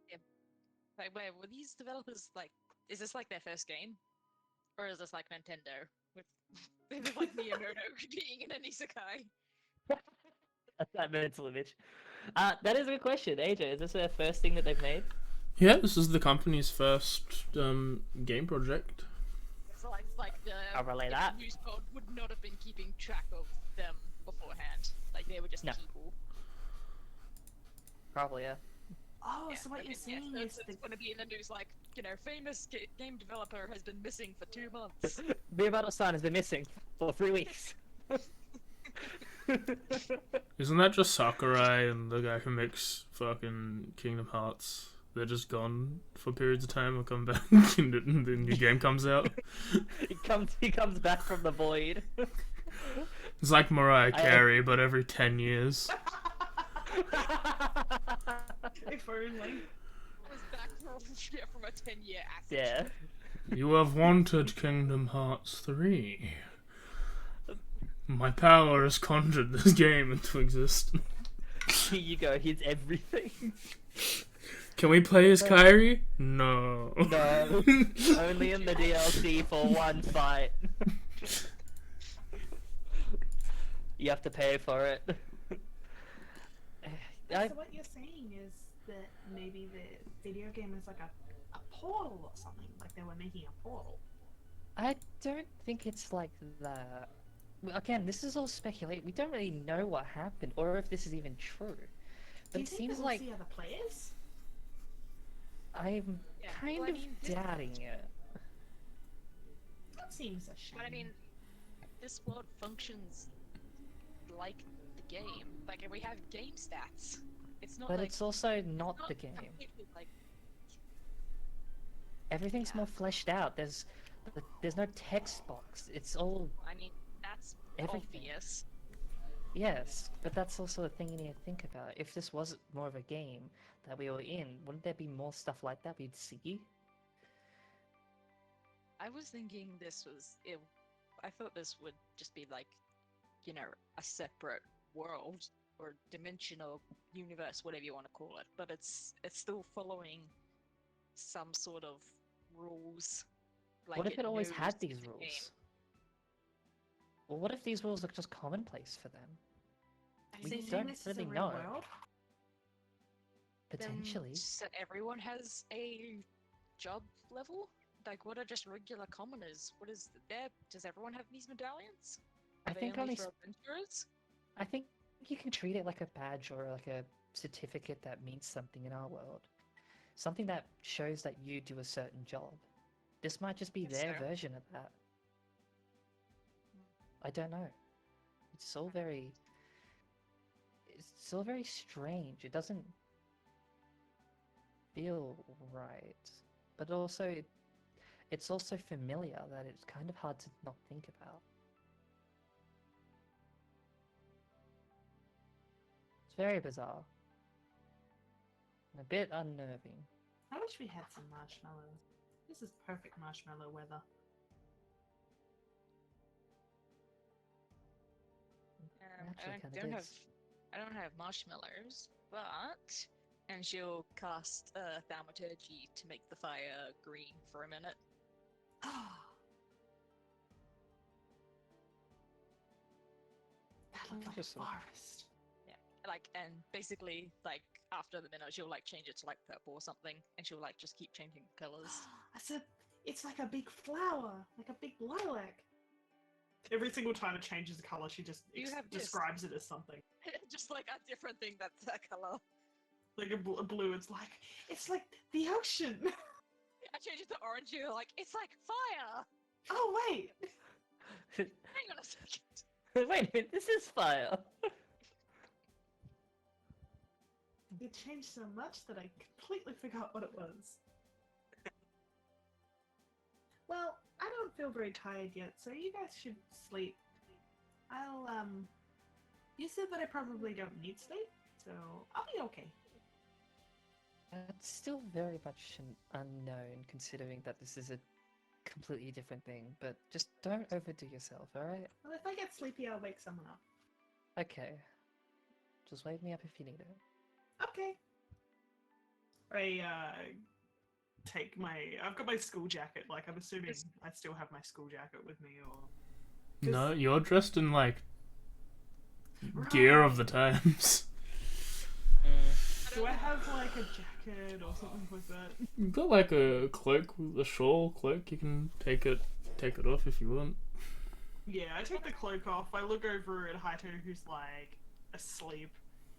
S5: Like, where were these developers like? Is this like their first game, or is this like Nintendo with with like Miyamoto being in an isekai?
S1: That mental image. That is a good question, AJ. Is this their first thing that they've made?
S4: Yeah, this is the company's first game project.
S5: It's like the
S1: I'll relay
S5: the
S1: that.
S5: news board would not have been keeping track of them beforehand. Like they were just
S1: No.
S5: people.
S1: Probably, yeah.
S2: Oh,
S5: Yeah,
S2: so what
S5: I
S2: you're
S5: mean,
S2: saying
S5: yeah,
S2: is
S5: so
S2: the
S5: it's going to be in the news like, famous game developer has been missing for 2 months.
S1: Miyamoto-san has been missing for 3 weeks.
S4: Isn't that just Sakurai and the guy who makes fucking Kingdom Hearts? They're just gone for periods of time and come back and the new game comes out.
S1: He comes back from the void.
S4: It's like Mariah Carey, but every 10 years.
S2: if only.
S5: Was back from a 10-year acid
S1: Yeah.
S5: trip.
S4: You have wanted Kingdom Hearts 3. My power has conjured this game into existence.
S1: Here you go. Here's everything.
S4: Can we play as Kairi? No.
S1: No. Only in the DLC for one fight. You have to pay for it.
S2: So what you're saying is that maybe the video game is like a portal or something. Like they were making a portal.
S1: I don't think it's like that. Well, again, this is all speculation. We don't really know what happened, or if this is even true.
S2: Do
S1: But
S2: you
S1: it
S2: think
S1: seems
S2: that we'll
S1: like
S2: see other players?
S1: I'm
S5: Yeah,
S1: kind
S5: well, I
S1: of
S5: mean,
S1: doubting it.
S2: That seems a shame.
S5: But I mean, this world functions like the game. Like, we have game stats. It's not
S1: But
S5: like
S1: it's also not
S5: not
S1: the game.
S5: completely, like,
S1: Everything's
S5: Yeah.
S1: more fleshed out. There's no text box. It's all
S5: I mean, that's
S1: Everything.
S5: obvious.
S1: yes, but that's also a thing you need to think about. If this was more of a game that we were in, wouldn't there be more stuff like that we'd see?
S5: I was thinking this was. I thought this would just be like, a separate world or dimensional universe, whatever you want to call it. But it's still following some sort of rules. Like
S1: What if it always
S5: knows
S1: had
S5: it's
S1: these
S5: a game.
S1: rules? Well, what if these rules are just commonplace for them?
S2: Are
S1: we
S2: you
S1: don't
S2: saying this is a
S1: really
S2: real
S1: know.
S2: world?
S1: Potentially.
S5: So everyone has a job level? Like, what are just regular commoners? What is there? Does everyone have these medallions?
S1: I
S5: Are they
S1: think
S5: only
S1: only
S5: for adventurers?
S1: I think you can treat it like a badge or like a certificate that means something in our world. Something that shows that you do a certain job. This might just be
S5: Guess
S1: their
S5: so.
S1: version of that. I don't know. It's all very strange. It doesn't feel right. But also it's also familiar that it's kind of hard to not think about. It's very bizarre. And a bit unnerving.
S2: I wish we had some marshmallows. This is perfect marshmallow weather.
S1: Actually, kinda is.
S5: I don't have marshmallows, but and she'll cast thaumaturgy to make the fire green for a minute.
S2: That looked like a
S1: Interesting.
S2: forest.
S5: Like, and basically, like, after the minute, she'll like change it to like purple or something, and she'll like just keep changing colors.
S2: I said, it's like a big flower, like a big lilac. Every single time it changes the color, she just
S5: You have this.
S2: describes it as something.
S5: just like a different thing that's that color.
S2: Like a blue, it's like the ocean.
S5: I changed it to orange, you're like, it's like fire!
S2: Oh wait,
S5: Hang on a second.
S1: Wait a minute, this is fire.
S2: it changed so much that I completely forgot what it was. Well, I don't feel very tired yet, so you guys should sleep. You said that I probably don't need sleep, so I'll be okay.
S1: It's still very much an unknown, considering that this is a completely different thing. But just don't overdo yourself, alright?
S2: Well, if I get sleepy, I'll wake someone up.
S1: Okay. Just wake me up if you need it.
S2: Okay. I take I've got my school jacket. Like, I'm assuming I still have my school jacket with me, or.
S4: No, you're dressed in like gear of the times.
S2: Do I have like a jacket or something like that?
S4: You've got like a cloak, a shawl cloak. You can take it off if you want.
S2: Yeah, I take the cloak off. I look over at Haito, who's like asleep,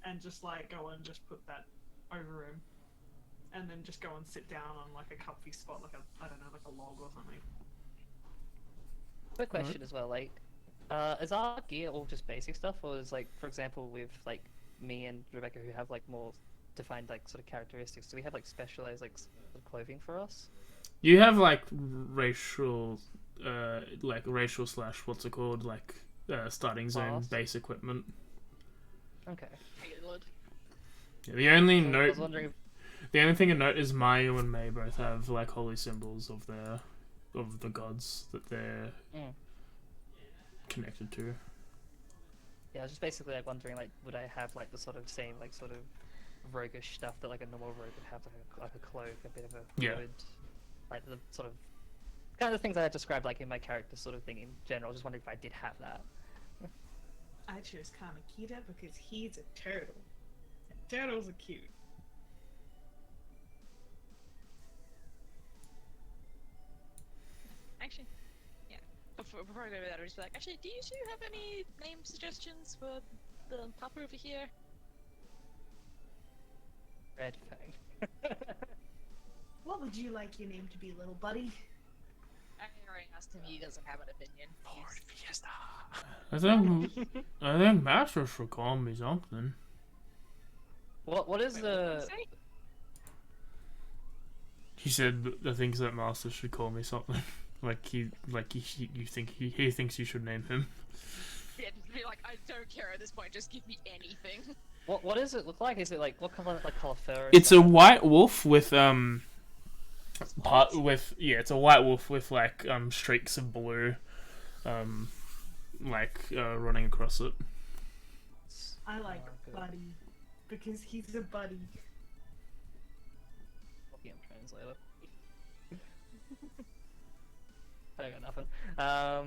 S2: and just like go and just put that over him, and then just go and sit down on like a comfy spot, like I don't know, like a log or something.
S1: Quick question as well, like, is our gear all just basic stuff, or is like, for example, with like me and Rebecca who have like more defined like sort of characteristics, do we have like specialized like clothing for us?
S4: You have like racial slash what's it called, like starting zone
S1: Class?
S4: base equipment.
S1: Okay.
S5: Good.
S4: Yeah, the only
S1: I
S4: note,
S1: was wondering if...
S4: the only thing to note is Mayu and May both have like holy symbols of the gods that they're connected to.
S1: Yeah, I was just basically like wondering, like, would I have like the sort of same like sort of roguish stuff that like a normal rogue would have, like a cloak, a bit of a
S4: Yeah.
S1: hood, like the sort of kind of the things I described like in my character sort of thing in general. I was just wondering if I did have that.
S2: I chose Kamakita because he's a turtle. And turtles are cute.
S5: Actually, yeah. Before I go over that, I'll just be like, actually, do you two have any name suggestions for the papa over here?
S1: Red Fang.
S2: What would you like your name to be, little buddy?
S5: I already asked him, he doesn't have an opinion.
S3: Lord Fiesta.
S4: I think Master should call me something.
S1: What is
S5: Wait, what did
S1: the?
S5: he say?
S4: He said the things that Master should call me something. he thinks you should name him.
S5: Yeah, just be like, I don't care at this point, just give me anything.
S1: What does it look like? Is it like what color fur?
S4: It's a white wolf with it's a white wolf with like streaks of blue running across it.
S2: I like
S1: good.
S2: Buddy because he's a buddy.
S1: Copy and translator. I got nothing.
S2: I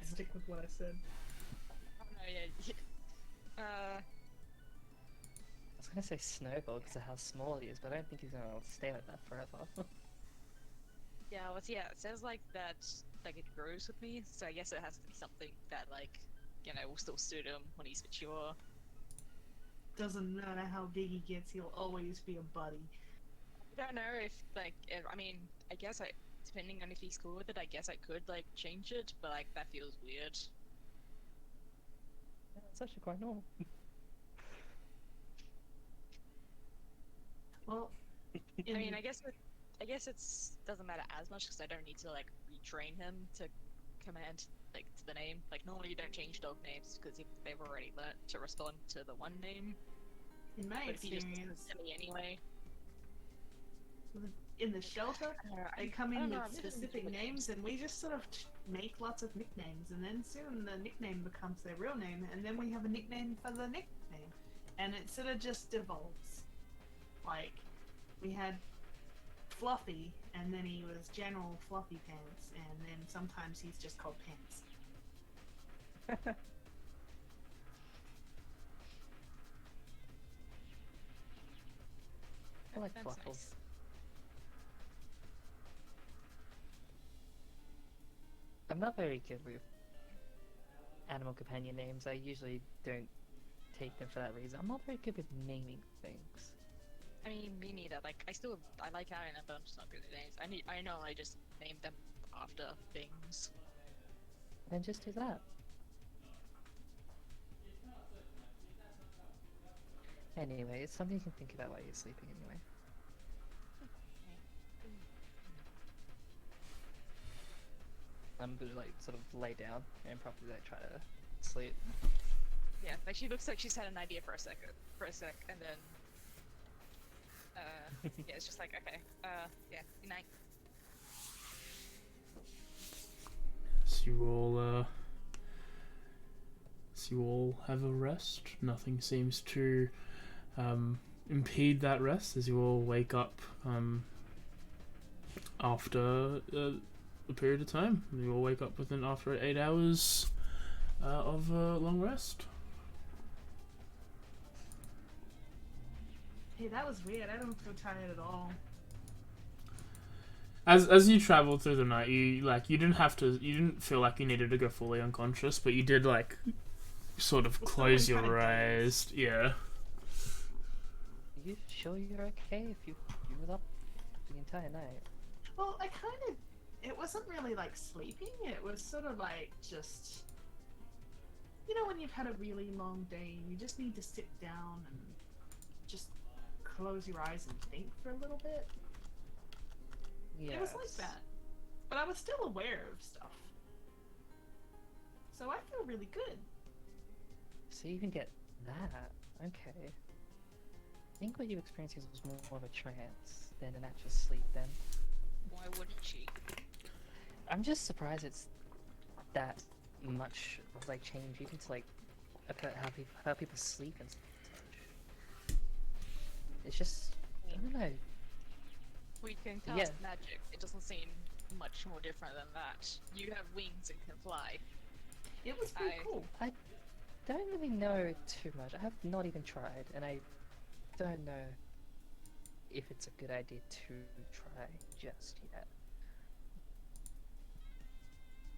S2: stick with what I said.
S5: Oh no, yeah.
S1: I was gonna say Snowball because of how small he is, but I don't think he's gonna stay like that forever.
S5: Yeah, well, yeah, it says like that, like it grows with me, so I guess it has to be something that, like, you know, will still suit him when he's mature.
S2: Doesn't matter how big he gets, he'll always be a buddy.
S5: I don't know if, like, I mean, I guess depending on if he's cool with it, I guess I could, like, change it, but, like, that feels weird.
S1: Yeah, it's actually quite normal.
S2: Well,
S5: I mean, I guess it's doesn't matter as much because I don't need to like retrain him to command like to the name. Like normally you don't change dog names because they've already learnt to respond to the one name.
S2: in my
S5: But if he just
S2: experience,
S5: listens to me anyway,
S2: in the shelter, they come
S5: I don't
S2: in
S5: know,
S2: with
S5: I'm just
S2: specific
S5: with
S2: names, and we just sort of make lots of nicknames, and then soon the nickname becomes their real name, and then we have a nickname for the nickname, and it sort of just evolves. Like, we had Fluffy, and then he was General Fluffy Pants, and then sometimes he's just called Pants.
S1: I like
S5: That's
S1: Fluffles.
S5: nice.
S1: I'm not very good with animal companion names. I usually don't take them for that reason. I'm not very good with naming things.
S5: I mean, me neither. Like, I like having them, but I'm just not good at names. I know I just name them after things.
S1: Then just do that. Anyway, it's something you can think about while you're sleeping anyway. I'm gonna like sort of lay down and probably like try to sleep.
S5: Yeah, like she looks like she's had an idea for a sec, and then, yeah, it's just like, okay, yeah, good night.
S4: So you all have a rest. Nothing seems to impede that rest as you all wake up after a period of time. You all wake up after 8 hours of long rest.
S2: Hey, that was weird. I don't feel tired at all.
S4: As you traveled through the night, you didn't feel like you needed to go fully unconscious, but you did like sort of
S2: Well,
S4: close
S2: someone
S4: your
S2: kinda
S4: eyes. Yeah.
S1: Are you sure you're okay if you were up the entire night?
S2: Well, it wasn't really like sleeping. It was sort of like just, you know, when you've had a really long day, you just need to sit down and just close your eyes and think for a little bit.
S1: Yeah.
S2: It was like that. But I was still aware of stuff. So I feel really good.
S1: So you even get that? Okay. I think what you experienced was more of a trance than an actual sleep then.
S5: Why wouldn't she?
S1: I'm just surprised it's that much of like change even to like about how people sleep and such. It's just, I don't know.
S5: We can cast
S1: Yeah.
S5: magic. It doesn't seem much more different than that. You have wings and can fly.
S2: It was pretty
S5: I-
S2: cool.
S1: I don't really know too much. I have not even tried, and I don't know if it's a good idea to try just yet.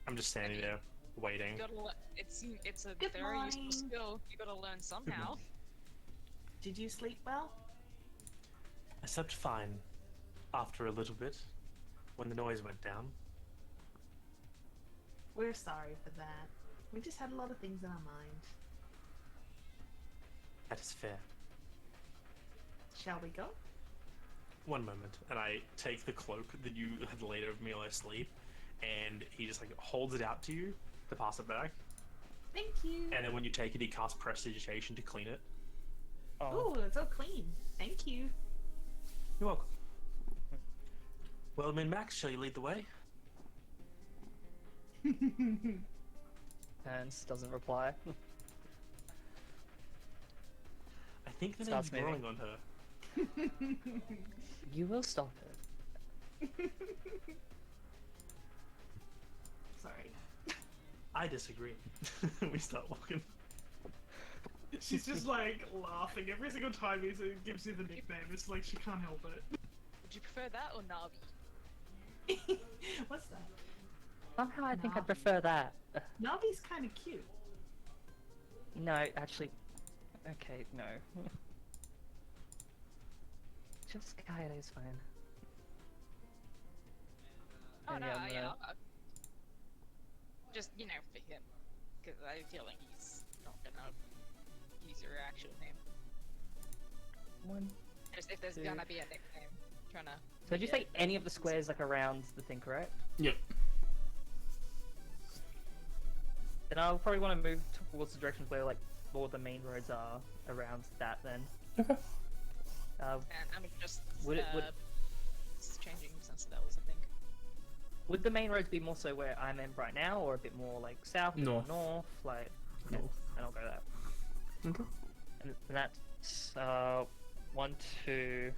S3: I'm just standing there, waiting.
S5: You gotta it's a
S2: Good
S5: very useful
S2: morning.
S5: skill. You gotta learn somehow.
S2: Did you sleep well?
S3: I slept fine after a little bit when the noise went down.
S2: We're sorry for that. We just had a lot of things in our mind.
S3: That is fair.
S2: Shall we go?
S3: One moment, and I take the cloak that you had laid over me while I sleep, and he just like holds it out to you to pass it back.
S2: Thank you.
S3: And then when you take it, he casts prestidigitation to clean it.
S2: Oh, it's so clean. Thank you.
S3: You're welcome. Well, Min-Max, shall you lead the way?
S1: Hans doesn't reply.
S3: I think the
S1: Starts
S3: name's
S1: moving.
S3: growing on her.
S1: You will stop it.
S2: Sorry.
S3: I disagree. We start walking.
S2: She's just like laughing every single time he gives you the nickname. It's like she can't help it.
S5: Would you prefer that or Navi?
S2: What's that?
S1: Somehow I think I
S2: Navi.
S1: prefer that.
S2: Navi's kind of cute.
S1: No, actually... Okay, no. Just Kaido is fine.
S5: Oh
S1: And
S5: no,
S1: yeah, I'm
S5: yeah.
S1: gonna-
S5: Just for him, because I feel like he's not gonna use your actual name.
S1: One.
S5: Just if there's
S1: Two.
S5: gonna be a nickname, trying to.
S1: So did you say any of the squares like around the thing, correct?
S4: Yep.
S1: Then I'll probably want to move towards the direction where like all the main roads are around that then.
S4: Okay.
S5: And I'm just
S1: Would it-
S5: it's changing since that was a thing.
S1: Would the main roads be more so where I'm in right now, or a bit more like south, a bit more
S4: North.
S1: north, like okay,
S4: North.
S1: and I'll go that.
S4: Okay.
S1: And that's 1, 2.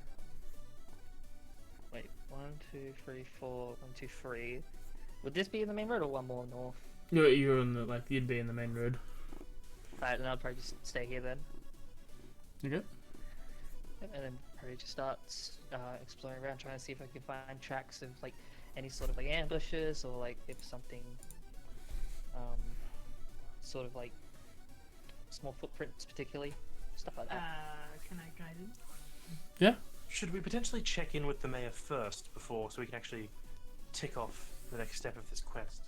S1: Wait, 1, 2, 3, 4, 1, 2, 3. Would this be in the main road or one more north?
S4: You're on the you'd be in the main road.
S1: Right, then I'll probably just stay here then,
S4: You good?
S1: and then probably just start exploring around, trying to see if I can find tracks of like any sort of like ambushes or like if something sort of like small footprints, particularly stuff like that.
S2: Can I guide him?
S4: Yeah.
S3: Should we potentially check in with the mayor first before, so we can actually tick off the next step of this quest?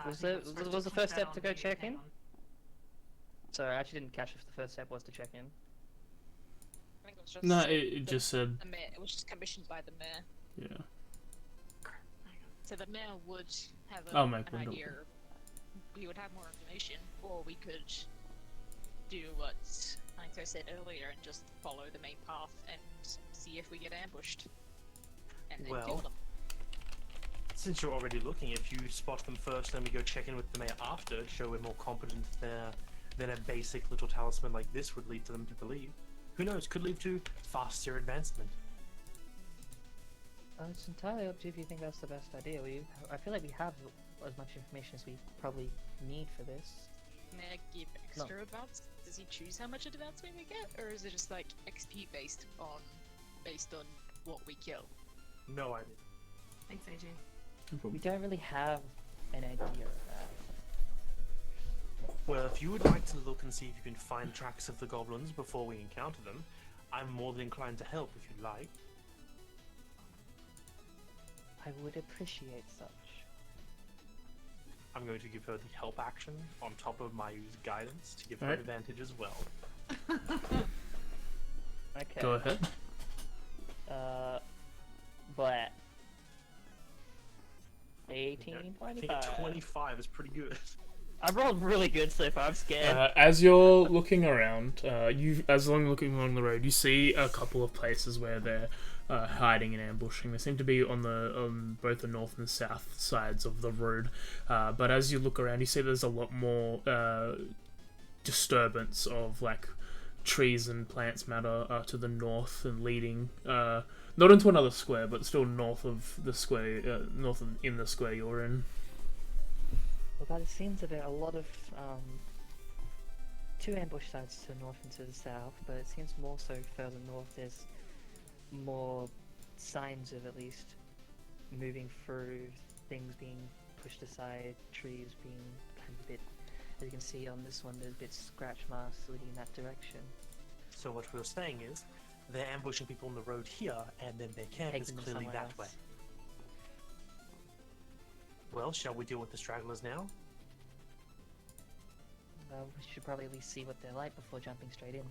S1: Was
S2: I think
S1: the-
S2: I'm supposed
S1: was the
S2: click
S1: first
S2: that
S1: step to
S2: on
S1: go
S2: here.
S1: check
S2: Hang
S1: in?
S2: on.
S1: Sorry, I actually didn't catch if the first step was to check in.
S5: I think it was just
S4: No, it just said.
S5: the mayor. It was just commissioned by the mayor.
S4: Yeah.
S5: So the mayor would have
S4: I'll make
S5: an
S4: one, don't
S5: idea. We would have more information, or we could do what I said earlier and just follow the main path and see if we get ambushed, and then kill
S3: Well,
S5: them.
S3: Since you're already looking, if you spot them first, then we go check in with the mayor after to show we're more competent there than a basic little talisman like this would lead to them to believe. Who knows? Could lead to faster advancement.
S1: It's entirely up to you if you think that's the best idea. I feel like we have as much information as we probably need for this.
S5: May I give extra advance? Does he choose how much advancement we get, or is it just like XP based on what we kill?
S3: No idea.
S2: Thanks, AJ.
S1: We don't really have an idea of that.
S3: Well, if you would like to look and see if you can find tracks of the goblins before we encounter them, I'm more than inclined to help if you'd like.
S1: I would appreciate such.
S3: I'm going to give her the help action on top of my use guidance to give her
S4: Alright.
S3: advantage as well.
S1: Okay.
S4: Go ahead.
S1: But 18,
S3: I think
S1: 25.
S3: 25 is pretty good.
S1: I've rolled really good so far. I'm scared.
S4: As you're looking around, looking along the road, you see a couple of places where they're hiding and ambushing. They seem to be on both the north and south sides of the road. But as you look around, you see there's a lot more disturbance of like trees and plants matter to the north and leading not into another square, but still north of the square, in the square you're in.
S1: Well, by the seems of it, a lot of two ambush sites to the north and to the south, but it seems more so further north. There's more signs of at least moving through, things being pushed aside, trees being kind of a bit. As you can see on this one, there's a bit scratch marks leading in that direction.
S3: So what we're saying is, they're ambushing people on the road here, and then their camp is
S1: Taking them
S3: clearly
S1: somewhere
S3: that way.
S1: else.
S3: Well, shall we deal with the stragglers now?
S1: Well, we should probably at least see what they're like before jumping straight in.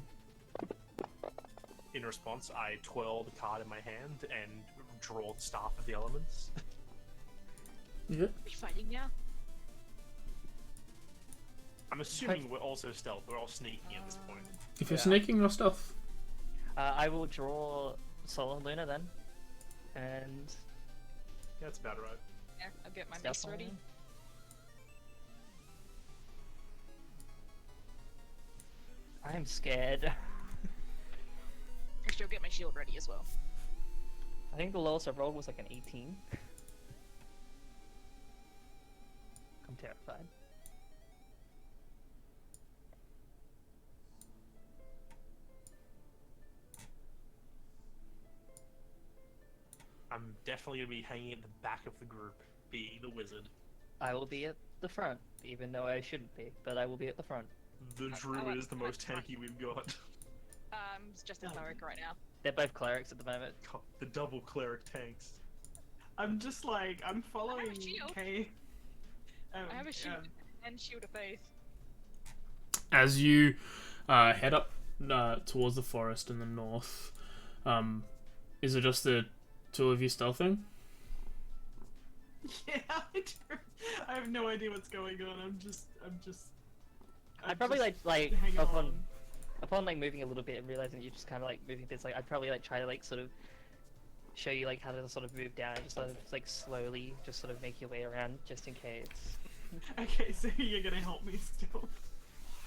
S3: In response, I twirl the card in my hand and draw the Staff of the Elements.
S4: Yeah.
S5: We fighting now?
S3: I'm assuming we're also stealth, we're all sneaking at this point.
S4: If you're
S1: Yeah.
S4: sneaking your stuff,
S1: I will draw Sol and Luna then, and
S3: Yeah, that's about right.
S5: Yeah, I'll get my
S1: stealth
S5: mace
S1: on
S5: ready.
S1: them. I'm scared.
S5: Actually, I'll get my shield ready as well.
S1: I think the lowest I rolled was like an 18. I'm terrified.
S3: I'm definitely gonna be hanging at the back of the group, being the wizard.
S1: I will be at the front, even though I shouldn't be, but I will be at the front.
S3: The
S5: I
S3: druid
S5: like
S3: is the
S5: the
S3: most
S5: front.
S3: tanky we've got.
S5: It's just a cleric right now.
S1: They're both clerics at the moment.
S3: God, the double cleric tanks.
S2: I'm just like, I'm following
S5: shield.
S2: Kay.
S5: I have a shield and shield of faith.
S4: as you head up towards the forest in the north, is it just the two of you stealthing?
S2: Yeah, I have no idea what's going on. I'm just.
S1: I'd probably
S2: just
S1: like
S2: hang
S1: upon
S2: on.
S1: like moving a little bit and realizing you're just kind of like moving bits. Like I'd probably like try to like sort of show you like how to sort of move down, and just sort of like slowly, just sort of make your way around, just in case.
S2: Okay, so you're gonna help me still.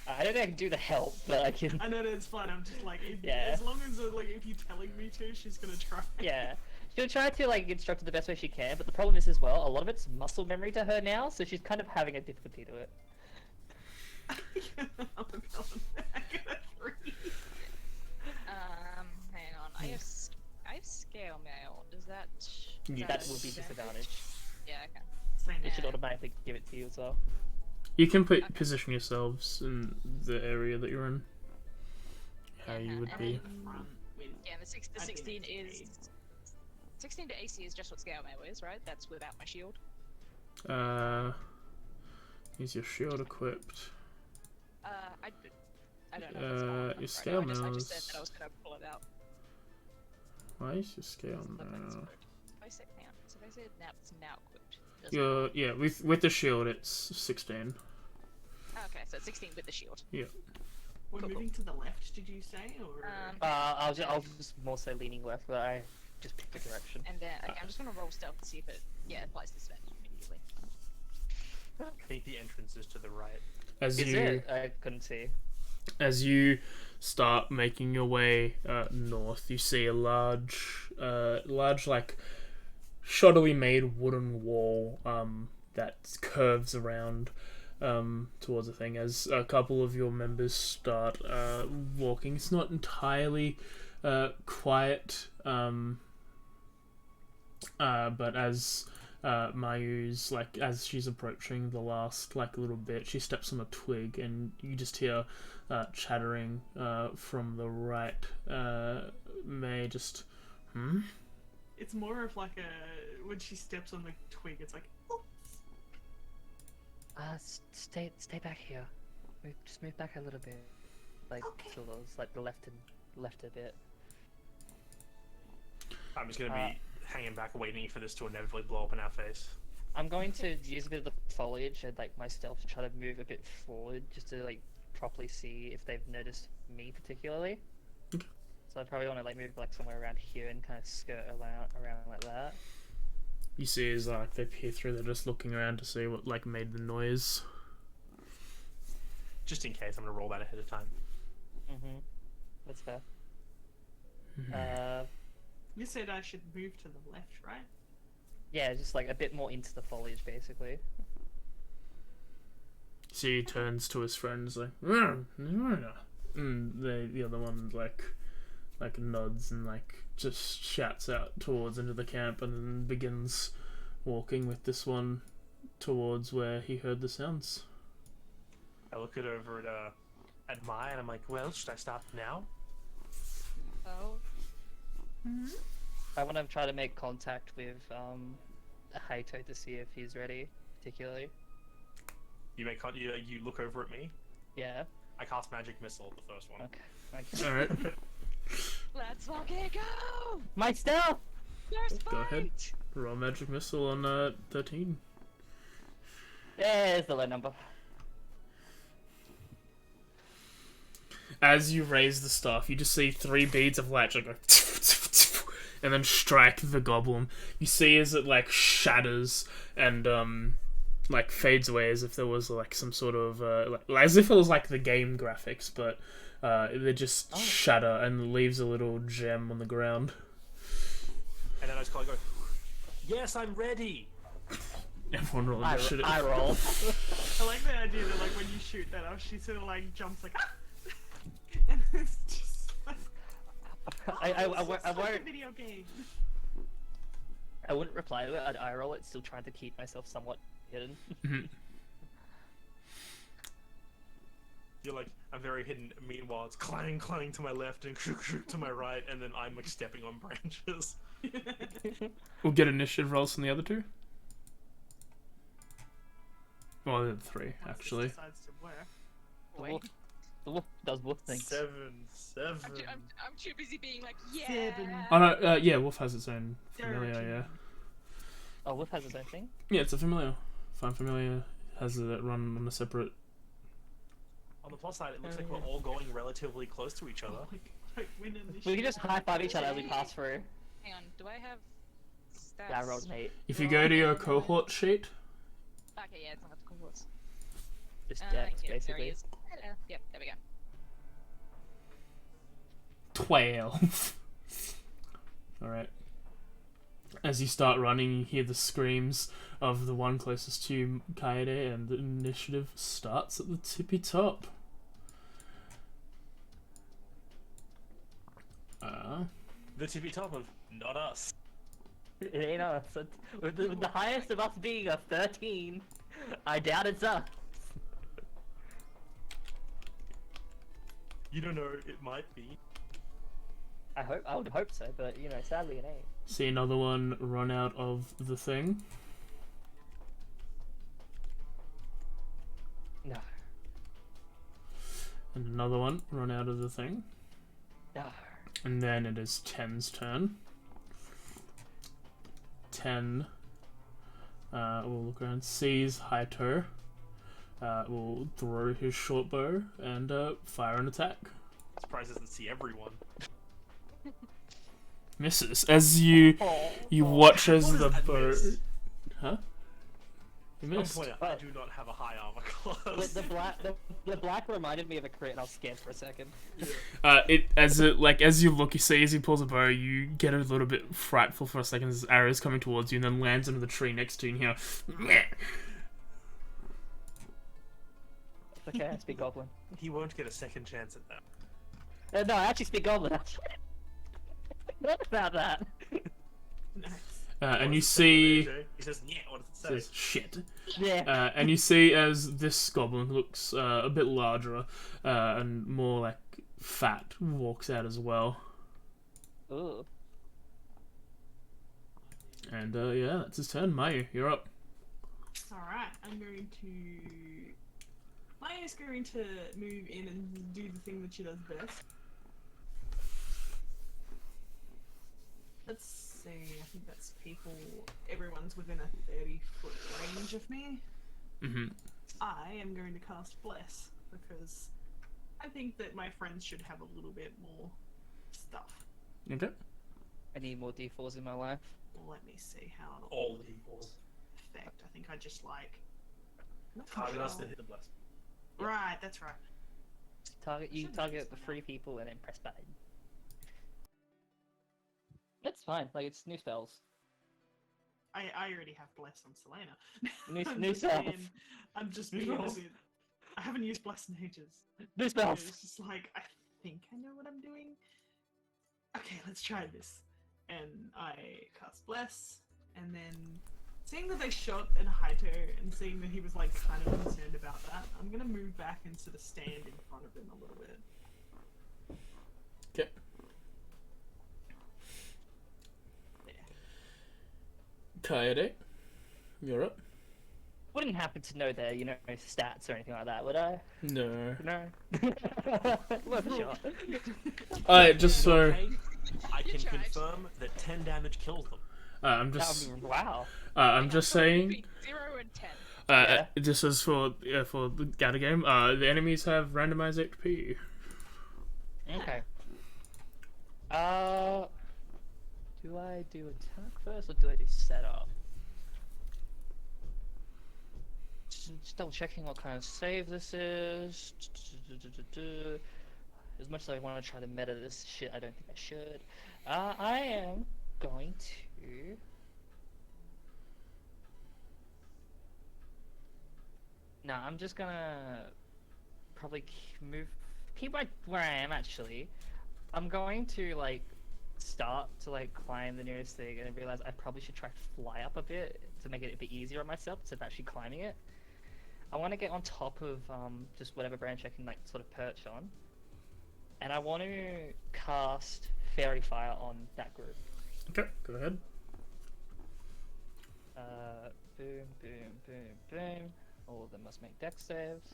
S1: I don't think I can do the help, but I can.
S2: I know that's fine. I'm just like,
S1: Yeah.
S2: as long as like if you're telling me to, she's gonna try.
S1: Yeah, she'll try to like instruct it the best way she can, but the problem is as well, a lot of it's muscle memory to her now, so she's kind of having a difficulty to it.
S2: I'm going back. 3.
S5: Hang on. I have scale mail. Does that?
S4: Yeah.
S1: That will be disadvantage.
S5: Yeah. Okay.
S2: Same
S1: It should
S5: Yeah.
S1: automatically give it to you as well.
S4: You can position yourselves in the area that you're in. How you would be.
S5: Yeah, the 16 is 16 to AC is just what scale mail is, right? That's without my shield.
S4: Is your shield equipped?
S5: I don't know. If
S4: Your
S5: it's
S4: scale
S5: I just
S4: mail
S5: said
S4: is.
S5: that I was gonna pull it out.
S4: Why is your scale
S5: So that's
S4: mail?
S5: equipped. If I say now, so if I say now, it's now equipped.
S4: With the shield, it's 16.
S5: Okay, so it's 16 with the shield.
S4: Yeah.
S2: We're
S5: Cool.
S2: moving to the left, did you say? Or
S1: I was just more so leaning left, but I just picked a direction.
S5: And then okay, I'm just gonna roll stealth to see if it applies to Sven immediately.
S3: I think the entrance is to the right.
S4: As
S1: Is
S4: you
S1: it? I couldn't see.
S4: as you start making your way north, you see a large like shoddily made wooden wall that curves around towards the thing. As a couple of your members start walking, it's not entirely quiet, but as Mayu's as she's approaching the last little bit, she steps on a twig, and you just hear chattering from the right. May just
S2: it's more of like a when she steps on the twig, it's like
S1: Stay back here. Just move back a little bit, towards the left a bit.
S3: I'm just gonna be hanging back, waiting for this to inevitably blow up in our face.
S1: I'm going to use a bit of the foliage and my stealth to try to move a bit forward, just to properly see if they've noticed me particularly.
S4: Okay.
S1: So I probably want to move somewhere around here and kind of skirt around like that.
S4: you see as they peer through, they're just looking around to see what made the noise.
S3: Just in case, I'm gonna roll that ahead of time.
S1: That's fair.
S2: you said I should move to the left, right?
S1: Yeah, just a bit more into the foliage, basically.
S4: So he turns to his friends and the other one nods and just shouts out towards into the camp, and then begins walking with this one towards where he heard the sounds.
S3: I look it over at Maya, and I'm like, well, should I stop now?
S5: Oh.
S1: I want to try to make contact with Haito to see if he's ready, particularly.
S3: You look over at me.
S1: Yeah.
S3: I cast magic missile, the first one.
S1: Okay.
S4: Alright.
S5: Let's fucking go!
S1: My stealth!
S5: First
S4: Go ahead.
S5: fight!
S4: Roll magic missile on 13.
S1: There's the low number.
S4: As you raise the staff, you just see 3 beads of light go and then strike the goblin. You see as it shatters and fades away, as if there was some sort of as if it was the game graphics, but they just shatter and leaves a little gem on the ground.
S3: And then I just go, yes, I'm ready!
S4: Everyone roll initiative.
S1: I roll.
S2: I like the idea that when you shoot that off, she sort of jumps and it's just
S1: I
S2: it's
S1: won't.
S2: like a video game.
S1: I wouldn't reply to it. I'd eye roll it, still trying to keep myself somewhat hidden.
S3: You're I'm very hidden. Meanwhile, it's clang to my left and to my right, and then I'm stepping on branches.
S4: We'll get initiative rolls from the other 2. Well, the 3 actually.
S2: Decides to work.
S5: Wait.
S1: The wolf does wolf things.
S3: 7.
S5: I'm too busy being yeah!
S2: 7.
S4: Oh no, yeah, wolf has its own familiar, yeah.
S1: Oh, wolf has his own thing?
S4: Yeah, it's a familiar. Find familiar has it run on a separate.
S3: On the plus side, it looks like we're all going relatively close to each other.
S1: We can just high five each other as we pass through.
S5: Hang on, do I have stats?
S1: Yeah, I rolled an 8.
S4: If you go to your cohort sheet,
S5: Okay, yeah, it's not the cohorts.
S1: Just
S5: Yeah,
S1: dex,
S5: there he
S1: basically.
S5: is. Hello. Yep, there we go.
S4: 12. Alright. As you start running, you hear the screams of the one closest to you, Kaede, and the initiative starts at the tippy top.
S3: The tippy top of not us.
S1: It ain't us. With the highest of us being a 13, I doubt it's us.
S3: You don't know, it might be.
S1: I would hope so, but you know, sadly it ain't.
S4: See another one run out of the thing.
S1: No.
S4: And another one run out of the thing.
S1: No.
S4: And then it is 10's turn. 10 will look around, sees Haito, will throw his short bow and fire an attack.
S3: Surprised doesn't see everyone.
S4: Misses. As you watch as
S3: What
S4: the
S3: does that
S4: bow...
S3: miss?
S4: Huh? You
S3: One
S4: missed.
S3: point out, I do not have a high armor class.
S1: The black reminded me of a crit, and I was scared for a second.
S4: As you look, you see as he pulls a bow, you get a little bit frightful for a second as arrows coming towards you, and then lands into the tree next to you, and you hear,
S1: It's okay, I speak Goblin.
S3: He won't get a second chance at that.
S1: No, I actually speak Goblin. What about that?
S2: Nice.
S4: and you see...
S3: He says, yeah, what does it say?
S4: Says, shit.
S1: Yeah.
S4: And you see as this goblin looks a bit larger and more like fat walks out as well.
S1: Ooh.
S4: And yeah, that's his turn. Mayu, you're up.
S2: Alright, I'm going to... Maya's going to move in and do the thing that she does best. Let's see, I think that's people... Everyone's within a 30-foot range of me.
S4: Mm-hmm.
S2: I am going to cast Bless, because I think that my friends should have a little bit more stuff.
S4: Okay.
S1: I need more D4s in my life.
S2: Let me see how it'll
S3: All the equals.
S2: affect. I think I just like...
S3: Target us to hit the blast.
S2: Right, that's right.
S1: You target the 3 people and then press button. That's fine, like it's new spells.
S2: I already have Bless on Selena.
S1: New
S2: just
S1: spells.
S2: being- I'm just
S3: New
S2: being a
S3: spells.
S2: bit... I haven't used Bless in ages.
S1: New spells!
S2: It's just like, I think I know what I'm doing. Okay, let's try this. And I cast Bless, and then seeing that they shot at Haito and seeing that he was like kind of concerned about that, I'm gonna move back and sort of stand in front of him a little bit.
S4: Okay. Kaede, you're up.
S1: Wouldn't happen to know their, you know, stats or anything like that, would I?
S4: No.
S1: No. Worth a shot.
S4: Alright, just so...
S3: Okay, I
S5: You
S3: can
S5: tried.
S3: confirm that 10 damage kills them.
S4: I'm
S1: That
S4: just...
S1: would be, wow.
S4: I'm just saying...
S5: Between 0 and 10.
S1: Yeah.
S4: Just as for the Gata game, the enemies have randomized HP.
S1: Okay. Do I do attack first or do I do setup? Just double checking what kind of save this is. As much as I want to try to meta this shit, I don't think I should. I am going to... No, I'm just gonna probably keep right where I am actually. I'm going to like start to like climb the nearest thing and realize I probably should try to fly up a bit to make it a bit easier on myself instead of actually climbing it. I want to get on top of just whatever branch I can like sort of perch on, and I want to cast Fairy Fire on that group.
S4: Okay, go ahead.
S1: Boom, boom, boom, boom. All of them must make dex saves.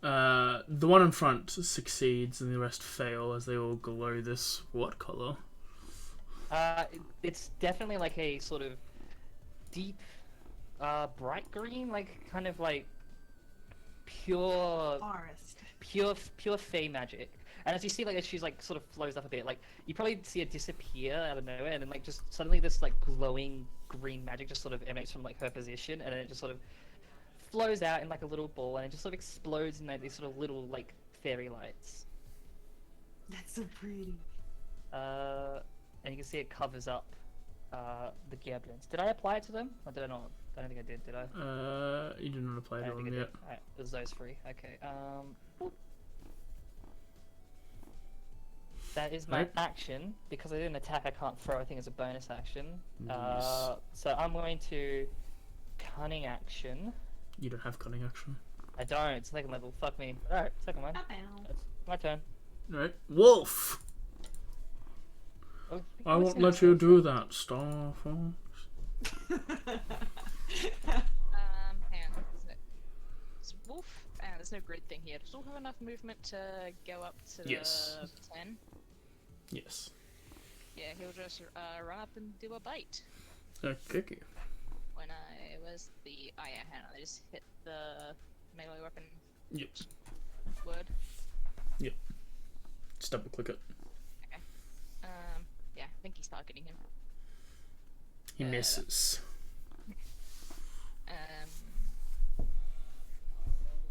S4: The one in front succeeds and the rest fail as they all glow this what color?
S1: It's definitely like a sort of deep, bright green, like kind of like pure fey magic. And as you see, like as she's like sort of flows up a bit, like you probably see her disappear out of nowhere, and then like just suddenly this like glowing green magic just sort of emanates from like her position, and then it just sort of flows out in like a little ball, and it just sort of explodes in like these sort of little like fairy lights.
S2: That's so pretty.
S1: And you can see it covers up the Guardians. Did I apply it to them? Or did I not? I don't think I did I?
S4: You did not apply
S1: I
S4: to
S1: don't think
S4: them
S1: I
S4: yet.
S1: did. Alright, it was those 3. Okay, boop. That is my
S4: Right.
S1: action. Because I didn't attack, I can't throw. I think it's a bonus action.
S4: Nice.
S1: So I'm going to cunning action.
S4: You don't have cunning action.
S1: I don't. Second level. Fuck me. Alright, second one. It's my turn.
S4: Right. Wolf!
S1: Oh,
S4: I won't let you do that, Star Fox.
S5: Hang on. It's wolf. There's no grid thing here. Does wolf have enough movement to go up to the
S4: Yes.
S5: 10?
S4: Yes.
S5: Yeah, he'll just run up and do a bite.
S4: Okay.
S5: When I was the hang on, I just hit the melee weapon
S4: Yep.
S5: word.
S4: Just double click it.
S5: Yeah, I think he's targeting him.
S4: He misses.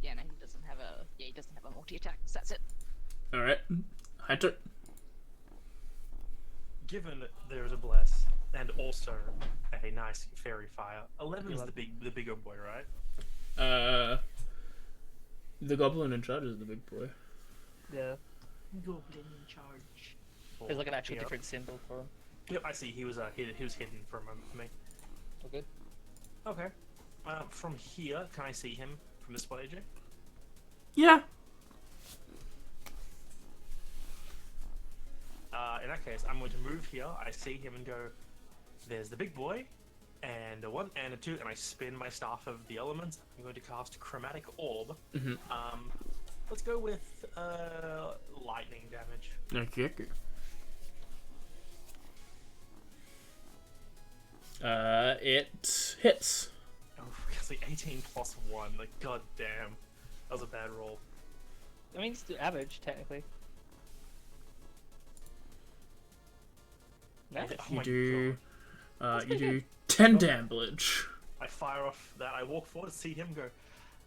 S5: Yeah, no, he doesn't have a multi-attack, so that's it.
S4: Alright. Hunter.
S3: Given there's a bless and also a nice fairy fire, 11 is the bigger boy, right?
S4: The goblin in charge is the big boy.
S1: Yeah.
S2: Goblin in charge.
S1: There's like an actual
S3: Here.
S1: different symbol for him.
S3: Yep, I see. He was hidden for a moment for me.
S1: All good.
S3: Okay. From here, can I see him from this spot, AJ?
S4: Yeah.
S3: In that case, I'm going to move here. I see him and go, there's the big boy, and a 1 and a 2, and I spin my Staff of the Elements. I'm going to cast Chromatic Orb.
S4: Mhm.
S3: Let's go with lightning damage.
S4: Okay. It hits.
S3: Oh, it's like 18 plus 1. Like, god damn. That was a bad roll.
S1: I mean, it's the average, technically. No?
S3: Oh
S4: You
S3: my
S4: do.
S3: God.
S4: You do 10 damage.
S3: I fire off that. I walk forward, see him go,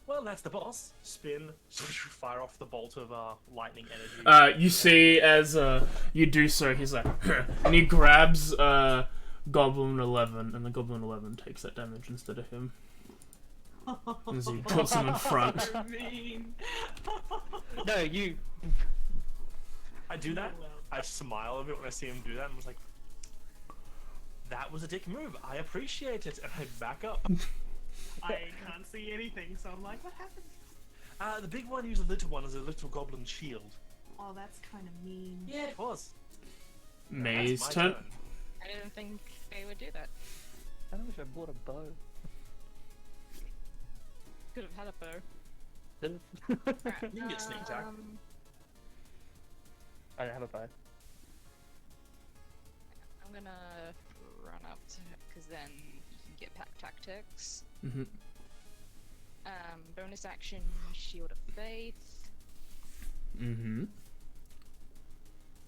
S3: well, that's the boss. Spin, fire off the bolt of lightning energy.
S4: You see as you do so, he's like, and he grabs Goblin 11, and the Goblin 11 takes that damage instead of him. As he puts him in front.
S2: So mean.
S1: No, you.
S3: I do that. I smile a bit when I see him do that, and I was like, that was a dick move. I appreciate it, and I back up.
S2: I can't see anything, so I'm like, what happened?
S3: The big one used the little one as a little goblin shield.
S2: Oh, that's kind of mean.
S3: Yeah, it was.
S4: May's
S3: That's my
S4: turn.
S5: I didn't think they would do that.
S1: I wish I bought a bow.
S5: Could have had a bow.
S3: You can get sneak attack.
S1: I don't have a bow.
S5: I'm gonna run up to because then you can get pack tactics.
S4: Mm-hmm.
S5: Bonus action, Shield of Faith,
S4: Mm-hmm.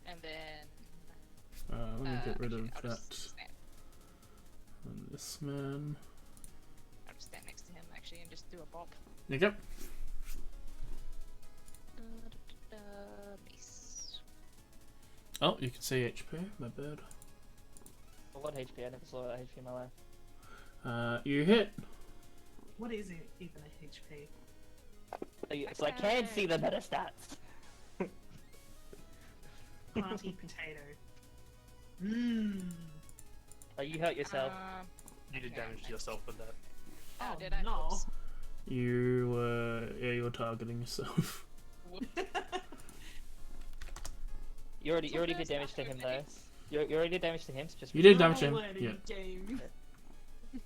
S5: and then
S4: Let me get rid
S5: actually,
S4: of
S5: I'll
S4: that.
S5: just stand,
S4: And this man.
S5: I'll just stand next to him actually and just do a bop.
S4: There you go.
S5: Mace.
S4: Oh, you can see HP. My bad.
S1: Well, what HP? I never saw that HP in my life.
S4: You hit.
S2: What is it, even a HP?
S1: So I can see the meta stats.
S2: Party potato. Mmm.
S1: Oh, you hurt yourself.
S3: You did damage to yourself with that.
S5: Oh,
S2: Oh,
S5: did I?
S2: no.
S5: Oops.
S4: You were targeting yourself.
S1: You already
S5: So
S1: did
S5: there's
S1: damage to
S5: that
S1: him though.
S5: already.
S1: You already did damage to him. So just
S4: You did damage to him.
S2: Already
S4: Yeah.
S2: game.
S4: Is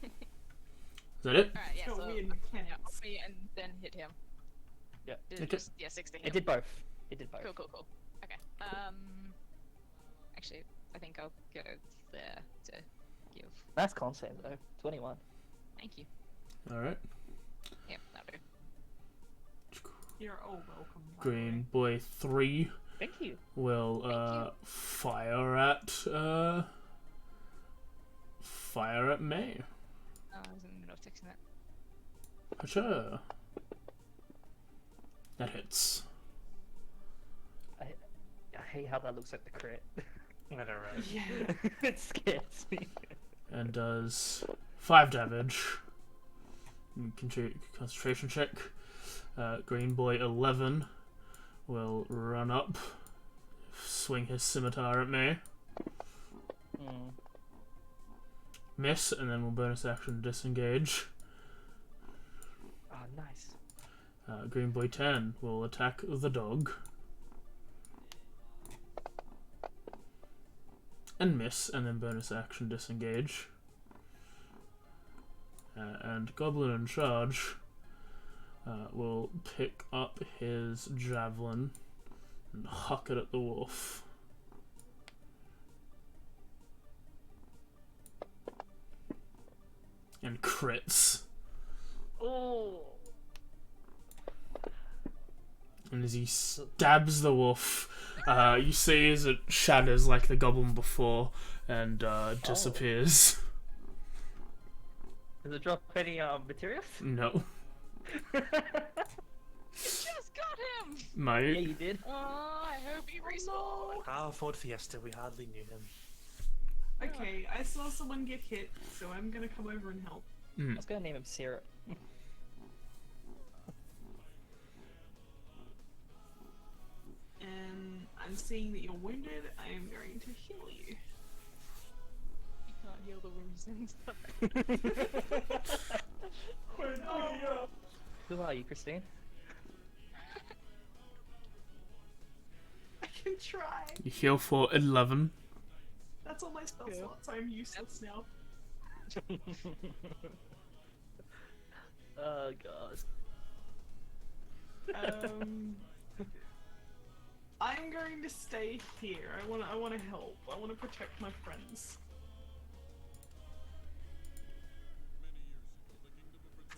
S4: that it?
S5: Alright, yeah,
S2: Got
S5: so
S2: weird
S5: yeah,
S2: mechanics.
S5: off me and then hit him.
S1: Yeah.
S5: Did
S4: Okay.
S5: just, yeah, 16.
S1: It did both. It did both.
S5: Cool. Okay. Actually, I think I'll go there to give.
S1: Nice concept though. 21.
S5: Thank you.
S4: Alright.
S5: Yep, that'll do.
S2: You're all welcome. by the
S4: Green
S2: way.
S4: boy 3
S1: Thank you.
S4: will fire at May.
S5: I was in the middle of fixing it.
S4: Sure. That hits.
S1: I hate how that looks like the crit.
S3: I know, right?
S2: Yeah.
S1: It scares me.
S4: And does 5 damage. Concentration check. Green boy 11 will run up, swing his scimitar at me, miss, and then we'll bonus action disengage.
S1: Oh, nice.
S4: Green Boy 10 will attack the dog. And miss, and then bonus action disengage. And Goblin in charge will pick up his javelin and huck it at the wolf. And crits.
S1: Oh.
S4: And as he stabs the wolf, you see as it shatters like the goblin before and disappears.
S1: Does it drop any materials?
S4: No.
S5: Just got him!
S4: No.
S1: Yeah, you did.
S5: Oh, I hope he respawned.
S3: Ah, Ford Fiesta, we hardly knew him.
S2: Okay, I saw someone get hit, so I'm gonna come over and help.
S1: I was gonna name him Syrup.
S2: And I'm seeing that you're wounded. I am going to heal you.
S5: You can't heal the wounds and stuff.
S1: Who are you, Christine?
S2: I can try.
S4: You heal for 11.
S2: That's all my spell
S1: Yeah.
S2: slots. I'm useless now.
S1: Oh god.
S2: I'm going to stay here. I wanna help. I wanna protect my friends.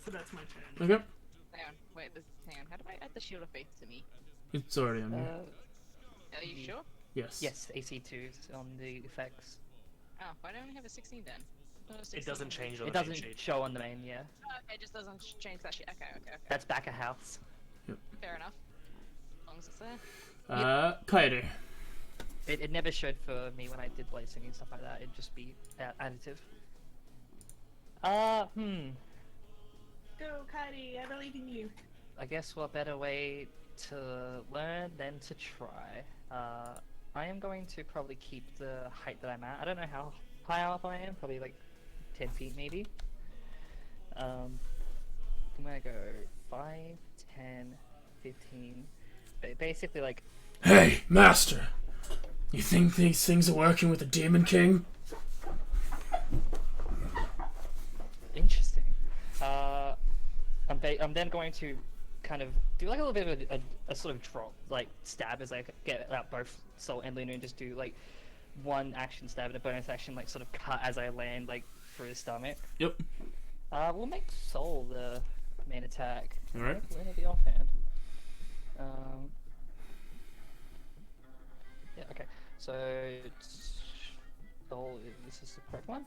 S2: So that's my turn.
S4: Okay.
S5: Hang on, wait, hang on. How do I add the Shield of Faith to me?
S4: It's already on you.
S5: Are you sure?
S4: Yes.
S1: Yes, AC2 on the effects.
S5: Oh, why don't we have a 16 then? No,
S3: It
S5: 16.
S3: doesn't change on
S1: It
S3: the main
S1: doesn't
S3: sheet.
S1: show on the main, yeah.
S5: Oh, okay, it just doesn't change that shit. Okay.
S1: That's back a house.
S5: Fair enough. As long as it's there.
S4: Kaede.
S1: It never showed for me when I did blazing and stuff like that. It'd just be additive.
S2: Go, Kaidi. I believe in you.
S1: I guess what better way to learn than to try. I am going to probably keep the height that I'm at. I don't know how high up I am, probably like 10 feet maybe. I'm gonna go 5, 10, 15. Basically like...
S4: Hey, Master! You think these things are working with the Demon King?
S1: Interesting. I'm then going to kind of do like a little bit of a sort of drop, like stab as I get out both Soul and Luna, and just do like one action stab and a bonus action, like sort of cut as I land like through the stomach.
S4: Yep.
S1: We'll make Soul the main attack.
S4: Alright.
S1: Luna the offhand. Yeah. Okay. So Soul. This is the correct one.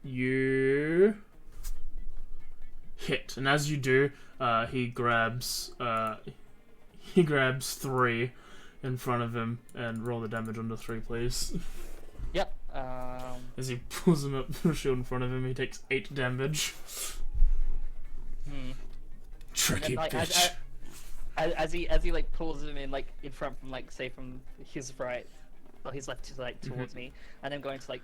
S4: You hit, and as you do, he grabs 3 in front of him, and roll the damage under 3, please.
S1: Yep.
S4: As he pulls him up the shield in front of him, he takes 8 damage. Tricky
S1: And, like,
S4: bitch.
S1: as he like pulls him in like in front from like say from his right or his left to like towards me, and I'm going to like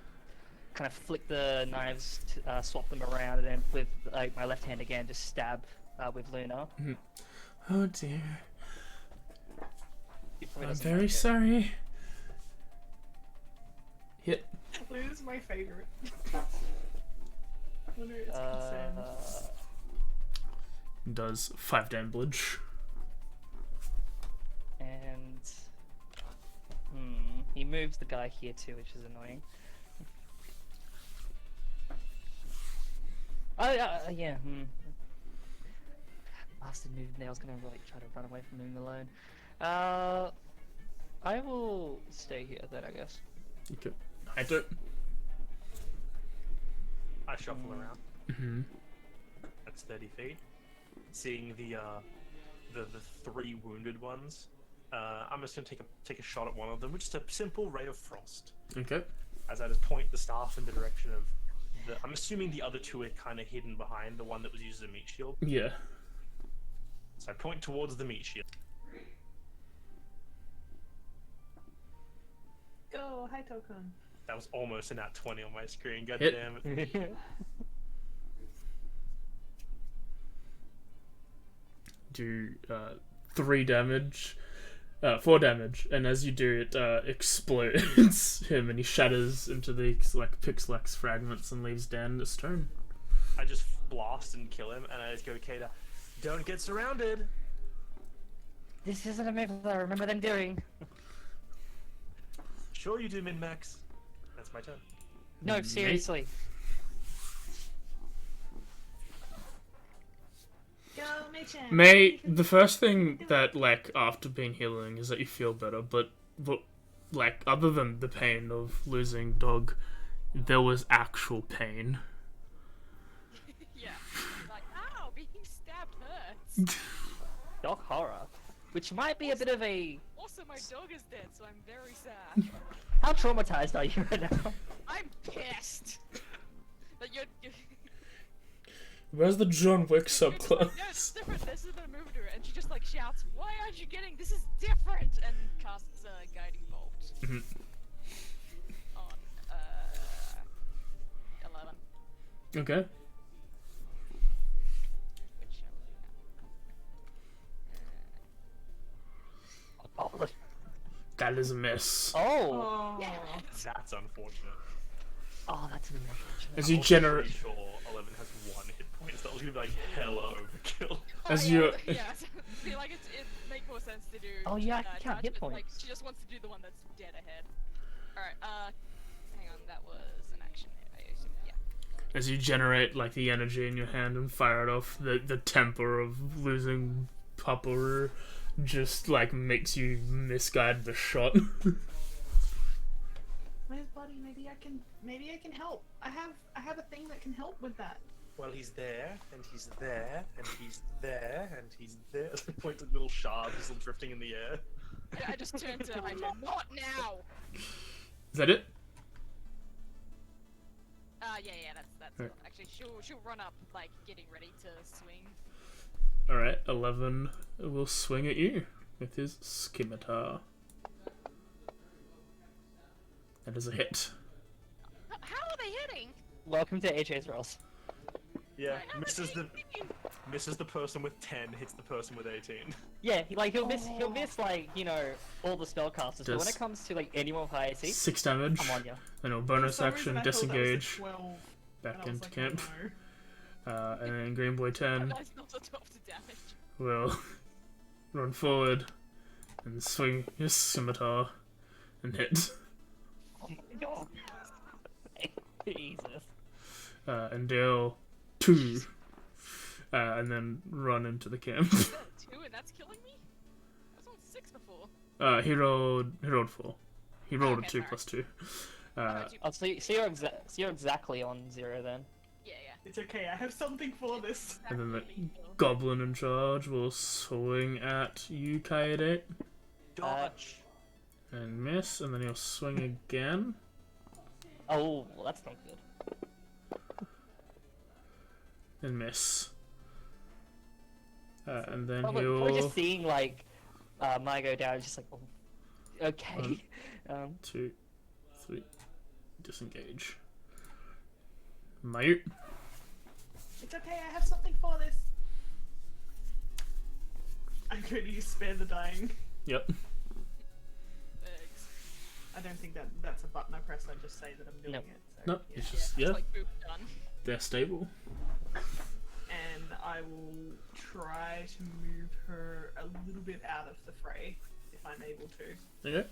S1: kind of flick the knives, swap them around, and then with like my left hand again just stab with Luna.
S4: Oh dear.
S1: He probably
S4: I'm
S1: doesn't
S4: very
S1: like it.
S4: sorry. Hit.
S2: Luna's my favorite. Luna is concerned.
S4: Does 5 damage.
S1: And he moves the guy here too, which is annoying. Oh yeah. Bastard moved there. I was gonna like try to run away from him alone. I will stay here then, I guess.
S4: Okay. I don't.
S3: I shuffle around.
S4: Mm-hmm.
S3: That's 30 feet. Seeing the 3 wounded ones, I'm just gonna take a shot at one of them with just a simple ray of frost.
S4: Okay.
S3: As I just point the staff in the direction of the. I'm assuming the other 2 are kind of hidden behind the one that was used as a meat shield.
S4: Yeah.
S3: So I point towards the meat shield.
S2: Go, hi Tokun.
S3: That was almost a nat 20 on my screen. God
S4: Hit.
S3: damn it.
S4: do 3 damage, 4 damage, and as you do, it explodes him, and he shatters into these like pixelax fragments and leaves Dan a stone.
S3: I just blast and kill him, and I just go, Kata, don't get surrounded.
S1: This isn't a move that I remember them doing.
S3: Sure you do, min-max. That's my turn.
S1: No, seriously.
S2: Go, Mitchin.
S4: May, the first thing that, like, after being healing is that you feel better, but like, other than the pain of losing dog, there was actual pain.
S5: Yeah. Like, ow, being stabbed hurts.
S1: Dog horror. Which might be a bit of a...
S5: Also, my dog is dead, so I'm very sad.
S1: How traumatized are you right now?
S5: I'm pissed. That you're
S4: Where's the John Wick
S5: no,
S4: subclass?
S5: it's different. This is the move to her, and she just like shouts, "Why aren't you getting? This is different!" and casts a guiding bolt on 11.
S4: Okay.
S5: Which shall we do now?
S4: That is a miss.
S1: Oh!
S2: Oh.
S3: That's unfortunate.
S1: Oh, that's really unfortunate.
S4: As you
S3: I'm
S4: generate,
S3: pretty sure 11 has 1 hit point, so that was gonna be like hella overkill.
S4: As
S5: yeah,
S4: you-
S5: yeah, I feel like it make more sense to do.
S1: Oh, yeah, I can count hit
S5: charge, but, like,
S1: points.
S5: she just wants to do the one that's dead ahead. All right, hang on, that was an action. I assume, yeah.
S4: as you generate like the energy in your hand and fire it off, the temper of losing Papa just like makes you misguide the shot.
S2: Where's Buddy? Maybe I can help. I have a thing that can help with that.
S3: Well, he's there, and he's there, and he's there, and he's there. Point to little shards still drifting in the air.
S5: I just turned to my turn. Not now.
S4: Is that it?
S5: Yeah, that's
S4: Right.
S5: actually she'll run up like getting ready to swing.
S4: Alright, 11 will swing at you with his scimitar. That is a hit.
S5: How are they hitting?
S1: Welcome to AJ's Rolls.
S3: Yeah,
S5: How are
S3: misses
S5: they
S3: the
S5: hitting?
S3: person with 10, hits the person with 18.
S1: Yeah, he'll miss like, you know, all the spellcasters, but when
S4: Does-
S1: it comes to like anyone with high AC,
S4: 6 damage.
S1: I'm on ya.
S4: Then a
S2: For
S4: bonus
S2: some
S4: action,
S2: reason, I thought that was a
S4: disengage,
S2: 12, and
S4: back
S2: I was
S4: into
S2: like,
S4: camp.
S2: oh, no.
S4: And then Green Boy 10
S5: That's not a 12 to damage.
S4: will run forward and swing his scimitar and hit.
S1: Oh my god. Jesus.
S4: And deal 2. And then run into the camp.
S5: Is that 2 and that's killing me? I was on 6 before.
S4: He rolled 4. He rolled
S5: Okay,
S4: a 2
S5: sorry.
S4: plus 2.
S1: Oh, so you're exactly on 0 then.
S5: Yeah.
S2: It's okay. I have something for this.
S4: And then the
S5: Exactly.
S4: goblin in charge will swing at you, Isekai'd,
S3: Dodge!
S4: and miss, and then he'll swing again.
S1: Oh, well, that's not good.
S4: And miss. And then
S1: Probably
S4: he'll
S1: just seeing like Mai go down, just like, oh, okay.
S4: 2, 3, disengage. Mayut.
S2: It's okay. I have something for this. I'm going to use spare the dying.
S4: Yep.
S5: Thanks.
S2: I don't think that's a button I press. I just say that I'm doing
S1: Nope.
S2: it. So,
S4: Nope,
S2: yeah.
S4: it's just, yeah,
S5: It's like boop done.
S4: they're stable.
S2: And I will try to move her a little bit out of the fray if I'm able to.
S4: Okay.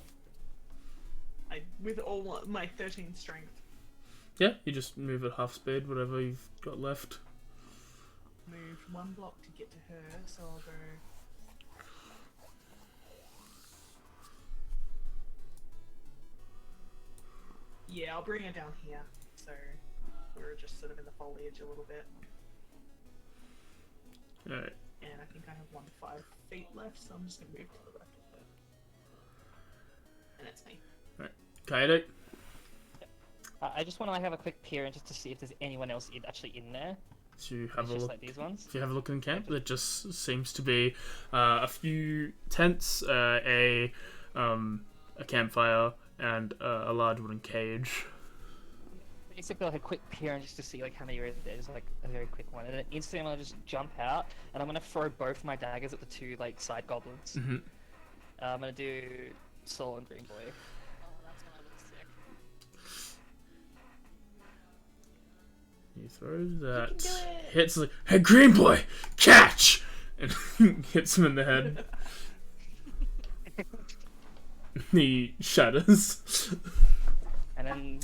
S2: With all my 13 strength,
S4: Yeah, you just move at half speed, whatever you've got left.
S2: moved 1 block to get to her, so I'll go. Yeah, I'll bring her down here. So we're just sort of in the foliage a little bit.
S4: Alright.
S2: And I think I have 5 feet left, so I'm just gonna move to the left of her. And that's me.
S4: Isekai'd.
S1: I just want to like have a quick peer in just to see if there's anyone else actually in there.
S4: So you
S1: It's
S4: have a
S1: just
S4: look.
S1: like these ones.
S4: If you have a look in camp, there just seems to be a few tents, a campfire, and a large wooden cage.
S1: basically like a quick peer and just to see like how many are there. Just like a very quick one, and then instantly I'll just jump out and I'm gonna throw both my daggers at the two like side goblins.
S4: Mm-hmm.
S1: I'm gonna do Soul and Green Boy.
S5: Oh, that's gonna look sick.
S4: You throw that.
S2: can do it.
S4: Hits like, hey, Green Boy, catch! And hits him in the head. He shatters.
S1: And then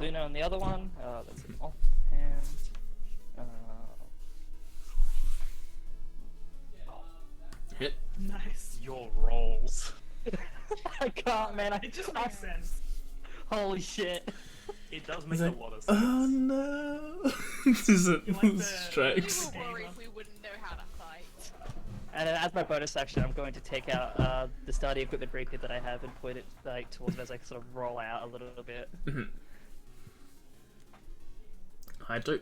S1: Luna on the other one. That's an offhand.
S4: Hit.
S2: Nice.
S3: Your rolls.
S1: I can't, man.
S2: It just makes sense.
S1: Holy shit.
S3: It does make
S4: He's
S3: a
S4: like,
S3: lot of sense.
S4: oh no! This is
S2: You like the-
S4: strikes.
S5: We were worried we wouldn't know how to fight.
S1: And then as my bonus action, I'm going to take out the sturdy equipment rapier that I have and point it like towards it as I sort of roll out a little bit.
S4: I do.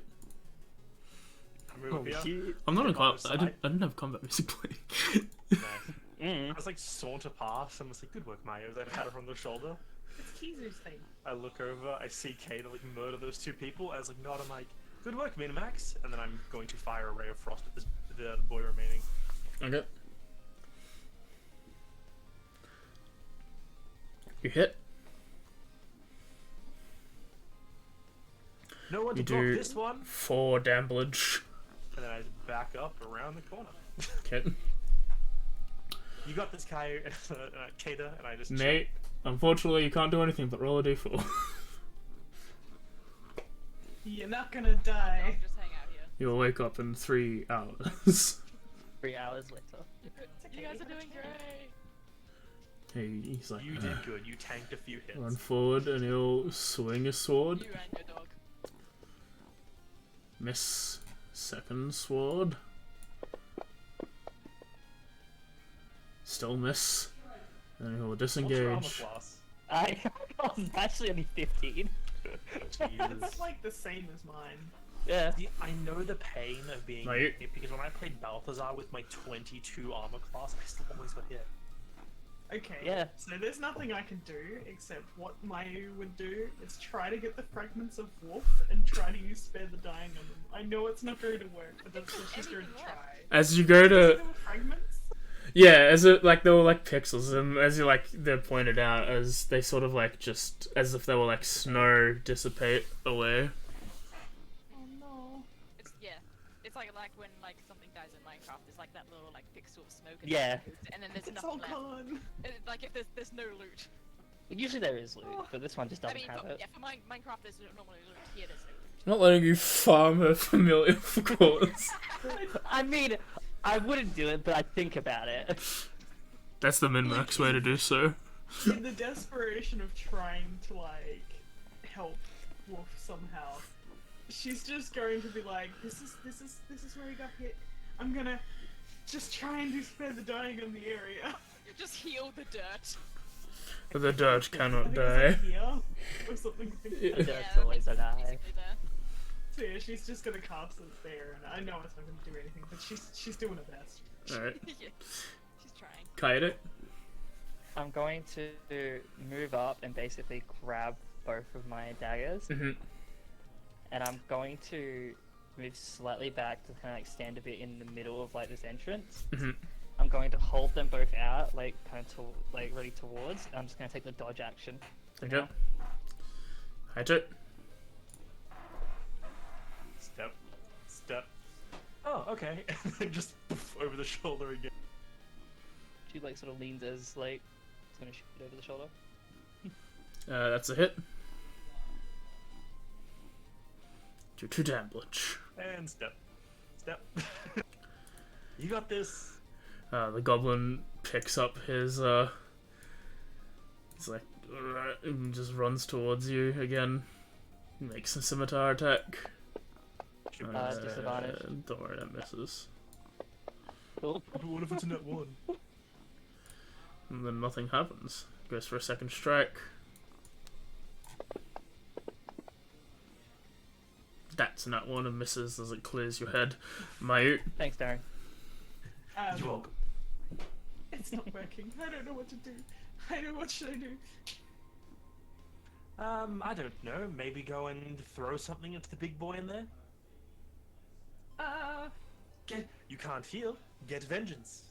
S3: I move up here.
S4: I'm not in
S3: Get on
S4: combat.
S3: the
S4: I
S3: side.
S4: didn't have combat music playing.
S3: Nice. I was like saunter past and was like, good work, Mayo, as I pat her on the shoulder.
S2: It's Kizu's thing.
S3: I look over, I see Kate like murder those two people. I was like, nod, I'm like, good work, Minimax. And then I'm going to fire a ray of frost at the boy remaining.
S4: Okay. You hit.
S3: No one
S4: You
S3: to block
S4: do
S3: this one.
S4: 4 damage.
S3: And then I just back up around the corner.
S4: Okay.
S3: You got this, Kata, and I just
S4: Nate, unfortunately you can't do anything but roll a d4.
S2: You're not gonna
S5: I'll
S2: die.
S5: just hang out here.
S4: You'll wake up in 3 hours.
S1: 3 hours later.
S5: You guys are doing great.
S4: Hey, he's like,
S3: You did good. You tanked a few hits.
S4: run forward and he'll swing a sword.
S5: You and your dog.
S4: Miss second sword. Still miss. And he'll
S3: What's your armor
S4: disengage.
S3: class?
S1: I was actually only 15.
S3: Jesus.
S2: That's like the same as mine.
S1: Yeah.
S3: See, I know the pain of being
S4: Mate.
S3: hit because when I played Balthazar with my 22 armor class, I still always got hit.
S2: Okay.
S1: Yeah.
S2: So there's nothing I can do except what Mayu would do is try to get the fragments of Wolf and try to use Spare the Dying on them. I know it's not going to work, but that's what she's going to
S5: Anything
S2: try.
S4: As you go
S2: There
S4: to,
S2: were fragments?
S4: yeah, as it like they were like pixels, and as you like they're pointed out as they sort of like just as if they were like snow dissipate away.
S2: Oh no.
S5: It's like when like something dies in Minecraft. It's like that little like pixel of smoke.
S1: Yeah.
S5: And then there's
S2: It's all
S5: nothing left.
S2: gone.
S5: And like if there's no loot.
S1: Usually there is loot, but this one just
S5: I
S1: doesn't
S5: mean,
S1: have it.
S5: yeah, for Minecraft there's normally loot. Here there's no loot.
S4: I'm not letting you farm a familiar for quarters.
S1: I mean, I wouldn't do it, but I'd think about it.
S4: That's the min-max way to do so.
S2: In the desperation of trying to like help Wolf somehow, she's just going to be like, this is where he got hit. I'm gonna just try and do Spare the Dying on the area.
S5: Just heal the dirt.
S4: The dirt
S2: I
S4: cannot
S2: think it's
S4: die.
S2: like here or something.
S1: The
S2: So
S1: dirt's always a lie.
S5: basically there.
S2: yeah, she's just gonna cast it there, and I know it's not gonna do anything, but she's doing her best.
S4: Alright.
S5: Yeah, she's trying.
S4: Kaede.
S1: I'm going to move up and basically grab both of my daggers,
S4: Mm-hmm.
S1: and I'm going to move slightly back to kind of like stand a bit in the middle of like this entrance.
S4: Mm-hmm.
S1: I'm going to hold them both out, like kind of like ready towards. I'm just going to take the dodge action.
S4: Okay. Hide.
S3: Step. Oh, okay. And then just poof, over the shoulder again.
S1: She like sort of leans as like it's going to shoot over the shoulder.
S4: That's a hit. Do 2 damage.
S3: And step. You got this.
S4: The goblin picks up his, he's like, "Alright," and just runs towards you again. Makes a scimitar attack.
S1: Disadvantage.
S4: Don't worry, that misses.
S1: Cool.
S3: What if it's a net one?
S4: And then nothing happens. Goes for a second strike. That's a nat 1 and misses as it clears your head. Mayut.
S1: Thanks, Darren.
S3: You're welcome.
S2: It's not working. I don't know what to do. What should I do?
S3: I don't know. Maybe go and throw something into the big boy in there. You can't heal. Get vengeance.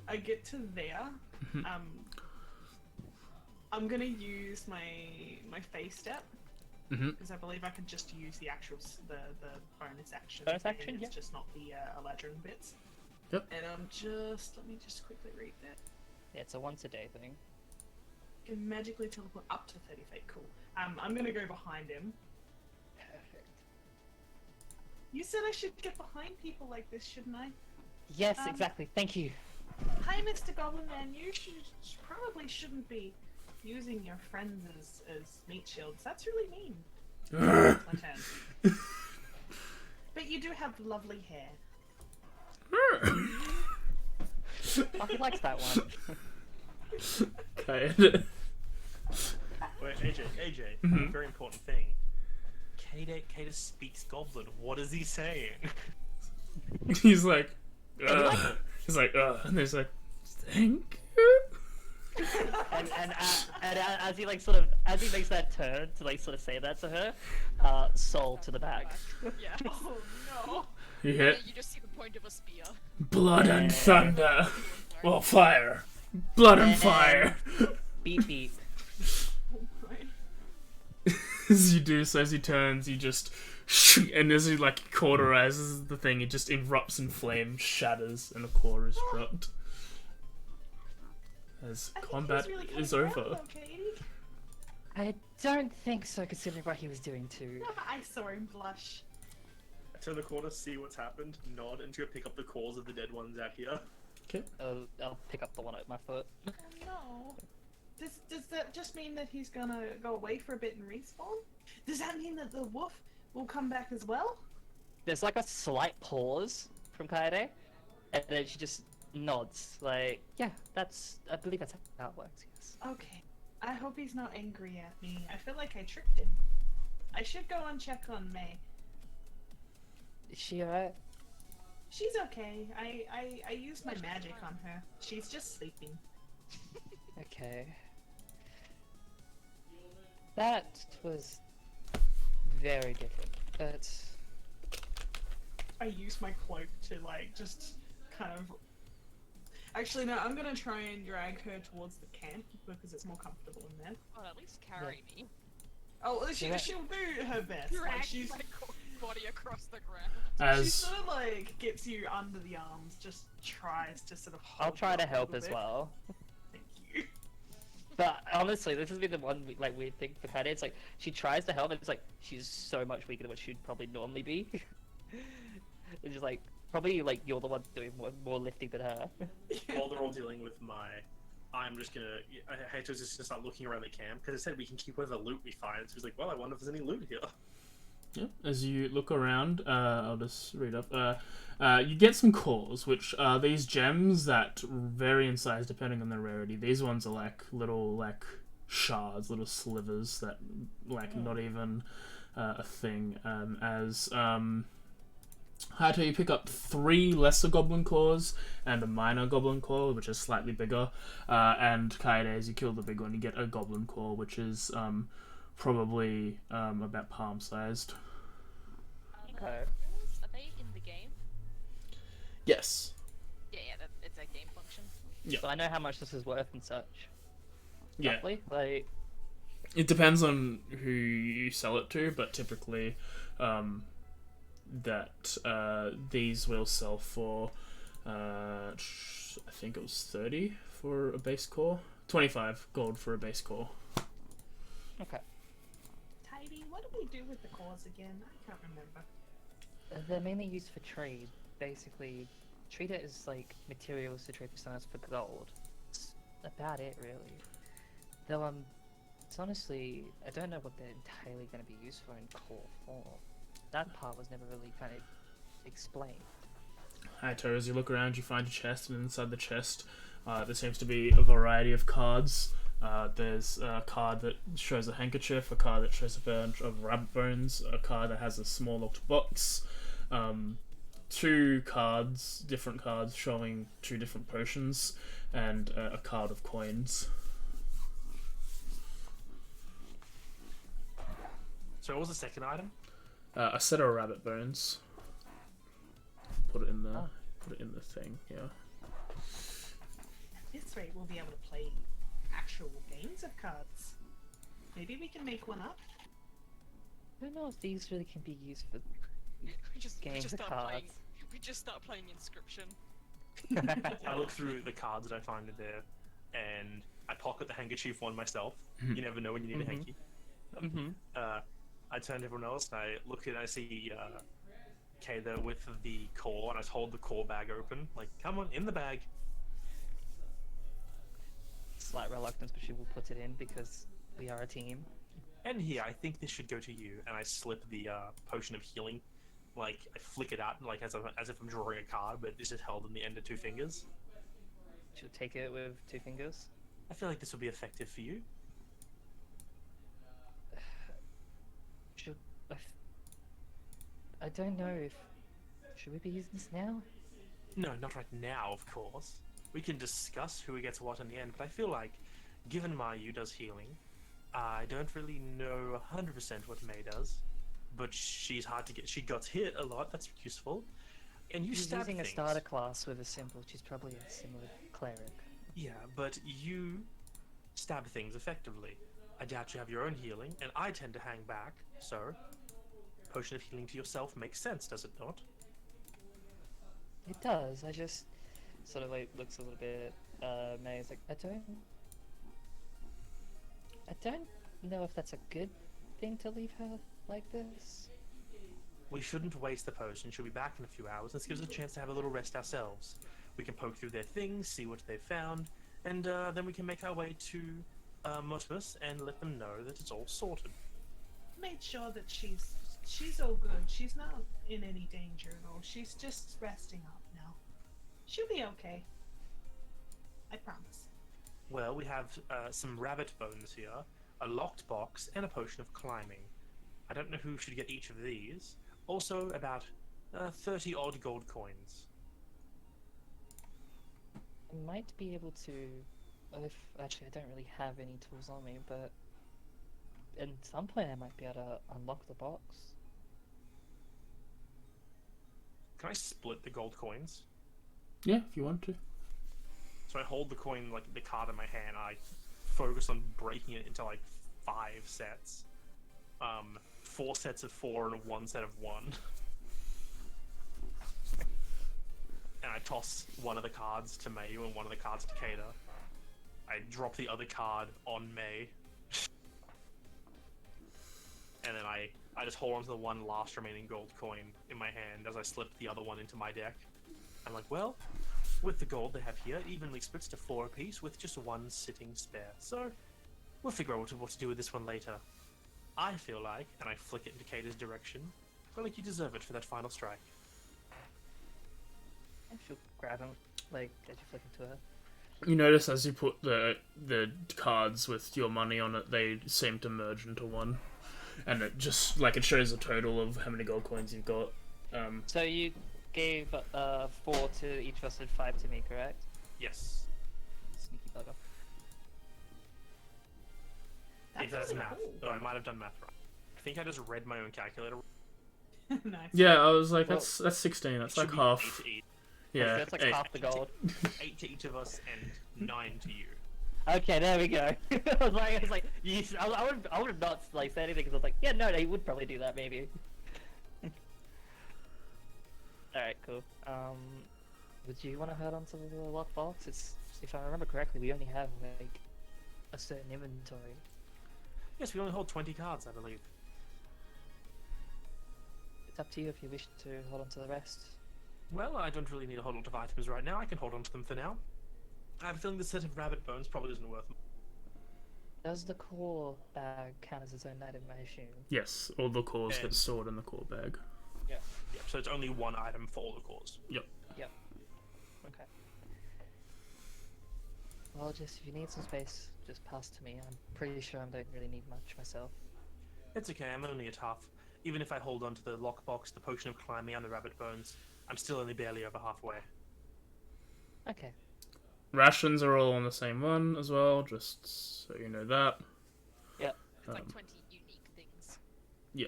S2: I get to there. I'm gonna use my face step because I believe I can just use the actual the bonus action.
S1: Bonus action,
S2: It's
S1: yeah.
S2: just not the Eladrin bits.
S4: Yep.
S2: And let me just quickly read that.
S1: Yeah, it's a once a day thing.
S2: Can magically teleport up to 30 feet. Cool. I'm gonna go behind him.
S1: Perfect.
S2: You said I should get behind people like this, shouldn't I?
S1: Yes, exactly. Thank you.
S2: Hi, Mr. Goblin Man. You probably shouldn't be using your friends as meat shields. That's really mean. It's my turn. But you do have lovely hair.
S1: Oh, he likes that one.
S4: Okay.
S3: Wait, AJ, very important thing. Kata speaks Goblin. What is he saying?
S4: He's like, ugh. He's like, ugh. And he's like, thank you.
S1: and as he as he makes that turn to like sort of say that to her, soul to the back.
S5: Yeah.
S2: Oh no!
S4: You
S5: Yeah,
S4: hit
S5: you just see the point of a spear.
S4: blood and thunder. Well, fire. Blood and
S1: And-
S4: fire.
S1: Beep beep.
S4: As you do so, as he turns, you just and as he like cauterizes the thing, it just erupts in flames, shatters, and a core is dropped. As
S2: I think
S4: combat
S2: he's really
S4: is
S2: coming around,
S4: over.
S2: though, Katie.
S1: I don't think so, considering what he was doing too.
S2: I saw him blush.
S3: I turn the corner, see what's happened, nod, and go pick up the cores of the dead ones out here.
S1: I'll pick up the one at my foot.
S2: Oh no. Does that just mean that he's gonna go away for a bit and respawn? Does that mean that the wolf will come back as well?
S1: There's like a slight pause from Kaede, and then she just nods, like, yeah, I believe that's how it works, yes.
S2: Okay. I hope he's not angry at me. I feel like I tricked him. I should go and check on May.
S1: Is she alright?
S2: She's okay. I used my magic on her. She's just sleeping.
S1: Okay. That was very different, but...
S2: I used my cloak to like just kind of. Actually, no. I'm gonna try and drag her towards the camp because it's more comfortable in there.
S5: Oh, at least carry me.
S2: Oh, well, she'll
S1: Yeah.
S2: do her best. Like,
S5: Drag
S2: she's
S5: my body across the ground.
S2: she
S4: As
S2: sort of like gets you under the arms, just tries to sort of.
S1: I'll
S2: hold
S1: try
S2: you
S1: to
S2: up a
S1: help
S2: little
S1: as
S2: bit.
S1: well.
S2: Thank you.
S1: But honestly, this has been the one like weird thing for Kaede. It's like she tries to help, and it's like she's so much weaker than what she'd probably normally be. It's just like probably like you're the one doing more lifting than her.
S3: While they're all dealing with I'm just gonna. I hate to just start looking around the camp because it said we can keep whatever loot we find. So he's like, well, I wonder if there's any loot here.
S4: yeah, as you look around, I'll just read up. You get some cores, which are these gems that vary in size depending on their rarity. These ones are like little like shards, little slivers that like not even a thing. Hayato, you pick up 3 lesser goblin claws and a minor goblin claw, which is slightly bigger. And Kaede, as you kill the big one, you get a goblin claw, which is probably about palm sized.
S1: Okay.
S5: Are they in the game?
S4: Yes.
S5: Yeah, it's a game function.
S4: Yeah.
S1: So I know how much this is worth and such.
S4: Yeah.
S1: Roughly, like
S4: It depends on who you sell it to, but typically these will sell for I think it was 30 for a base core, 25 gold for a base core.
S1: okay.
S2: Tidy, what do we do with the cores again? I can't remember.
S1: They're mainly used for trade. Basically, treat it as like materials to trade for stones for gold. That's about it, really. Though it's honestly, I don't know what they're entirely going to be used for in core form. That part was never really kind of explained.
S4: Hayato, as you look around, you find a chest, and inside the chest, there seems to be a variety of cards. There's a card that shows a handkerchief, a card that shows a bunch of rabbit bones, a card that has a small locked box, two cards, different cards showing two different potions, and a card of coins.
S3: So what was the second item?
S4: A set of rabbit bones. Put it in the
S1: Oh.
S4: put it in the thing. Yeah.
S2: At this rate, we'll be able to play actual games of cards. Maybe we can make one up.
S1: I don't know if these really can be used for
S5: We just
S1: games of
S5: start
S1: cards.
S5: playing. We just start playing Inscription.
S3: I look through the cards that I find in there, and I pocket the handkerchief one myself. You never know when you need a hanky.
S1: Mm-hmm.
S3: I turn to everyone else, and I look and I see Kay there with the core, and I hold the core bag open, like, come on, in the bag.
S1: Slight reluctance, but she will put it in because we are a team.
S3: And here, I think this should go to you. And I slip the potion of healing, like I flick it out, like as if I'm drawing a card, but this is held in the end of two fingers.
S1: She'll take it with two fingers.
S3: I feel like this will be effective for you.
S1: Should I don't know if should we be using this now?
S3: No, not right now, of course. We can discuss who gets what in the end, but I feel like, given Mayu does healing, I don't really know 100% what May does, but she's hard to get. She got hit a lot. That's useful. And you
S1: She's
S3: stab
S1: using
S3: things.
S1: a starter class with a symbol. She's probably a similar cleric.
S3: Yeah, but you stab things effectively. I doubt you have your own healing, and I tend to hang back. So, potion of healing to yourself makes sense, does it not?
S1: It does. I just sort of like looks a little bit amazed. Like I don't know if that's a good thing to leave her like this.
S3: We shouldn't waste the potion. She'll be back in a few hours. This gives us a chance to have a little rest ourselves. We can poke through their things, see what they've found, and then we can make our way to Motimus and let them know that it's all sorted.
S2: Made sure that she's all good. She's not in any danger at all. She's just resting up now. She'll be okay. I promise.
S3: Well, we have some rabbit bones here, a locked box, and a potion of climbing. I don't know who should get each of these. Also, about 30 odd gold coins.
S1: I might be able to. Actually, I don't really have any tools on me, but at some point I might be able to unlock the box.
S3: Can I split the gold coins?
S4: Yeah, if you want to.
S3: So I hold the coin, like the card in my hand, I focus on breaking it into like 5 sets. 4 sets of 4 and 1 set of 1. And I toss one of the cards to Mayu and one of the cards to Kada. I drop the other card on May. And then I just hold on to the one last remaining gold coin in my hand as I slip the other one into my deck. I'm like, well, with the gold they have here, it evenly splits to 4 apiece with just 1 sitting spare. So, we'll figure out what to do with this one later. I feel like, and I flick it into Kata's direction, I feel like you deserve it for that final strike.
S1: And she'll grab him, like, as you flick into her.
S4: You notice as you put the cards with your money on it, they seem to merge into one, and it just like it shows a total of how many gold coins you've got.
S1: So you gave 4 to each of us and 5 to me, correct?
S3: Yes.
S1: Sneaky bugger.
S3: If that's
S2: really
S3: math.
S2: cool.
S3: Oh, I might have done math wrong. I think I just read my own calculator.
S2: Nice.
S4: Yeah, I was like,
S1: Well,
S4: that's 16. That's
S3: It
S4: like
S3: should be
S4: half.
S3: 8 to each.
S4: Yeah,
S1: That's like
S4: 8.
S1: half the gold.
S3: 8 to each of us and 9 to you.
S1: Okay, there we go. I was like, I would have not like said anything because I was like, yeah, no, he would probably do that maybe. All right, cool. Would you want to head onto the lockbox? It's, if I remember correctly, we only have like a certain inventory.
S3: Yes, we only hold 20 cards, I believe.
S1: It's up to you if you wish to hold on to the rest.
S3: Well, I don't really need a whole lot of items right now. I can hold on to them for now. I have a feeling the set of rabbit bones probably isn't worth them.
S1: Does the core bag count as its own item, I assume?
S4: Yes, all the cores
S3: And-
S4: get stored in the core bag.
S1: Yeah.
S3: Yep, so it's only 1 item for all the cores.
S4: Yep.
S1: Okay. Well, just if you need some space, just pass to me. I'm pretty sure I don't really need much myself.
S3: It's okay, I'm only at half. Even if I hold on to the lockbox, the potion of climbing, and the rabbit bones, I'm still only barely over halfway.
S1: Okay.
S4: Rations are all on the same one as well, just so you know that.
S5: It's like 20 unique things.
S4: Yeah.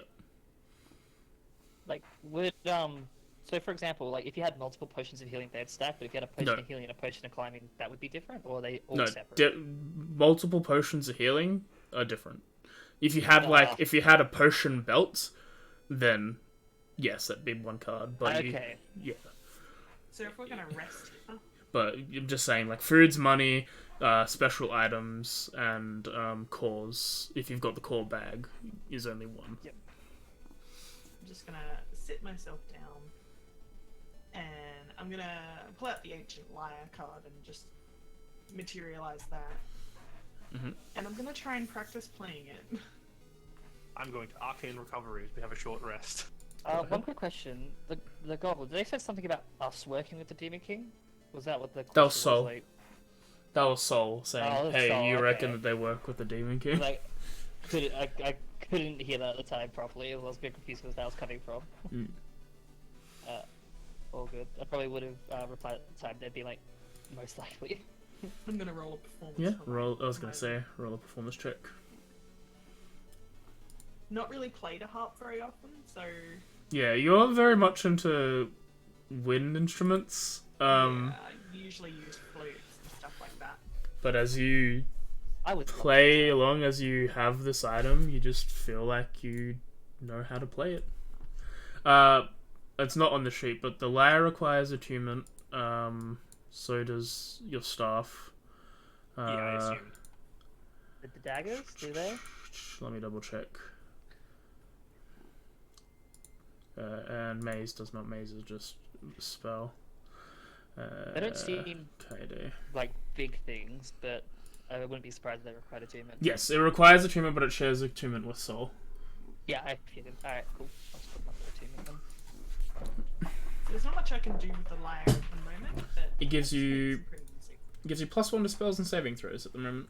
S1: Like, would so for example, like if you had multiple potions of healing, they'd stack. But if you had a potion
S4: No.
S1: of healing and a potion of climbing, that would be different, or are they all
S4: No,
S1: separate?
S4: multiple potions of healing are different. If you had if you had a potion belt, then yes, that'd be one card. But
S1: Okay.
S4: yeah.
S2: So if we're gonna rest here,
S4: But I'm just saying, like foods, money, special items, and cores. If you've got the core bag, is only one.
S1: Yep.
S2: I'm just gonna sit myself down, and I'm gonna pull out the Ancient Liar card and just materialize that.
S4: Mhm.
S2: And I'm gonna try and practice playing it.
S3: I'm going to Arcane Recovery as we have a short rest.
S1: One quick question: the goblin. Did they say something about us working with the Demon King? Was that what the question
S4: That was Sol.
S1: like?
S4: That was Sol saying,
S1: Oh, that's
S4: "Hey,
S1: Sol,
S4: you reckon
S1: okay.
S4: that they work with the Demon King?"
S1: Like, I couldn't hear that at the time properly. I was a bit confused where that was coming from.
S4: Mm.
S1: All good. I probably would have replied at the time. They'd be like, most likely.
S2: I'm gonna roll a performance.
S4: Yeah,
S2: for
S4: roll.
S2: my-
S4: I was gonna
S2: my-
S4: say, roll a performance check.
S2: Not really played a harp very often, so
S4: Yeah, you're very much into wind instruments.
S2: yeah, I usually use flutes and stuff like that.
S4: But as you
S1: I would
S4: play along, as you have this item, you just feel like you know how to play it. It's not on the sheet, but the lyre requires attunement. So does your staff.
S3: Yeah, I assumed.
S1: The daggers, do they?
S4: Let me double check. And maze does not. Maze is just spell.
S1: They don't seem
S4: Isekai'd.
S1: like big things, but I wouldn't be surprised if they required attunement.
S4: Yes, it requires attunement, but it shares attunement with soul.
S1: Yeah, I figured. Alright, cool. I'll just put my attunement then.
S2: There's not much I can do with the lyre at the moment, but
S4: It gives
S2: it's
S4: you
S2: pretty easy.
S4: gives you +1 to spells and saving throws at the moment.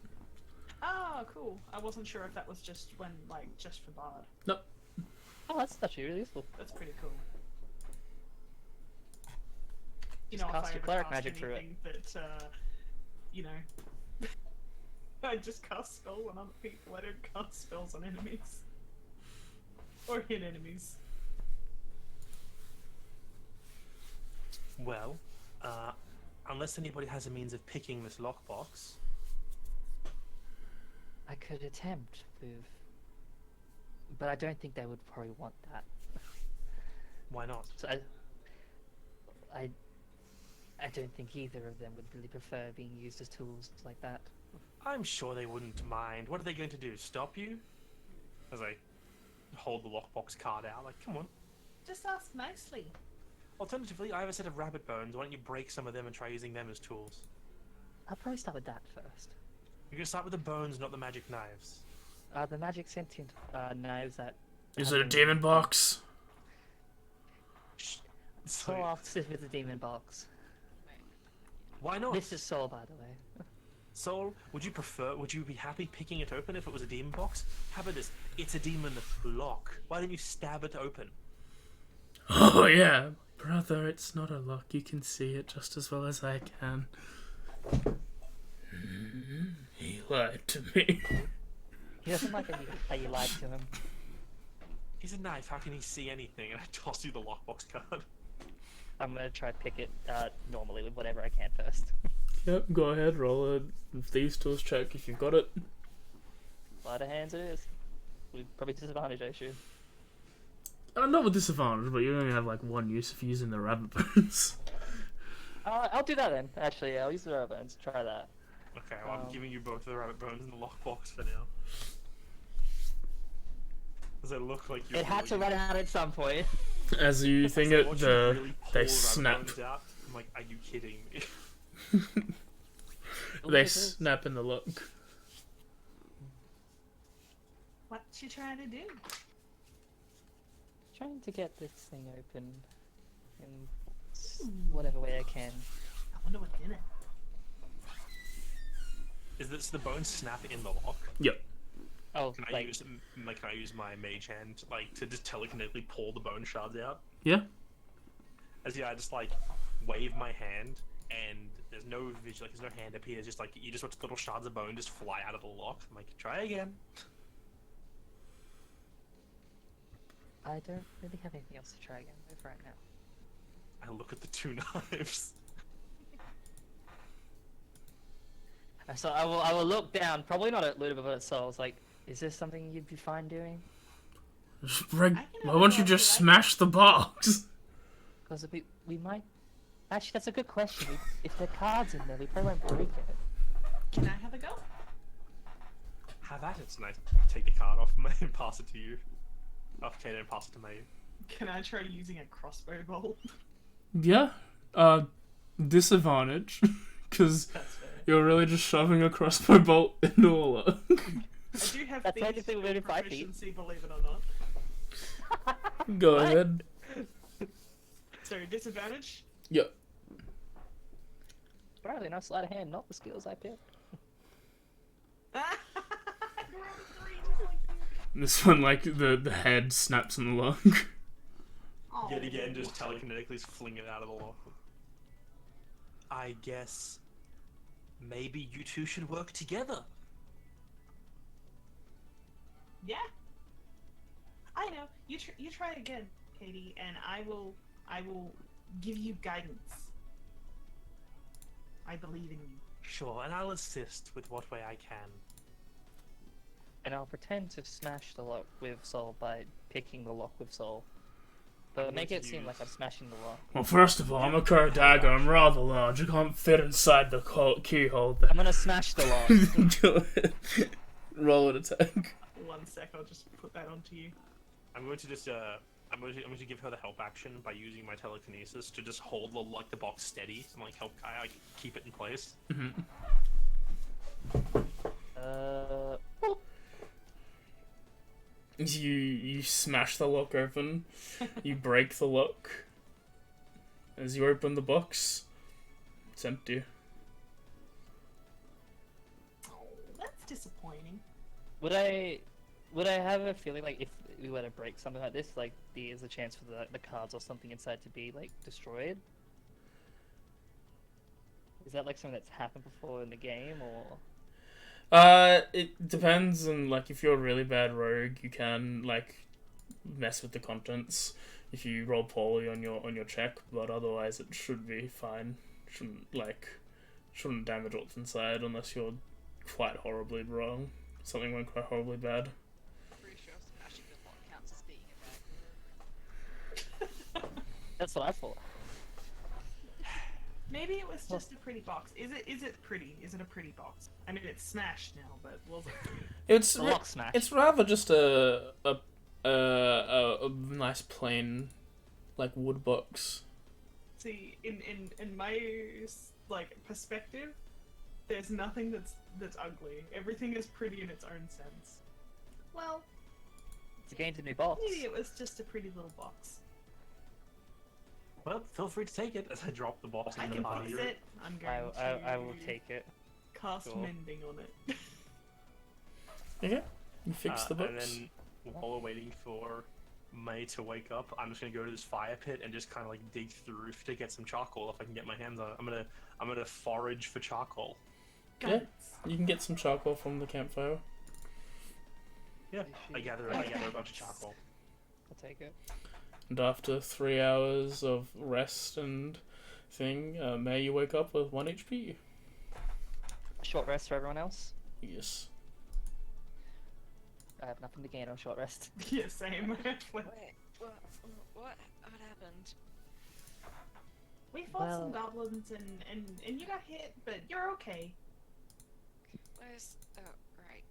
S2: Ah, cool. I wasn't sure if that was just when, like, just for Bard.
S1: Oh, that's actually really useful.
S2: That's pretty cool. You
S1: Just
S2: know, if
S1: cast
S2: I
S1: your
S2: ever
S1: cleric
S2: cast
S1: magic through it.
S2: anything that, you know, I just cast spells on other people. I don't cast spells on enemies. Or hit enemies.
S3: Well, unless anybody has a means of picking this lockbox,
S1: I could attempt with, but I don't think they would probably want that.
S3: why not?
S1: So I don't think either of them would really prefer being used as tools like that.
S3: I'm sure they wouldn't mind. What are they going to do? Stop you? As I hold the lockbox card out, like, come on.
S2: Just ask nicely.
S3: Alternatively, I have a set of rabbit bones. Why don't you break some of them and try using them as tools?
S1: I'll probably start with that first.
S3: You're gonna start with the bones, not the magic knives.
S1: The magic sentient knives that.
S4: Is
S1: have
S4: it a
S1: been-
S4: demon box?
S1: So I'll sit with the demon box.
S3: Why not?
S1: This is Soul, by the way.
S3: Soul, would you be happy picking it open if it was a demon box? How about this? It's a demon lock. Why don't you stab it open?
S4: Oh yeah, brother, it's not a lock. You can see it just as well as I can. He lied to me.
S1: He doesn't like how you lied to him.
S3: He's a knife, how can he see anything? And I toss you the lockbox card.
S1: I'm gonna try to pick it normally with whatever I can first.
S4: Yep, go ahead, roll a thieves tools check if you've got it.
S1: Sleight of hands it is. With probably disadvantage, I assume.
S4: Not with disadvantage, but you only have like one use of using the rabbit bones.
S1: I'll do that then. Actually, yeah, I'll use the rubber bands. Try that.
S3: Okay, well, I'm
S1: Um,
S3: giving you both the rabbit bones and the lockbox for now. Does it look like you're
S1: It had to run out at some point.
S4: As you think
S3: I
S4: it,
S3: watch you really pull
S4: they
S3: rabbit
S4: snap.
S3: bones out. I'm like, are you kidding me?
S4: They snap in the lock.
S2: What you trying to do?
S1: Trying to get this thing open in whatever way I can.
S2: I wonder what's in it.
S3: Is this the bone snap in the lock?
S4: Yep.
S1: Oh,
S3: Can I
S1: like,
S3: use my mage hand to just telekinetically pull the bone shards out?
S4: Yeah.
S3: As I just like wave my hand, and there's no visual, like there's no hand appears. Just like you just watch little shards of bone just fly out of the lock. I'm like, try again.
S1: I don't really have anything else to try again with right now.
S3: I look at the two knives.
S1: So I will look down, probably not at Luda, but at Souls. Like, is this something you'd be fine doing?
S4: Why won't you just smash the box?
S1: Because we might. Actually, that's a good question. If there are cards in there, we probably won't break it.
S2: Can I have a go?
S3: Have at it, and I take the card off and pass it to you. Okay, then pass it to me.
S2: Can I try using a crossbow bolt?
S4: Yeah. Disadvantage, because
S2: That's fair.
S4: you're really just shoving a crossbow bolt into a lock.
S2: I do have
S1: That's
S2: thieves'
S1: anything within 5 feet.
S2: proficiency, believe it or not.
S4: Go
S1: What?
S4: ahead.
S2: So, disadvantage?
S4: Yep.
S1: Apparently, no sleight of hand, not the skills I picked.
S4: This one, like, the head snaps in the lock.
S2: Oh.
S3: Yet again, just telekinetically fling it out of the lock. I guess maybe you two should work together.
S2: Yeah. I know. You try again, Katie, and I will give you guidance. I believe in you.
S3: Sure, and I'll assist with what way I can.
S1: And I'll pretend to smash the lock with Soul by picking the lock with Soul. But make it seem like I'm smashing the lock.
S4: Well, first of all, I'm a curved dagger. I'm rather large. I can't fit inside the keyhole. But
S1: I'm gonna smash the lock.
S4: go ahead. Roll an attack.
S2: 1 sec, I'll just put that onto you.
S3: I'm going to just I'm going to give her the help action by using my telekinesis to just hold the box steady and like help Kai like keep it in place.
S4: You smash the lock open. You break the lock. As you open the box, it's empty.
S2: Oh, that's disappointing.
S1: Would I have a feeling like if we were to break something like this, like there's a chance for the cards or something inside to be like destroyed? Is that like something that's happened before in the game, or?
S4: It depends on, like, if you're a really bad rogue, you can, like, mess with the contents if you roll poorly on your check, but otherwise it should be fine. Shouldn't damage what's inside unless you're quite horribly wrong. Something went quite horribly bad.
S5: Pretty sure smashing the lock counts as being a bad rogue.
S1: That's what I thought.
S2: Maybe it was just a pretty box. Is it pretty? Is it a pretty box? I mean, it's smashed now, but was it pretty?
S4: It's
S1: The lock smash.
S4: it's rather just a nice plain, like, wood box.
S2: See, in my like perspective, there's nothing that's ugly. Everything is pretty in its own sense. Well,
S1: It's gained a new box.
S2: maybe it was just a pretty little box.
S3: Well, feel free to take it as I drop the box
S2: I
S3: in
S2: can
S3: the
S2: fix
S3: fire.
S2: it. I'm going to.
S1: I will take it.
S2: Cast
S1: Cool.
S2: mending on it.
S4: Okay, you fix the box.
S3: And then while we're waiting for May to wake up, I'm just gonna go to this fire pit and just kind of like dig through the roof to get some charcoal if I can get my hands on it. I'm gonna forage for charcoal.
S4: Yeah.
S2: Guns.
S4: You can get some charcoal from the campfire.
S3: Yeah, I gather a bunch of charcoal.
S1: I'll take it.
S4: And after 3 hours of rest and thing, May you wake up with 1 HP.
S1: Short rest for everyone else.
S4: Yes.
S1: I have nothing to gain on short rest.
S2: Yeah, same.
S5: Wait, what happened?
S2: We fought some goblins and you got hit, but you're okay.
S5: Where's... Oh, right.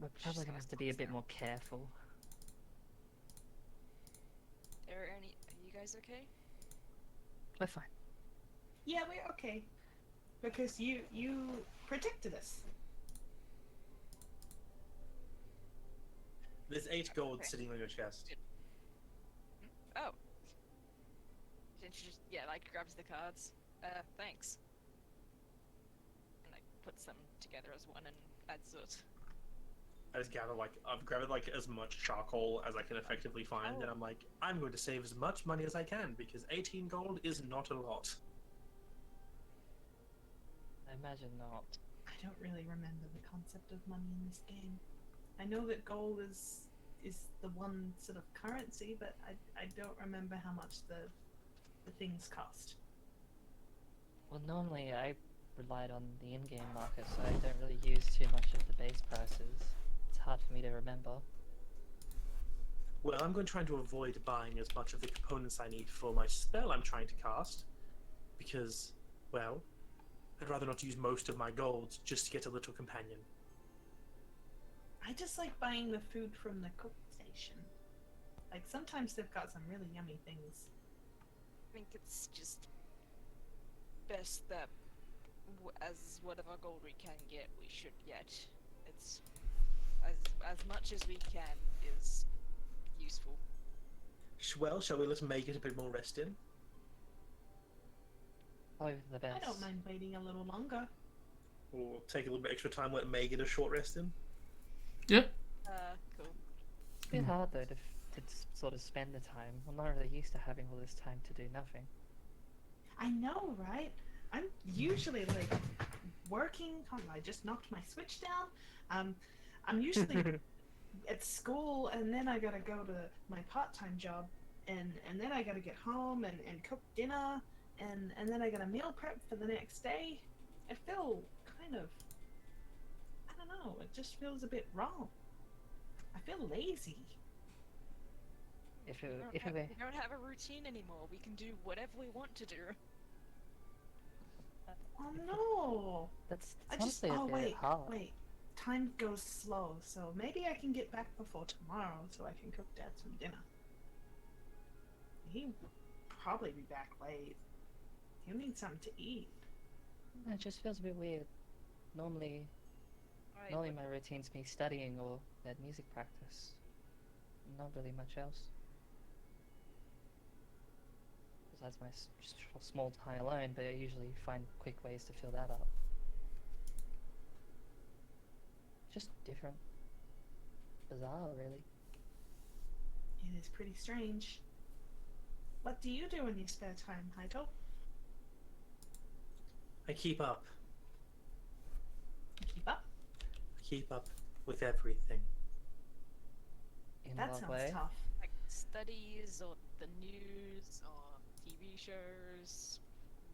S1: We're probably gonna have to be a bit more careful.
S5: Are you guys okay?
S1: We're fine.
S2: Yeah, we're okay. Because you protected us.
S3: There's 8 gold sitting on your chest.
S5: Oh. Didn't you just... Yeah, like, grabs the cards. Thanks. And, like, puts them together as one and adds it.
S3: I just gather I've gathered as much charcoal as I can effectively find, and I'm like, I'm going to save as much money as I can because 18 gold is not a lot.
S1: I imagine not.
S2: I don't really remember the concept of money in this game. I know that gold is the one sort of currency, but I don't remember how much the things cost.
S1: Well, normally I relied on the in-game market, so I don't really use too much of the base prices. It's hard for me to remember.
S3: Well, I'm going to try to avoid buying as much of the components I need for my spell I'm trying to cast, because, well, I'd rather not use most of my gold just to get a little companion.
S2: I just like buying the food from the cook station. Like, sometimes they've got some really yummy things.
S5: I think it's just best that as whatever gold we can get, we should get. It's as much as we can is useful.
S3: Well, shall we let May get a bit more rest in?
S1: Probably the best.
S2: I don't mind waiting a little longer.
S3: Or take a little bit extra time, let May get a short rest in?
S4: Yeah.
S5: Cool.
S1: It's a bit hard though to sort of spend the time. I'm not really used to having all this time to do nothing.
S2: I know, right? I'm usually like working. I just knocked my switch down. I'm usually at school, and then I gotta go to my part-time job, and then I gotta get home and cook dinner, and then I gotta meal prep for the next day. I feel kind of, I don't know, it just feels a bit wrong. I feel lazy.
S1: If
S5: We
S1: it,
S5: don't,
S1: if
S5: have,
S1: it,
S5: we don't have a routine anymore. We can do whatever we want to do.
S2: Oh no!
S1: that's
S2: I just,
S1: honestly a
S2: oh
S1: bit hard.
S2: wait. Time goes slow, so maybe I can get back before tomorrow so I can cook Dad some dinner. He'll probably be back late. He'll need something to eat.
S1: It just feels a bit weird. Normally
S5: Alright,
S1: my routine's me studying or that music practice. Not really much else. Besides my just small time alone, but I usually find quick ways to fill that up. Just different. Bizarre, really.
S2: It is pretty strange. What do you do in your spare time, Haito?
S3: I keep up.
S2: Keep up?
S3: I keep up with everything.
S1: In
S2: That
S1: what
S2: sounds
S1: way?
S2: tough.
S5: like studies or the news or TV shows.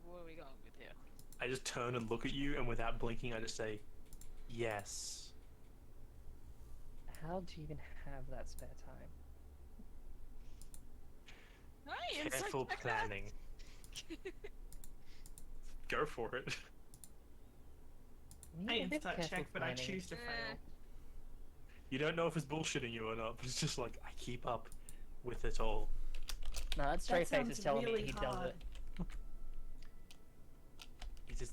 S5: What are we going with here?
S3: I just turn and look at you, and without blinking, I just say, yes.
S1: How do you even have that spare time?
S5: Hi,
S3: Careful
S5: check
S3: planning. Go for it.
S1: You
S2: I
S1: need a bit
S2: insta
S1: careful
S2: check, but I
S1: planning.
S2: choose to fail.
S3: You don't know if it's bullshitting you or not, but it's just like, I keep up with it all.
S1: No, that straight face
S2: sounds
S1: is telling
S2: really
S1: me he does
S2: hard.
S1: it.
S3: It is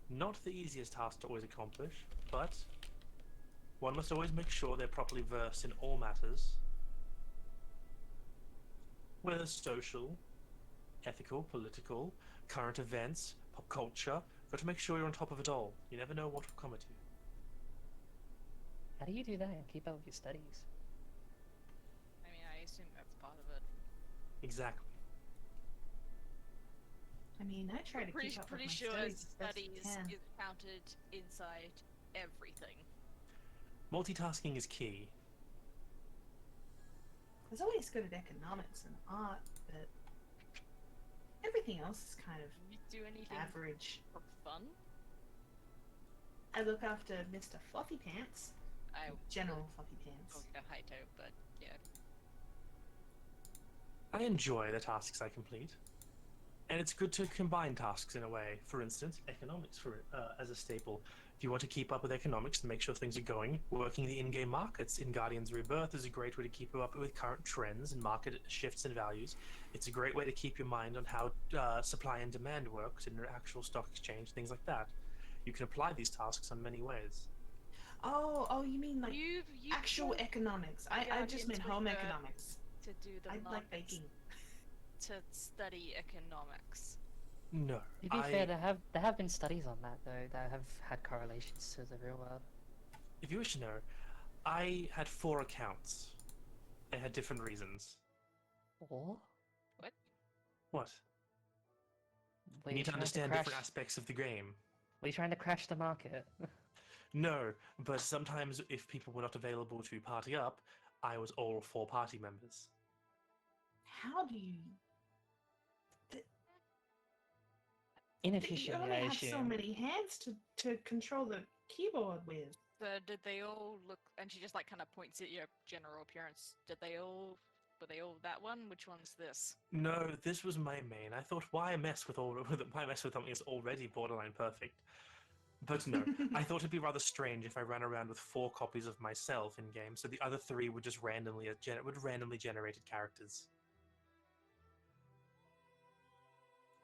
S3: not the easiest task to always accomplish, but one must always make sure they're properly versed in all matters, whether social, ethical, political, current events, pop culture. Got to make sure you're on top of it all. You never know what will come at you.
S1: How do you do that and keep up with your studies?
S5: I mean, I assume that's part of it.
S3: Exactly.
S2: I mean, I try to
S5: Pretty,
S2: keep up
S5: pretty
S2: with
S5: sure
S2: my studies as best
S5: studies
S2: I can.
S5: is counted inside everything.
S3: Multitasking is key.
S2: I was always good at economics and art, but everything else is kind of
S5: You do anything
S2: average.
S5: for fun?
S2: I look after Mr. Fluffy Pants,
S5: I
S2: General Fluffy Pants.
S5: talk to Haito, but yeah.
S3: I enjoy the tasks I complete, and it's good to combine tasks in a way. For instance, economics as a staple. If you want to keep up with economics and make sure things are going, working the in-game markets in Guardians Rebirth is a great way to keep up with current trends and market shifts and values. It's a great way to keep your mind on how supply and demand works in an actual stock exchange, things like that. You can apply these tasks in many ways.
S2: Oh, you mean like
S5: You
S2: actual
S5: want
S2: economics? I just
S5: Guardians
S2: meant home
S5: Rebirth
S2: economics.
S5: to do the
S2: I like
S5: markets
S2: baking.
S5: to study economics.
S3: No,
S1: To be fair, there have been studies on that though that have had correlations to the real world.
S3: if you wish to know, I had 4 accounts. They had different reasons.
S1: Or
S3: What?
S1: were
S3: You
S1: you
S3: need to
S1: trying
S3: understand
S1: crash?
S3: different aspects of the game.
S1: Were you trying to crash the market?
S3: No, but sometimes if people were not available to party up, I was all 4 party members.
S2: How do you? You
S1: Inefficiently,
S2: only
S1: I
S2: have so
S1: assume.
S2: many hands to control the keyboard with.
S5: But did they all look? And she just like kind of points at your general appearance. Did they all? Were they all that one? Which one's this?
S3: No, this was my main. I thought, why mess with why mess with something that's already borderline perfect? But no, I thought it'd be rather strange if I ran around with 4 copies of myself in game, so the other 3 would just randomly generated characters.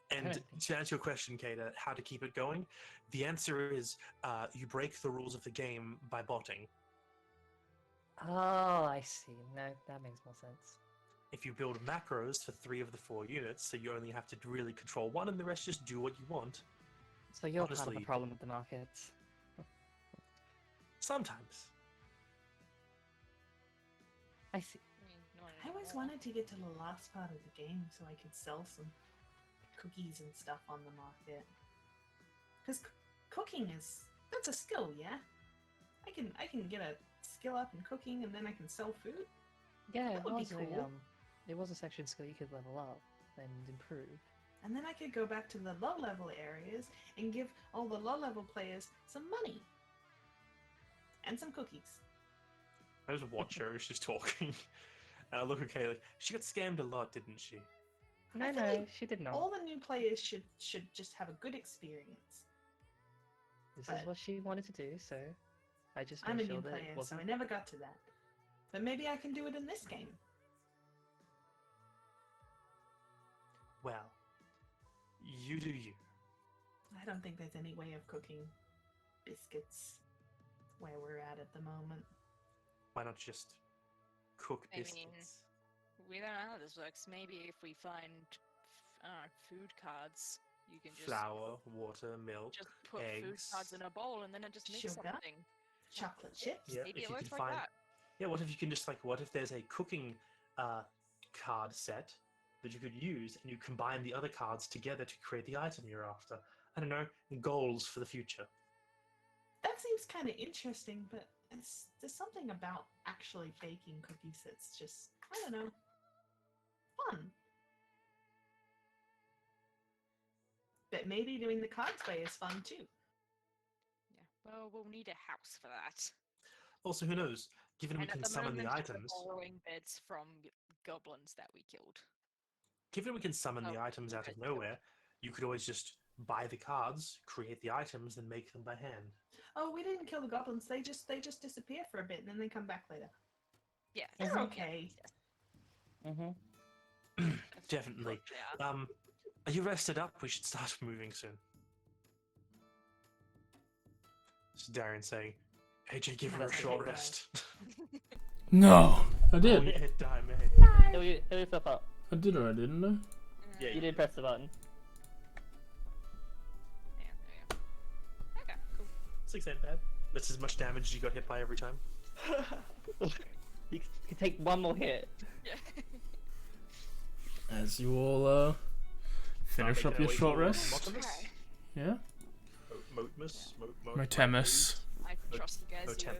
S3: And
S1: don't think-
S3: to answer your question, Kata, how to keep it going, the answer is you break the rules of the game by botting.
S1: Oh, I see. No, that makes more sense.
S3: If you build macros for 3 of the 4 units, so you only have to really control 1 and the rest just do what you want.
S1: So you're part of
S3: Honestly-
S1: the problem with the markets.
S3: Sometimes.
S1: I see.
S5: I mean, not
S2: I always
S5: anymore.
S2: wanted to get to the last part of the game so I could sell some cookies and stuff on the market. Because cooking that's a skill, yeah. I can get a skill up in cooking and then I can sell food.
S1: Yeah,
S2: That
S1: it
S2: would be
S1: was
S2: cool.
S1: it was a section skill you could level up and improve.
S2: And then I could go back to the low level areas and give all the low level players some money. And some cookies.
S3: I just watch her as she's talking. And I look okay, like, she got scammed a lot, didn't she?
S1: No,
S2: feel
S1: no,
S2: like
S1: she did not.
S2: All the new players should just have a good experience.
S1: This
S2: but-
S1: is what she wanted to do, so I just
S2: I'm
S1: made
S2: a
S1: sure
S2: new
S1: that
S2: player,
S1: it
S2: so
S1: wasn't.
S2: I never got to that. But maybe I can do it in this game.
S3: Well, you do you.
S2: I don't think there's any way of cooking biscuits where we're at the moment.
S3: Why not just cook
S5: I mean,
S3: biscuits?
S5: We don't know how this works. Maybe if we find food cards, you can just
S3: Flour, water, milk.
S5: just put food
S3: eggs.
S5: cards in a bowl and then it just makes
S2: Sugar?
S5: something.
S2: Chocolate chips?
S3: Yeah,
S5: Maybe
S3: if
S5: it
S3: you
S5: works
S3: can
S5: like
S3: find-
S5: that.
S3: Yeah, what if you can just what if there's a cooking card set that you could use and you combine the other cards together to create the item you're after? I don't know, goals for the future.
S2: That seems kind of interesting, but there's something about actually baking cookies that's just, I don't know, fun. But maybe doing the cards way is fun too.
S5: Yeah. Well, we'll need a house for that.
S3: Also, who knows? Given we
S5: And at
S3: can
S5: the
S3: summon the
S5: moment, we're
S3: items,
S5: borrowing beds from goblins that we killed.
S3: given we can summon the
S5: Oh,
S3: items out of
S5: okay.
S3: nowhere, you could always just buy the cards, create the items, and make them by hand.
S2: Oh, we didn't kill the goblins. They just disappear for a bit and then they come back later.
S5: Yeah.
S2: They're
S5: yeah,
S2: okay.
S5: yes,
S1: Mm-hmm.
S3: Definitely.
S5: yeah.
S3: Are you rested up? We should start moving soon. This is Darren saying, AJ, give her a
S2: That's
S3: short
S2: okay,
S3: rest.
S4: No, I
S3: Oh,
S4: did.
S3: yeah, die, man.
S1: It was up.
S4: I did already, didn't I?
S3: Yeah,
S1: You did press the button.
S5: Yeah, there you go. Okay, cool.
S3: 6 ain't bad. That's as much damage as you got hit by every time.
S1: You can take one more hit.
S5: Yeah.
S4: As you all finish
S3: Start
S4: up
S3: making
S4: your
S3: our way
S4: short
S3: to
S4: rest.
S3: Motimus?
S5: Okay.
S4: Yeah.
S3: Motemus.
S4: Motemus.
S5: I trust you guys.
S3: no temp.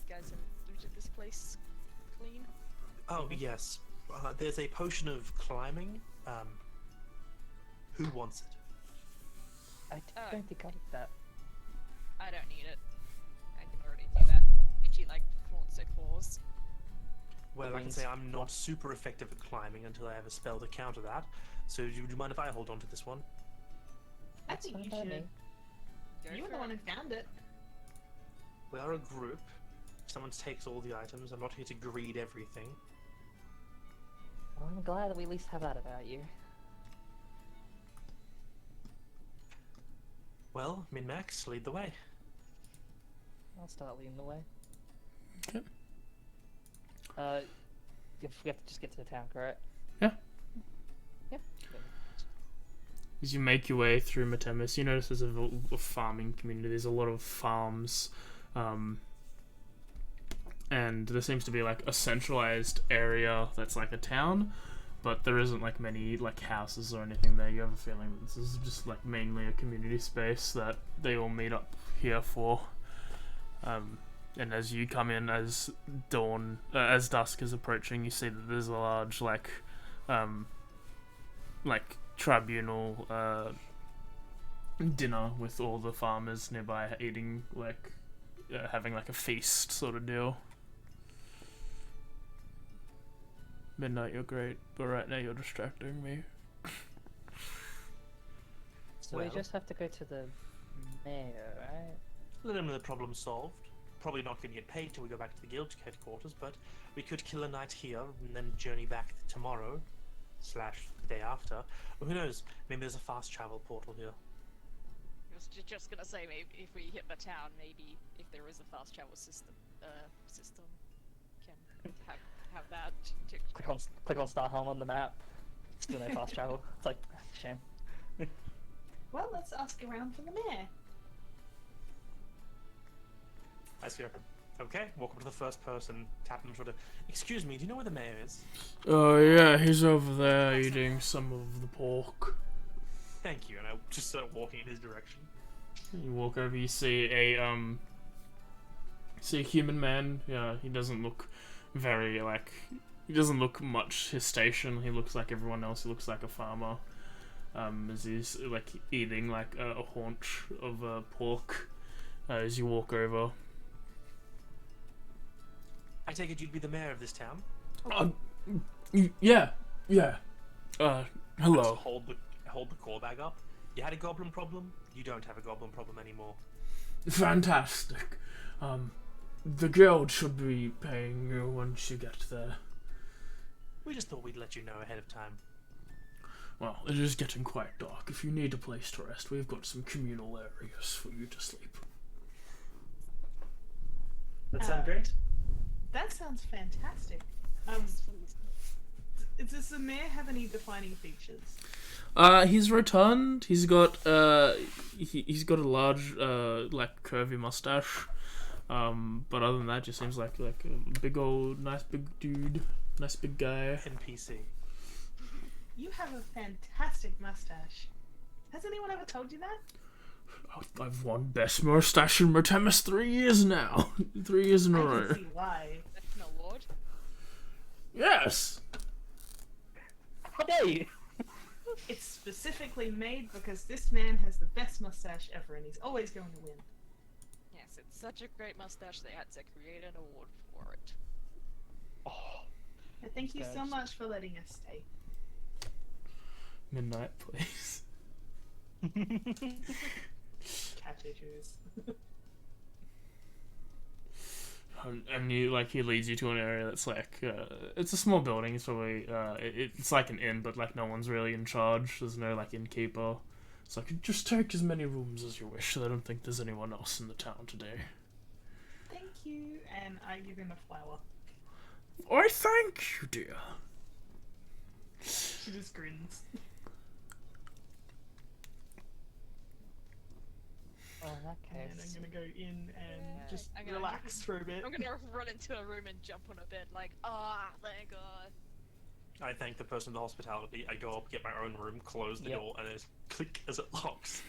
S5: You guys have looted this place clean.
S3: Oh, yes. There's a potion of climbing. Who wants it?
S1: I don't think I did that.
S5: I don't need it. I can already do that. And she like flaunts her claws.
S3: Well, I can
S1: Wings.
S3: say I'm not super effective at climbing until I have a spell to counter that. So, do you mind if I hold on to this one?
S2: I
S1: That's
S2: think
S1: fine
S2: you
S1: by
S2: should.
S1: me.
S5: Go
S2: You were
S5: for
S2: the
S5: it.
S2: one who found it.
S3: We are a group. Someone takes all the items. I'm not here to greed everything.
S1: Well, I'm glad that we at least have that about you.
S3: Well, Min-Max, lead the way.
S1: I'll start leading the way.
S4: Okay.
S1: We have to just get to the town, correct?
S4: Yeah.
S1: Yeah.
S4: As you make your way through Motemus, you notice there's a farming community. There's a lot of farms and there seems to be like a centralized area that's like a town, but there isn't like many like houses or anything there. You have a feeling that this is just like mainly a community space that they all meet up here for. And as you come in, as dawn, as dusk is approaching, you see that there's a large like tribunal dinner with all the farmers nearby eating like having like a feast sort of deal. Midnight, you're great, but right now you're distracting me.
S1: So
S3: Well.
S1: we just have to go to the mayor, right?
S3: Let him know the problem solved. Probably not going to get paid till we go back to the guild headquarters, but we could kill a night here and then journey back tomorrow / the day after. Or who knows? Maybe there's a fast travel portal here.
S5: I was just gonna say, maybe if we hit the town, maybe if there is a fast travel system, can have that.
S1: Click on Star Home on the map. Still no fast travel. It's like, shame.
S2: Well, let's ask around for the mayor.
S3: I see. Okay, walk up to the first person, tap him on the shoulder. Excuse me, do you know where the mayor is?
S4: Oh yeah, he's over there eating some of the pork.
S3: Thank you, and I just start walking in his direction.
S4: You walk over, you see a human man. Yeah, he doesn't look very like, he doesn't look much his station. He looks like everyone else. He looks like a farmer. As he's like eating like a haunch of pork. As you walk over.
S3: I take it you'd be the mayor of this town?
S4: Yeah.
S3: Just
S4: Hello.
S3: hold the core bag up. You had a goblin problem? You don't have a goblin problem anymore.
S4: Fantastic. The guild should be paying you once you get there.
S3: We just thought we'd let you know ahead of time.
S4: Well, it is getting quite dark. If you need a place to rest, we've got some communal areas for you to sleep.
S3: That sound great?
S2: That sounds fantastic. Does the mayor have any defining features?
S4: He's rotund. He's got he's got a large like curvy mustache. But other than that, just seems like a big old nice big dude, nice big guy.
S3: NPC.
S2: You have a fantastic mustache. Has anyone ever told you that?
S4: I've won best mustache in Mertemis 3 years now. 3 years in a
S2: I
S4: row.
S2: can see why.
S5: That's an award.
S4: Yes.
S1: How dare you?
S2: It's specifically made because this man has the best mustache ever, and he's always going to win.
S5: Yes, it's such a great mustache they had to create an award for it.
S1: Oh,
S2: And thank you so
S1: Guys.
S2: much for letting us stay.
S4: Midnight, please.
S2: Cat issues.
S4: And you like he leads you to an area that's like it's a small building. It's probably it's like an inn, but like no one's really in charge. There's no like innkeeper. It's like just take as many rooms as you wish. I don't think there's anyone else in the town today.
S2: Thank you, and I give him a flower.
S4: I thank you, dear.
S2: She just grins.
S1: well, in that
S2: And I'm
S1: case.
S2: gonna go in and
S5: Yeah,
S2: just
S5: I'm gonna-
S2: relax for a bit.
S5: I'm gonna run into a room and jump on a bed like, thank God.
S3: I thank the person in the hospitality. I go up, get my own room, close the
S1: Yep.
S3: door, and just click as it locks.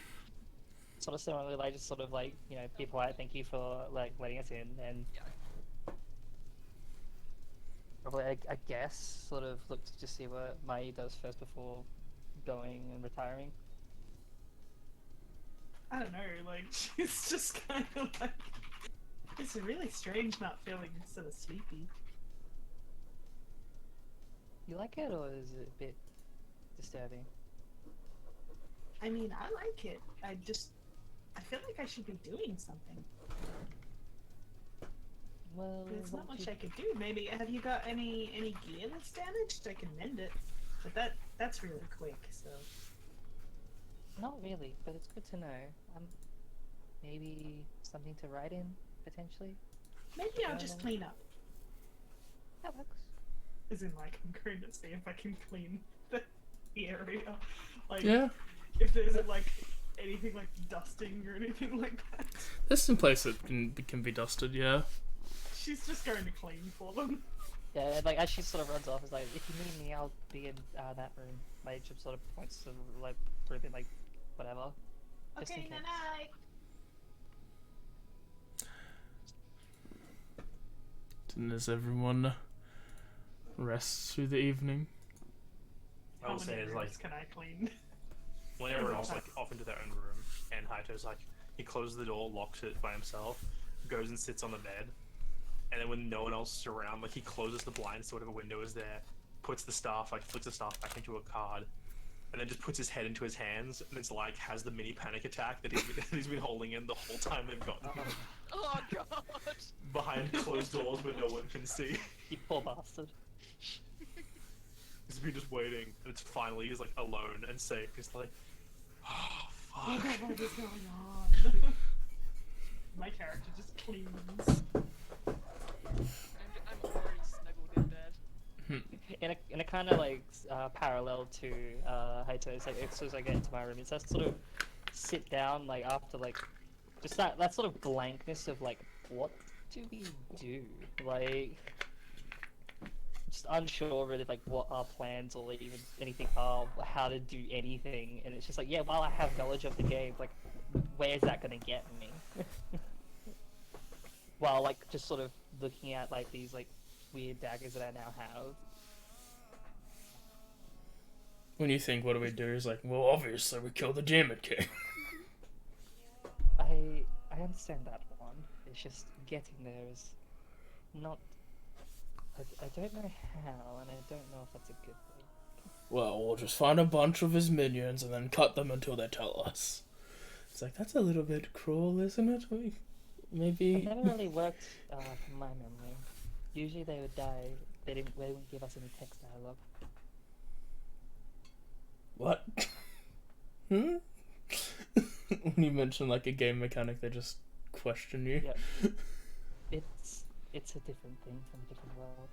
S1: Sort of similarly, like just sort of like be polite. Thank you for like letting us in, and
S5: Yeah.
S1: probably I guess sort of look to just see what Mai does first before going and retiring.
S2: I don't know, like, she's just kind of like... It's really strange not feeling sort of sleepy.
S1: You like it, or is it a bit disturbing?
S2: I mean, I like it. I feel like I should be doing something.
S1: Well,
S2: But there's not
S1: what
S2: much
S1: you-
S2: I could do. Maybe, have you got any gear that's damaged? I can mend it. But that's really quick, so...
S1: Not really, but it's good to know. Maybe something to write in potentially.
S2: Maybe I'll just clean up.
S1: That works.
S2: As in, like, I'm going to see if I can clean the area. Like,
S4: Yeah,
S2: if there's, like, anything like dusting or anything like that.
S4: there's some place that can be dusted. Yeah.
S2: She's just going to clean for them.
S1: Yeah, and, like as she sort of runs off, it's like, if you need me, I'll be in that room. Like she sort of points to like room, like whatever. Just in
S2: Okay,
S1: case.
S2: night.
S4: And as everyone rests through the evening.
S3: I will say is like
S2: Can I clean?
S3: when everyone else like off into their own room, and Haito's like he closes the door, locks it by himself, goes and sits on the bed, and then when no one else is around, like he closes the blinds to whatever window is there, puts the staff, like flicks the staff back into a card, and then just puts his head into his hands, and it's like has the mini panic attack that he's been holding in the whole time they've gotten here.
S5: Oh god!
S3: Behind closed doors where no one can see.
S1: You poor bastard.
S3: He's been just waiting, and it's finally he's like alone and safe. He's like, oh fuck.
S2: What is going on? My character just cleans.
S5: I'm already snuggled in bed.
S1: In a kind of like parallel to Haito, it's like as soon as I get into my room, it's that sort of sit down like after like just that sort of blankness of like what do we do, like just unsure really like what our plans or like, even anything are, how to do anything, and it's just like, yeah, while I have knowledge of the game, like where's that gonna get me? While like just sort of looking at like these like weird daggers that I now have.
S4: When you think, what do we do? It's like, well, obviously we kill the Demon King.
S1: I understand that one. It's just getting there is not. I don't know how, and I don't know if that's a good thing.
S4: Well, we'll just find a bunch of his minions and then cut them until they tell us. It's like, that's a little bit cruel, isn't it? Maybe.
S1: It never really worked from my memory. Usually they would die. They wouldn't give us any text dialogue.
S4: What? Hmm? When you mention like a game mechanic, they just question you.
S1: Yep. It's a different thing from a different world.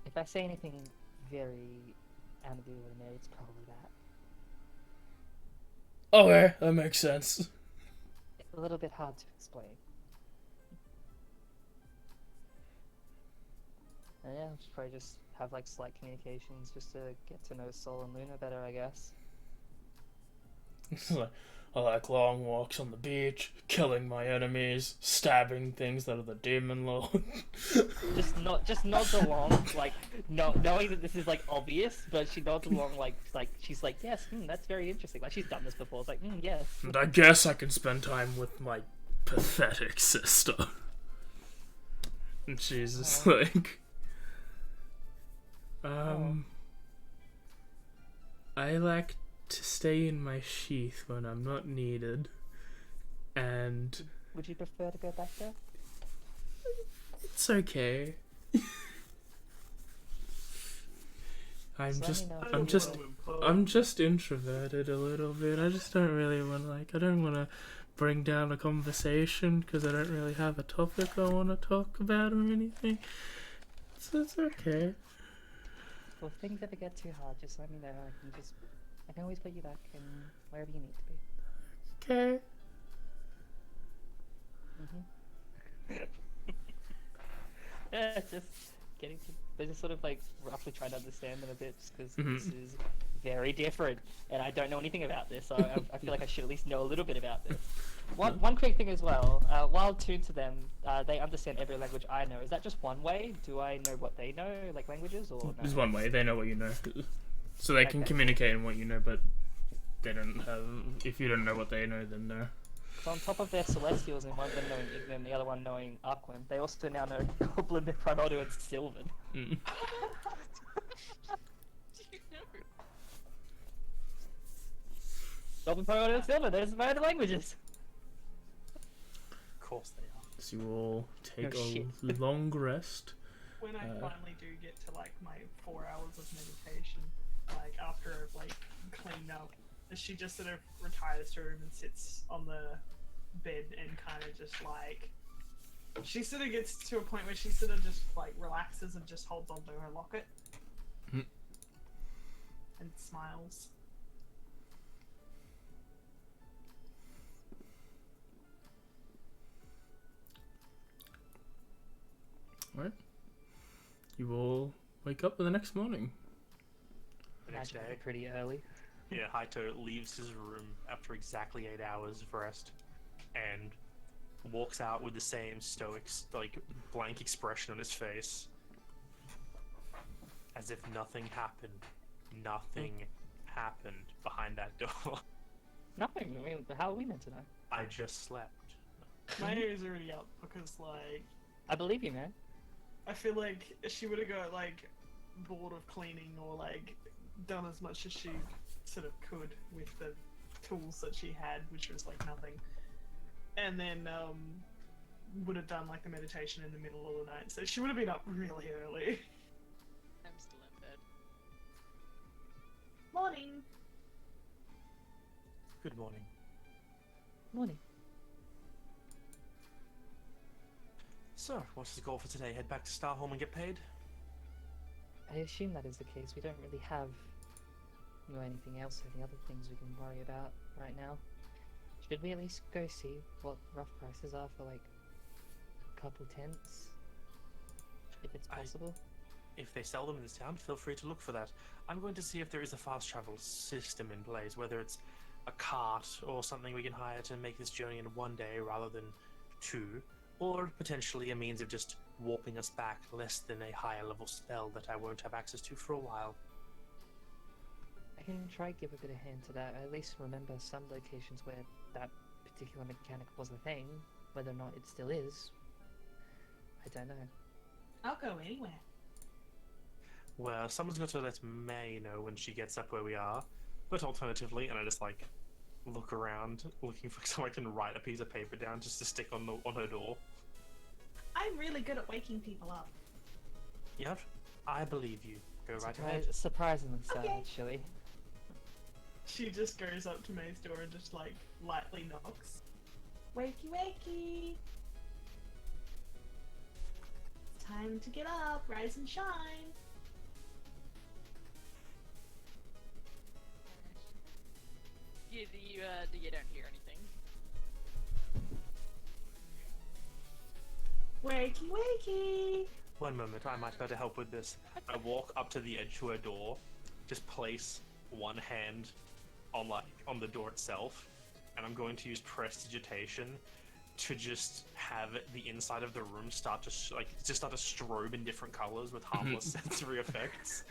S1: If I say anything very out of the ordinary, it's probably that.
S4: Okay, that makes sense.
S1: It's a little bit hard to explain. Yeah, I'll just probably just have like slight communications just to get to know Sol and Luna better, I guess.
S4: I like long walks on the beach, killing my enemies, stabbing things that are the demon lord.
S1: just nods along, like knowing that this is like obvious, but she nods along like she's like, yes, that's very interesting. Like she's done this before. It's like, yes.
S4: And I guess I can spend time with my pathetic sister. And she's just like, I like to stay in my sheath when I'm not needed, and
S1: Would you prefer to go back there?
S4: it's okay. I'm just introverted a little bit. I just don't really I don't want to bring down a conversation because I don't really have a topic I want to talk about or anything. So it's okay.
S1: Well, if things ever get too hard, just let me know. I can always put you back in wherever you need to be.
S4: Okay.
S1: Yeah, it's just getting to. They're just sort of like roughly trying to understand them a bit, just because this is very different, and I don't know anything about this, so I feel like I should at least know a little bit about this. One quick thing as well, while tuned to them, they understand every language I know. Is that just one way? Do I know what they know, like languages, or no?
S4: There's one way. They know what you know, so they can communicate in what you know, but they don't have. If you don't know what they know, then no.
S1: So on top of their Celestials and one of them knowing Ignim, the other one knowing Arquim, they also now know Goblin, Primordial, and Sylvan.
S5: Do you know?
S1: Goblin, Primordial, and Sylvan, there's my other languages!
S3: Of course they are.
S4: So you all take
S1: Oh, shit.
S4: a long rest.
S2: When I finally do get to like my 4 hours of meditation, like after I've like cleaned up, she just sort of retires to her room and sits on the bed and kind of just like, she sort of gets to a point where she sort of just like relaxes and just holds onto her locket and smiles.
S4: Right. You all wake up the next morning.
S3: The next
S1: Imagine
S3: day,
S1: pretty early.
S3: yeah, Haito leaves his room after exactly 8 hours of rest and walks out with the same stoic, like, blank expression on his face. As if nothing happened. Nothing happened behind that door.
S1: Nothing. I mean, how are we meant to know?
S3: I just slept.
S2: My hair is already up because, like,
S1: I believe you, man.
S2: I feel like she would have got, like, bored of cleaning or, like, done as much as she sort of could with the tools that she had, which was, like, nothing. And then, would have done, like, the meditation in the middle of the night. So she would have been up really early.
S5: I'm still in bed.
S2: Morning!
S3: Good morning.
S1: Morning.
S3: So, what's the goal for today? Head back to Starholm and get paid?
S1: I assume that is the case. We don't really have anything else, any other things we can worry about right now. Should we at least go see what rough prices are for, like, a couple tents? If it's possible?
S3: If they sell them in this town, feel free to look for that. I'm going to see if there is a fast travel system in place, whether it's a cart or something we can hire to make this journey in 1 day rather than 2, or potentially a means of just warping us back less than a higher level spell that I won't have access to for a while.
S1: I can try give a bit of hand to that. I at least remember some locations where that particular mechanic was a thing. Whether or not it still is, I don't know.
S2: I'll go anywhere.
S3: Well, someone's got to let May know when she gets up where we are, but alternatively, and I just like look around looking for someone I can write a piece of paper down just to stick on her door.
S2: I'm really good at waking people up.
S3: Yep, I believe you. Go right ahead.
S1: Surprisingly so,
S2: Okay.
S1: actually.
S2: She just goes up to May's door and just, like, lightly knocks. Wakey, wakey! Time to get up, rise and shine!
S5: You don't hear anything.
S2: Wakey, wakey!
S3: One moment, I might better help with this. I walk up to the edge to her door, just place one hand on the door itself, and I'm going to use prestidigitation to just have the inside of the room start to start to strobe in different colors with harmless sensory effects.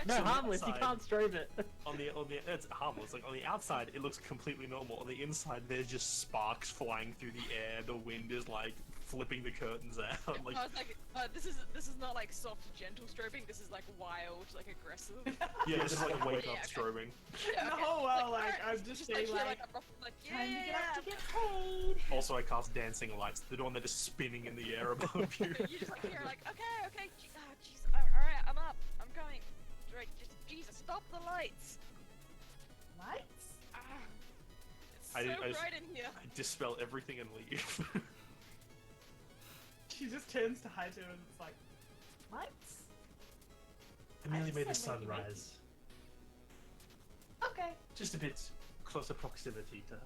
S1: No,
S3: So on the
S1: harmless, you
S3: outside-
S1: can't strobe it.
S3: On the it's harmless. Like on the outside, it looks completely normal. On the inside, there's just sparks flying through the air. The wind is like flipping the curtains out. Like
S5: I was like, this is not like soft, gentle strobing. This is like wild, like aggressive.
S3: yeah, it's just like wake up
S5: Yeah, okay.
S3: strobing.
S5: Yeah,
S2: No,
S5: okay.
S2: well, like,
S5: alright,
S2: I'm just saying,
S5: here,
S2: like,
S5: a rough, like, yeah,
S2: Time
S5: yeah,
S2: to get up to
S5: yeah.
S2: get paid!
S3: Also, I cast dancing lights. The one that is spinning in the air above you.
S5: You just like hear like, okay, jeez, alright, I'm up, I'm going. Right, just Jesus, stop the lights.
S2: Lights?
S5: Ah, it's
S3: I-
S5: so
S3: I just-
S5: bright in here.
S3: I dispel everything and leave.
S2: She just turns to Haito and it's like, lights?
S3: I merely
S2: just
S3: made the
S2: said
S3: sun
S2: wakey, wakey.
S3: rise.
S2: Okay.
S3: Just a bit closer proximity to her.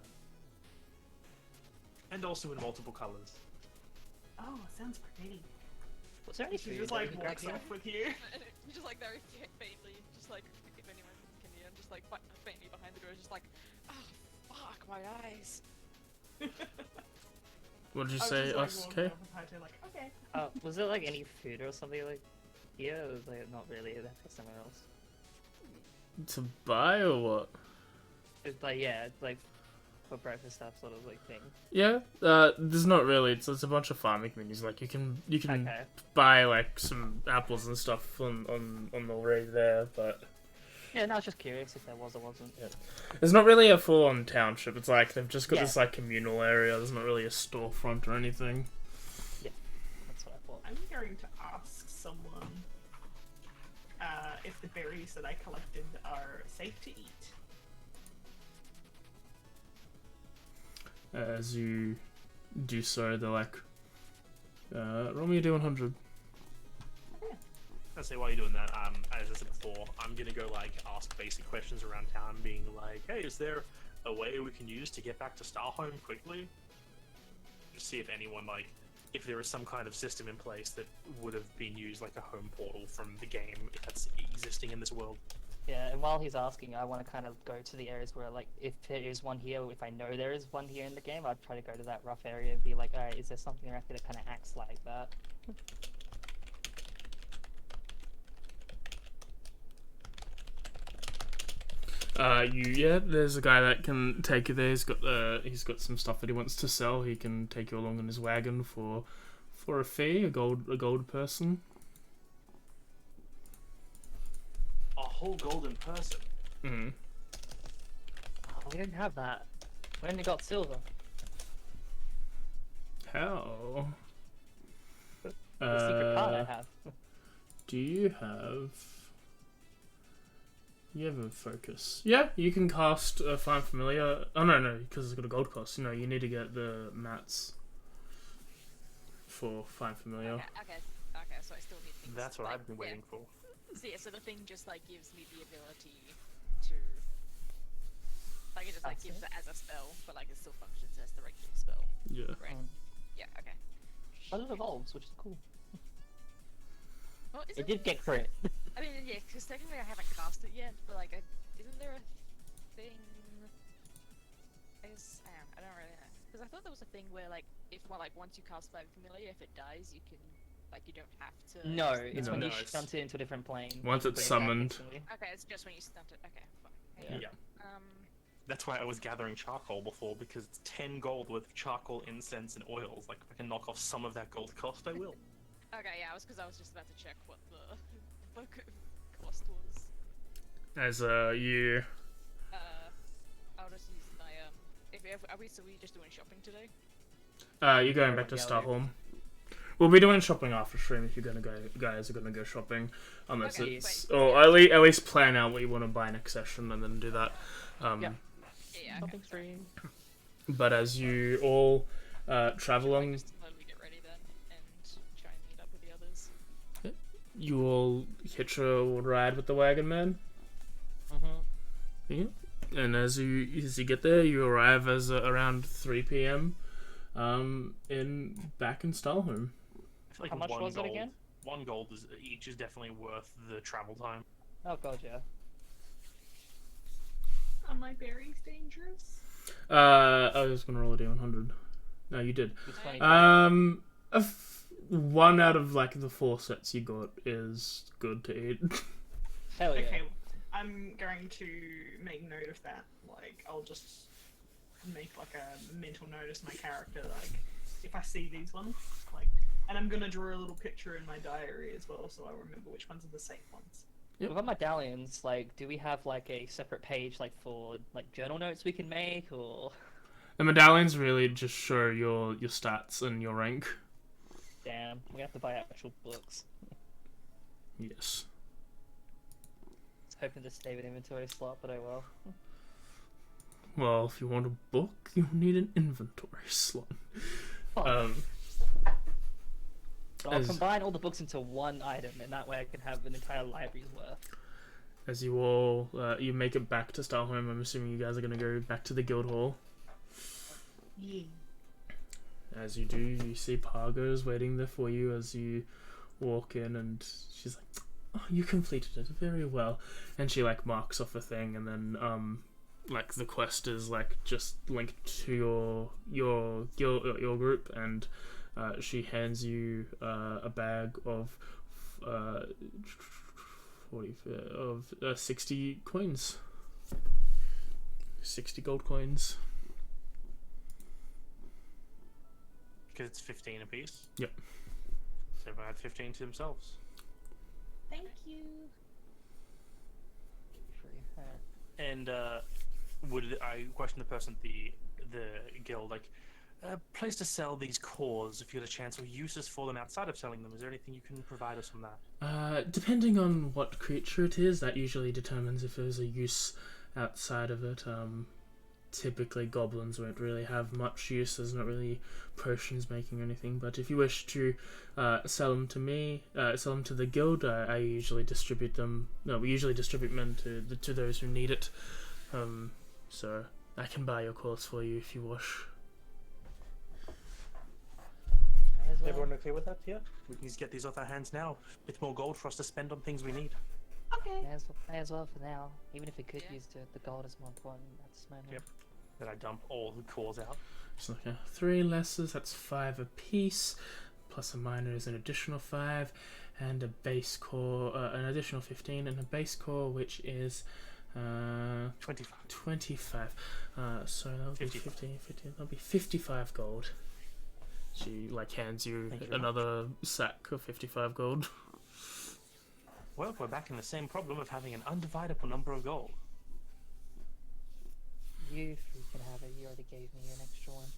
S3: And also in multiple colors.
S2: Oh, sounds pretty.
S1: Was there any
S2: She
S1: food
S2: just
S1: that we
S2: like
S1: can grab
S2: walks
S1: here?
S2: off with you.
S5: And you just like very faintly, just like if anyone can hear, just like faintly behind the door, just like, oh fuck, my eyes.
S4: What did you
S2: I'm
S4: say,
S2: just, like,
S4: us,
S2: walking
S4: okay?
S2: off with Haito, like, okay.
S1: Was there like any food or something like here? Or was like not really? That's somewhere else.
S4: To buy or what?
S1: It's like yeah, it's like for breakfast stuff sort of like thing.
S4: Yeah, there's not really. It's a bunch of farming menus. Like you can
S1: Okay.
S4: buy like some apples and stuff on the way there, but
S1: Yeah, no, I was just curious if there was or wasn't.
S4: there's not really a full-on township. It's like they've just got
S1: Yeah.
S4: this like communal area. There's not really a storefront or anything.
S1: That's what I thought.
S2: I'm going to ask someone if the berries that I collected are safe to eat.
S4: As you do so, they're like, roll me a d100.
S3: I say while you're doing that, as I said before, I'm gonna go like ask basic questions around town, being like, hey, is there a way we can use to get back to Starholm quickly? Just see if anyone like if there is some kind of system in place that would have been used like a home portal from the game that's existing in this world.
S1: Yeah, and while he's asking, I want to kind of go to the areas where, like, if there is one here, if I know there is one here in the game, I'd try to go to that rough area and be like, alright, is there something around here that kind of acts like that?
S4: There's a guy that can take you there. He's got some stuff that he wants to sell. He can take you along in his wagon for a fee, a gold person.
S3: A whole golden person.
S4: Mm-hmm.
S1: Oh, we didn't have that. We only got silver.
S4: How?
S1: The secret card I have.
S4: Do you have? You have a focus. Yeah, you can cast Find Familiar. Oh no, because it's got a gold cost. You know, you need to get the mats for Find Familiar.
S5: Okay, so I still need things.
S3: That's what
S5: like,
S3: I've been waiting for.
S5: So yeah, so the thing just like gives me the ability to, like, it just like gives it as a spell, but like it still functions as the regular spell.
S4: Yeah.
S5: Right. Yeah. Okay.
S1: But it evolves, which is cool.
S5: Well,
S1: It did get crit.
S5: I mean, yeah, because technically I haven't cast it yet, but like, isn't there a thing? I guess I don't really know. Because I thought there was a thing where like, if once you cast Find Familiar, if it dies, you can, like, you don't have to.
S1: No, it's when
S3: No,
S1: you
S3: it's-
S1: stunt it into a different plane.
S4: Once
S1: you
S4: it's
S1: bring it back
S4: summoned.
S1: instantly.
S5: Okay, it's just when you stunt it. Okay, fine.
S1: Yeah.
S3: That's why I was gathering charcoal before, because it's 10 gold worth of charcoal, incense, and oils. Like, if I can knock off some of that gold cost, I will.
S5: Okay, yeah, because I was just about to check what the book cost was.
S4: As you.
S5: I'll just use my are we just doing shopping today?
S4: You're going back to
S1: Yeah,
S4: Starholm. We'll be doing shopping after stream if you're gonna go. Guys are gonna go shopping, unless
S5: Okay,
S4: it's
S5: wait.
S4: or at least plan out what you want to buy next session and then do that.
S1: Yeah.
S5: Yeah.
S1: Shopping stream.
S4: But as you all travel
S5: Like,
S4: along,
S5: just slowly get ready then and try and meet up with the others.
S4: you all hitch a ride with the wagon man.
S1: Mm-hmm.
S4: Yeah. And as you get there, you arrive as around 3 p.m. Back in Starholm.
S3: I feel like
S1: How much was it again?
S3: 1 gold each is definitely worth the travel time.
S1: Oh god, yeah.
S2: Are my berries dangerous?
S4: I was gonna roll a d100. No, you did.
S1: It's 20.
S4: One out of like the 4 sets you got is good to eat.
S1: Hell yeah.
S2: Okay, I'm going to make note of that. Like, I'll just make like a mental notice my character. Like, if I see these ones, like, and I'm gonna draw a little picture in my diary as well, so I remember which ones are the safe ones.
S4: Yep.
S1: With our medallions, like, do we have like a separate page like for like journal notes we can make, or?
S4: The medallions really just show your stats and your rank.
S1: Damn, we have to buy actual books.
S4: Yes.
S1: I was hoping to save an inventory slot, but oh well.
S4: Well, if you want a book, you need an inventory slot.
S1: Fuck. So I'll
S4: as-
S1: combine all the books into one item, and that way I can have an entire library's worth.
S4: As you all you make it back to Starholm, I'm assuming you guys are gonna go back to the guild hall.
S2: Yeah.
S4: As you do, you see Pargo's waiting there for you as you walk in, and she's like, "Oh, you completed it very well." And she like marks off a thing, and then like the quest is like just linked to your group, and she hands you a bag of 60 coins, 60 gold coins.
S3: Because it's 15 apiece.
S4: Yep.
S3: So everyone had 15 to themselves.
S2: Thank you.
S3: And would I question the person at the guild, like, a place to sell these cores if you had a chance, or uses for them outside of selling them? Is there anything you can provide us on that?
S4: Depending on what creature it is, that usually determines if there's a use outside of it. Typically goblins won't really have much use. There's not really potions making or anything. But if you wish to sell them to me, sell them to the guild, I usually distribute them. No, we usually distribute them to those who need it. So I can buy your cores for you if you wish.
S1: May as well.
S3: Everyone okay with that? Yeah. We can just get these off our hands now. With more gold for us to spend on things we need.
S2: Okay.
S1: May as well for now. Even if we could
S5: Yeah.
S1: use the gold is more important at this moment.
S3: Yep. Then I dump all the cores out.
S4: So okay, 3 lessers, that's 5 apiece, plus a miner is an additional 5, and a base core, an additional 15, and a base core which is
S3: 25.
S4: 25. So that'll be
S3: 55.
S4: 15, that'll be 55 gold. She like hands you
S3: Thank you very
S4: another sack of 55 gold.
S3: Well, we're back in the same problem of having an undividable number of gold.
S1: You can have it. You already gave me an extra one.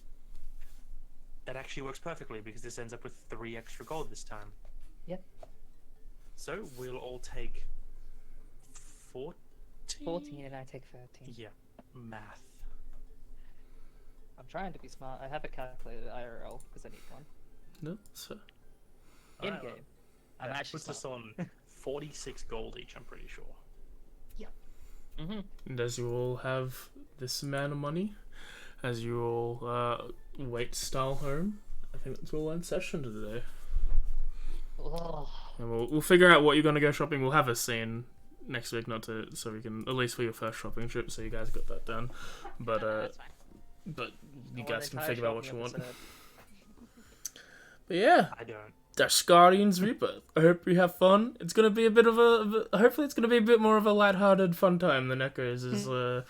S3: That actually works perfectly because this ends up with 3 extra gold this time.
S1: Yep.
S3: So we'll all take 14?
S1: 14 and I take 13.
S3: Yeah. Math.
S1: I'm trying to be smart. I have a calculator IRL because I need one.
S4: No, so
S1: In
S3: Alright,
S1: game.
S3: well,
S1: I'm
S3: that
S1: actually
S3: puts us
S1: smart.
S3: on 46 gold each, I'm pretty sure.
S1: Mm-hmm.
S4: and as you all have this amount of money, as you all wait style home, I think that's all end session today.
S1: Oh,
S4: And we'll figure out what you're gonna go shopping. We'll have a scene next week, not to so we can at least for your first shopping trip, so you guys got that done. But
S5: That's fine.
S4: but you
S1: I want
S4: guys
S1: an
S4: can
S1: entire
S4: figure out what you
S1: shopping
S4: want.
S1: episode.
S4: But yeah,
S3: I don't.
S4: that's Guardians Rebirth. I hope you have fun. It's gonna be a bit of hopefully it's gonna be a bit more of a lighthearted, fun time than Echoes is a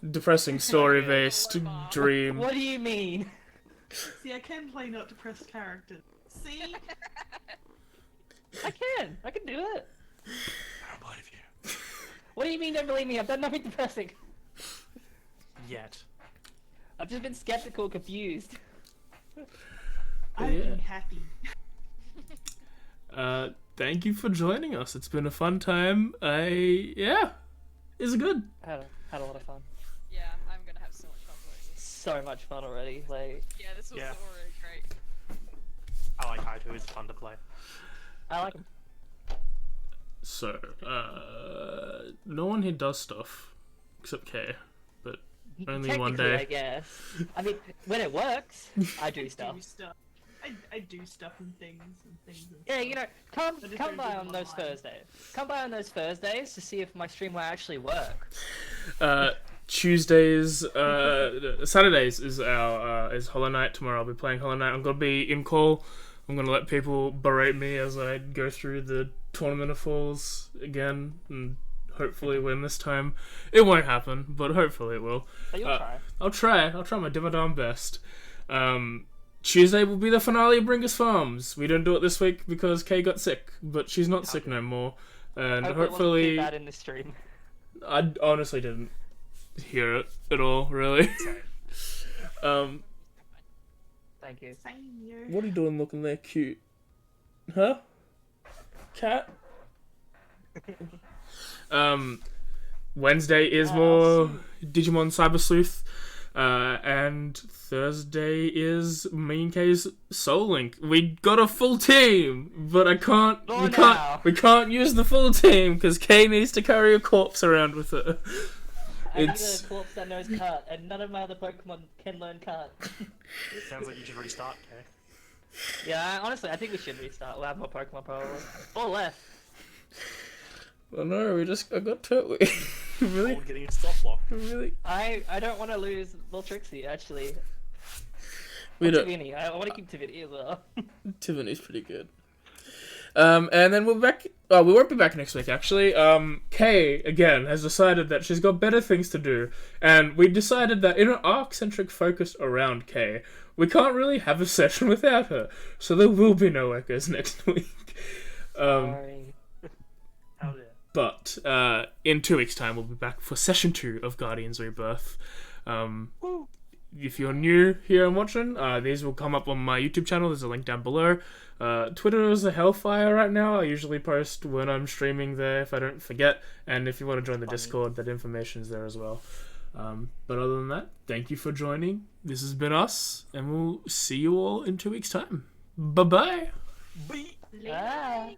S4: depressing story-based dream.
S1: What do you mean?
S2: See, I can play not depressed characters. See?
S1: I can do it.
S3: I don't believe you.
S1: What do you mean don't believe me? I've done nothing depressing.
S3: Yet.
S1: I've just been skeptical, confused.
S2: I've
S4: Yeah.
S2: been happy.
S4: Thank you for joining us. It's been a fun time. It's good.
S1: Had a lot of fun.
S5: Yeah, I'm gonna have so much fun with this.
S1: So much fun already. Like,
S5: Yeah, this was
S3: Yeah.
S5: already great.
S3: I like Isekai'd, it's fun to play.
S1: I like 'em.
S4: So, no one here does stuff except Kay, but only one
S1: Technically,
S4: day.
S1: I guess. I mean, when it works, I do stuff.
S2: Do stuff. I do stuff and things and things. And
S1: Yeah,
S2: stuff.
S1: you know,
S2: I just
S1: come
S2: don't
S1: by
S2: do
S1: on
S2: them
S1: those
S2: online.
S1: Thursdays. Come by on those Thursdays to see if my stream will actually work.
S4: Tuesdays, Saturdays is our is Hollow Knight. Tomorrow I'll be playing Hollow Knight. I'm gonna be in call. I'm gonna let people berate me as I go through the Tournament of Falls again, and hopefully win this time. It won't happen, but hopefully it will.
S1: But you'll try.
S4: I'll try my damn best. Tuesday will be the finale of Bringus Farms. We didn't do it this week because Kay got sick, but she's not sick no more. And
S1: Hope it wasn't
S4: hopefully,
S1: too bad in the stream.
S4: I honestly didn't hear it at all, really.
S1: Thank you.
S2: Same here.
S4: What are you doing looking there cute? Huh? Cat? Wednesday is more Digimon Cyber Sleuth. And Thursday is me and Kay's Soul Link. We got a full team, but we can't use the full team because Kay needs to carry a corpse around with her.
S1: I
S4: It's-
S1: need a corpse that knows cut, and none of my other Pokemon can learn cut.
S3: Sounds like you should restart, okay?
S1: Yeah, honestly, I think we should restart. We'll have more Pokemon probably. Or less.
S4: Well, no, I got Turtwig. really?
S3: All getting its soft lock.
S4: Really?
S1: I don't want to lose Voltrixie, actually.
S4: We
S1: Or
S4: don't.
S1: Tivini. I want to keep Tivini as well.
S4: Tiffany's pretty good. And then we're back. Oh, we won't be back next week, actually. Kay, again, has decided that she's got better things to do. And we decided that in an arc-centric focus around Kay, we can't really have a session without her. So there will be no Echoes next week.
S1: Sorry.
S3: Hell yeah.
S4: But in 2 weeks' time, we'll be back for session 2 of Guardians Rebirth. If you're new here and watching, these will come up on my YouTube channel. There's a link down below. Twitter is a hellfire right now. I usually post when I'm streaming there if I don't forget. And if you want to join the Discord, that information's there as well. But other than that, thank you for joining. This has been us, and we'll see you all in 2 weeks' time. Bye-bye.
S3: Bye.
S1: Bye.